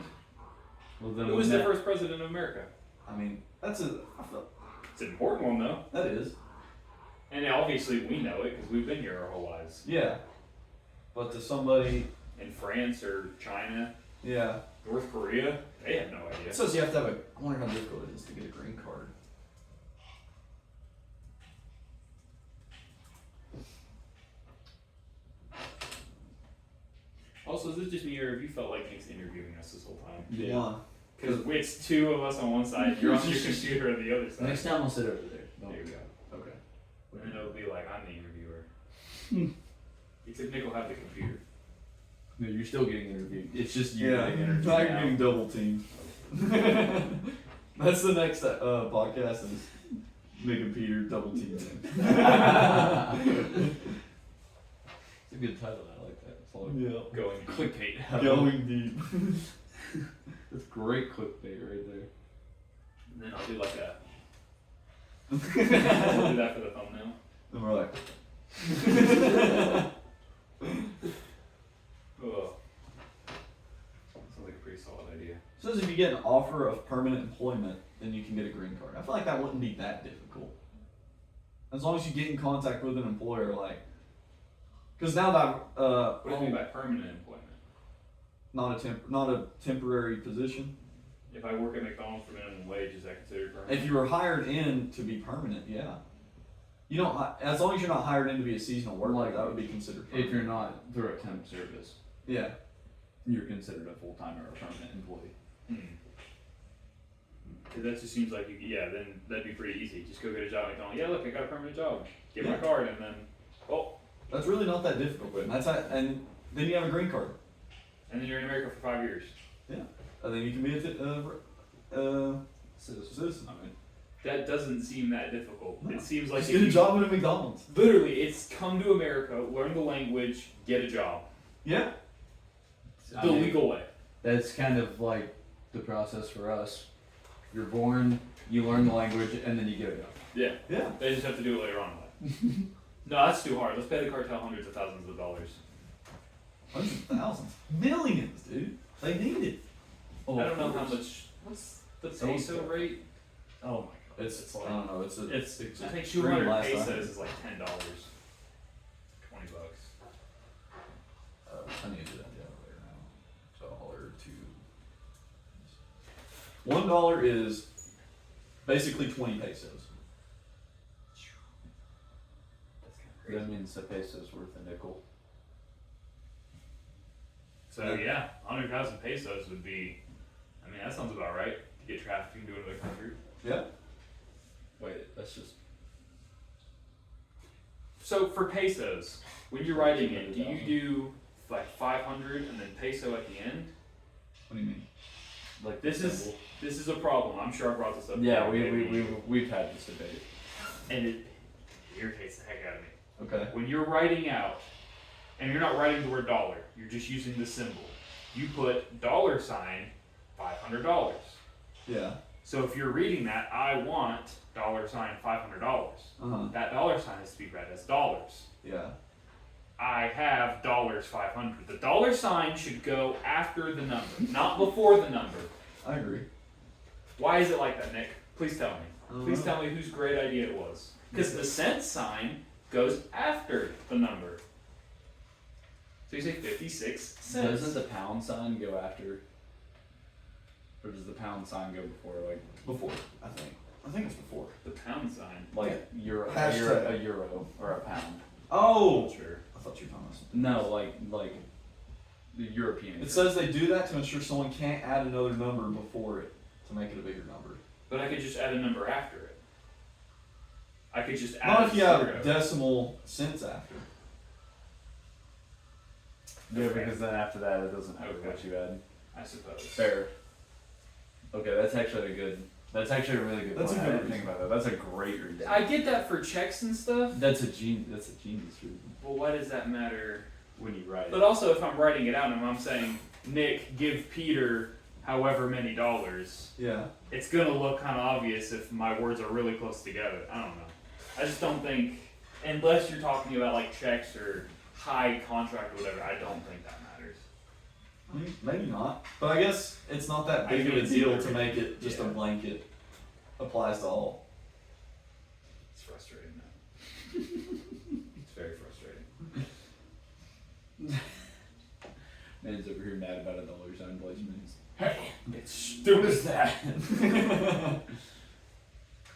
Well, then Who was the first president of America? I mean, I feel It's an important one, though. that is. And obviously we know it because we've been here our whole lives. Yeah. But to somebody, In France or China, yeah. North Korea, they have no idea. It says you have to have a. I wonder how difficult it is to get a green card. Also, is this just me or have you felt like Nick's interviewing us this whole time? Yeah. Because it's two of us on one side, you're on your computer on the other side. Next time I'll sit over there. There you go. Okay. And then it'll be like, I'm the interviewer. Except Nick will have the computer. No, you're still getting interviewed. It's just you Yeah. getting interviewed. Now you're now. getting double teamed. That's the next podcast is Nick and Peter double teamed. It's a good title. I like that. It's like Yeah. Going clickbait. Going deep. That's great clickbait right there. And then I'll do like a. I'll do that for the thumbnail. And we're like, Ugh. Sounds like a pretty solid idea. says if you get an offer of permanent employment, then you can get a green card. I feel like that wouldn't be that difficult. As long as you get in contact with an employer, like, because now that What do you mean by permanent employment? not a temporary position. If I work at McDonald's for minimum wage, is that considered permanent? If you were hired in to be permanent, yeah. You don't. As long as you're not hired in to be a seasonal worker, Like, that would be considered permanent. If you're not through a temp service, Yeah. you're considered a full time or a permanent employee. Because that just seems like, then that'd be pretty easy. Just go get a job at McDonald's. Yeah, look, I got a permanent job. Get my Yeah. card, and then, That's really not that difficult, and and then you have a green card, and then you're in America for 5 years. and then you can be a citizen. I mean, That doesn't seem that difficult. No. It seems like Just if get a you- job at a McDonald's. Literally, it's come to America, learn the language, get a job. Yeah. I The mean, legal way. that's kind of like the process for us. You're born, you learn the language, and then you get a job. Yeah. Yeah. They just have to do it later on in life. No, that's too hard. Let's pay the cartel hundreds of thousands of dollars. Hundreds of thousands, millions, dude. They need it. Oh, I don't know of how course. much. What's the So peso good. rate? Oh my It's like- I don't know. It's I think free 200 last pesos time. is like $10. $20. I need to do that the other way around. $1 is basically 20 pesos. That's kind of crazy. That means a peso's worth a nickel. So yeah, 100,000 pesos would be. I mean, that sounds about right to get trafficking to another country. Yeah. Wait, that's just. So for pesos, when you're writing it, do you do like 500 and then peso at the end? What do you mean? Like This is a problem. I'm sure I brought this up. Yeah, before, we've had this debate. and it irritates the heck out of me. Okay. When you're writing out, and you're not writing the word dollar, you're just using the symbol. You put $500. Yeah. So if you're reading that, I want $500. That dollar sign has to be read as dollars. Yeah. I have $500. The dollar sign should go after the number, not before the number. I agree. Why is it like that, Nick? Please tell me. Please tell me whose great idea it was. Because the cent sign goes after the number. So you say 56 cents. Doesn't the pound sign go after? Or does the pound sign go before? Like Before, I think. I think it's before. The pound sign. euro, Hashtag. a euro or a pound? Oh. Sure. I thought you were talking about something. No, like the European. It says they do that to ensure someone can't add another number before it to make it a bigger number. But I could just add a number after it. I could just add Not a if you have zero. decimal cents after. Yeah, because then after that it doesn't matter Okay. what you add. I suppose. Fair. Okay, that's actually a good That's actually a really good That's a point. good I didn't think reason. about that. That's a great reason. I get that for checks and stuff, That's a genius reason but why does that matter? when you write But it. also, if I'm writing it out and I'm saying, Nick, give Peter however many dollars, Yeah. it's gonna look kind of obvious if my words are really close together. I don't know. I just don't think, unless you're talking about like checks or high contract or whatever, I don't think that matters. Maybe not. But I guess it's not that big I of a can deal see to make it just a yeah. blanket applies to all. It's frustrating though. It's very frustrating. Man's over here mad about a dollar sign placement. Hey, it's stupid as that.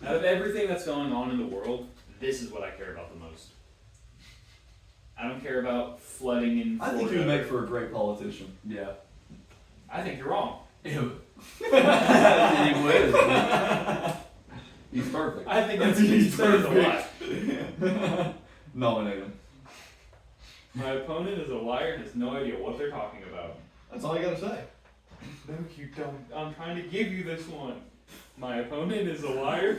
Out of everything that's going on in the world, this is what I care about the most. I don't care about flooding in I Florida. think you would make for a great politician. Yeah. I think you're wrong. Ew. He would. He's perfect. I think that's he's a lie. Nominate him. My opponent is a liar and has no idea what they're talking about. That's all you gotta say. No, you don't. I'm trying to give you this one. My opponent is a liar.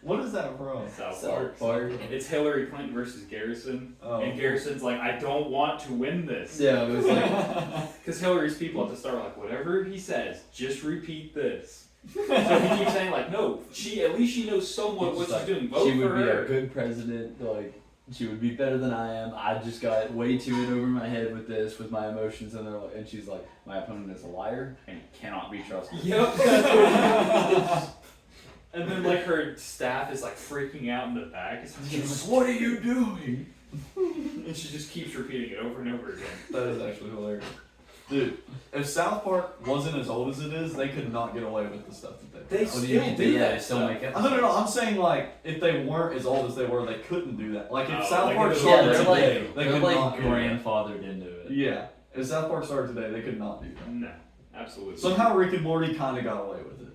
What is that from? South South Park. Park. It's Hillary Clinton versus Garrison. Oh. And Garrison's like, I don't want to win this. Yeah, it was like Because Hillary's people at the start are like, whatever he says, just repeat this. So he keeps saying like, no, at least she knows somewhat what she's doing. Vote she for would be her. a good president. Like she would be better than I am. I just got way too in over my head with this, with my emotions, and she's like, my opponent is a liar and cannot be trusted. Yep. That's what he and then like her staff is like freaking out in the back. It's just, What are you doing? and she just keeps repeating it over and over again. That is actually hilarious. Dude, if South Park wasn't as old as it is, they could not get away with the stuff that they They do. What do you mean? Still do Yeah, that they still stuff. make it. No, I'm saying like, if they weren't as old as they were, they couldn't do that. Like, if Oh, South like Park if it was- Yeah, started they're today, like they they're could like not do that. grandfathered into it. Yeah. If South Park started today, they could not do that. No, absolutely. Somehow Rick and Morty kind of got away with it.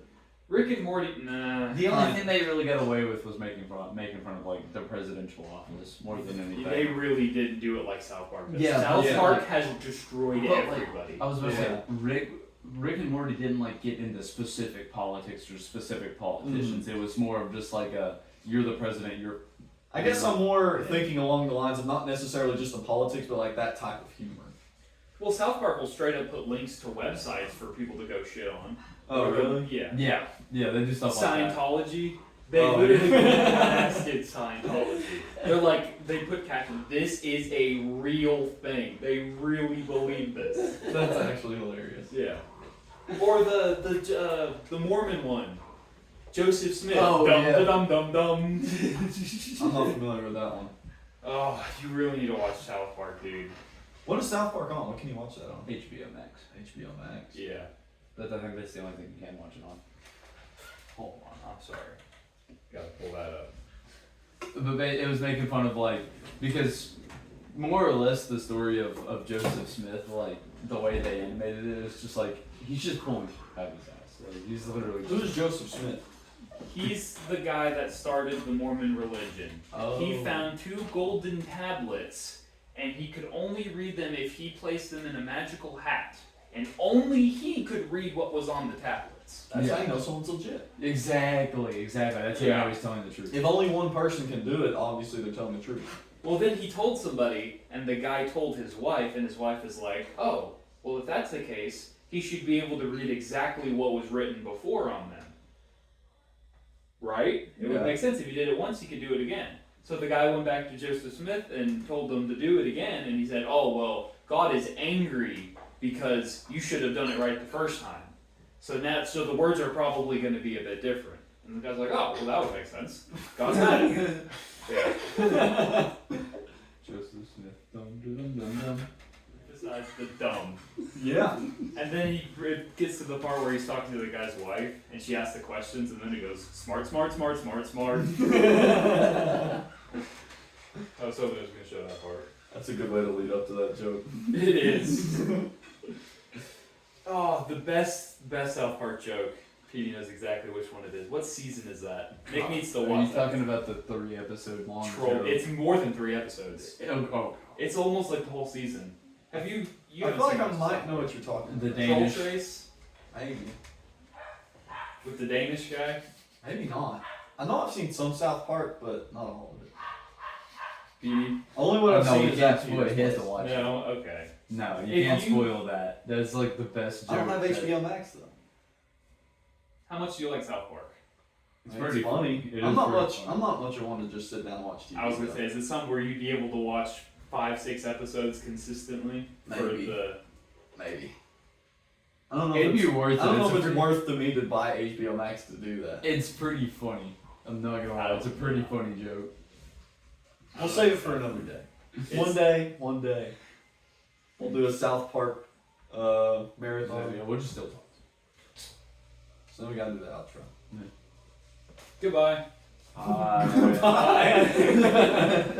Rick and Morty, nah. The only thing they really got away with was making fun of like the presidential office more than anything. They really didn't do it like South Park. Yeah, South yeah. Park has destroyed But, like, everybody. I was about to Yeah. say Rick and Morty didn't like get into specific politics or specific politicians. It was more of just like you're the president. I guess I'm more thinking along the lines of not necessarily just the politics, but like that type of humor. Well, South Park will straight up put links to websites for people to go shit on. Oh, really? Yeah. Yeah, they do stuff like that. Scientology. They Oh, literally yeah. blasted Scientology. They're like, they put caption, this is a real thing. They really believe this. That's actually hilarious. Yeah. Or the Mormon one. Joseph Smith. Oh, dum yeah. dum dum dum. I'm not familiar with that one. Oh, you really need to watch South Park, dude. What is South Park on? What can you watch that on? HBO Max. HBO Max. Yeah. I think that's the only thing you can watch it on. Hold on, I'm sorry. Gotta pull that up. But it was making fun of like because more or less the story of Joseph Smith, like the way they animated it is just like he's just pulling out of his ass. Like he's literally Who's Joseph Smith? He's the guy that started the Mormon religion. Oh. He found 2 golden tablets, and he could only read them if he placed them in a magical hat. And only he could read what was on the tablets. That's Yeah. how you know someone's legit. Exactly. That's how you know he's telling the truth. If only one person can do it, obviously they're telling the truth. Well, then he told somebody, and the guy told his wife, and his wife is like, oh, well, if that's the case, he should be able to read exactly what was written before on them. Right? It would Yeah. make sense. If he did it once, he could do it again. So the guy went back to Joseph Smith and told them to do it again, and he said, oh, well, God is angry because you should have done it right the first time. So the words are probably going to be a bit different. And the guy's like, oh, well, that would make sense. God's mad at you. Yeah. Joseph Smith. Dum dum dum dum. Besides the dumb. Yeah. And then it gets to the part where he's talking to the guy's wife, and she asks the questions, and then he goes, smart, smart, smart, smart, smart. I was hoping it was going to show that part. That's a good way to lead up to that joke. It is. Oh, the best South Park joke. Petey knows exactly which one it is. What season is that? Nick needs to Are watch you that. talking about the 3-episode long Troll. show? It's more than 3 episodes. Oh, It's almost like the whole season. Have you? You I haven't feel like seen I much might South know Park. what you're talking the about. Troll Danish. Trace. Maybe. With the Danish guy? Maybe not. I know I've seen some South Park, but not all of it. BB? Only what I've No, seen we is can't that spoil it. He has to watch it. No, okay. No, you If can't you- spoil that. That's like the best joke. I don't have that- HBO Max though. How much do you like South Park? It's I mean, pretty funny. It I'm is not pretty much. funny. I'm not much of one to just sit down and watch TV. I was gonna though. say, is it something where you'd be able to watch 5-6 episodes consistently for Maybe. the? Maybe. I don't know. It'd if be it's, worth it. I don't know It's if a it's pretty- worth to me to buy HBO Max to do that. It's pretty funny. I'm not gonna lie. It's a pretty funny joke. We'll save it for another day. One day. We'll do a South Park marathon. Yeah, we'll just still talk. So then we gotta do the outro. Goodbye. Bye.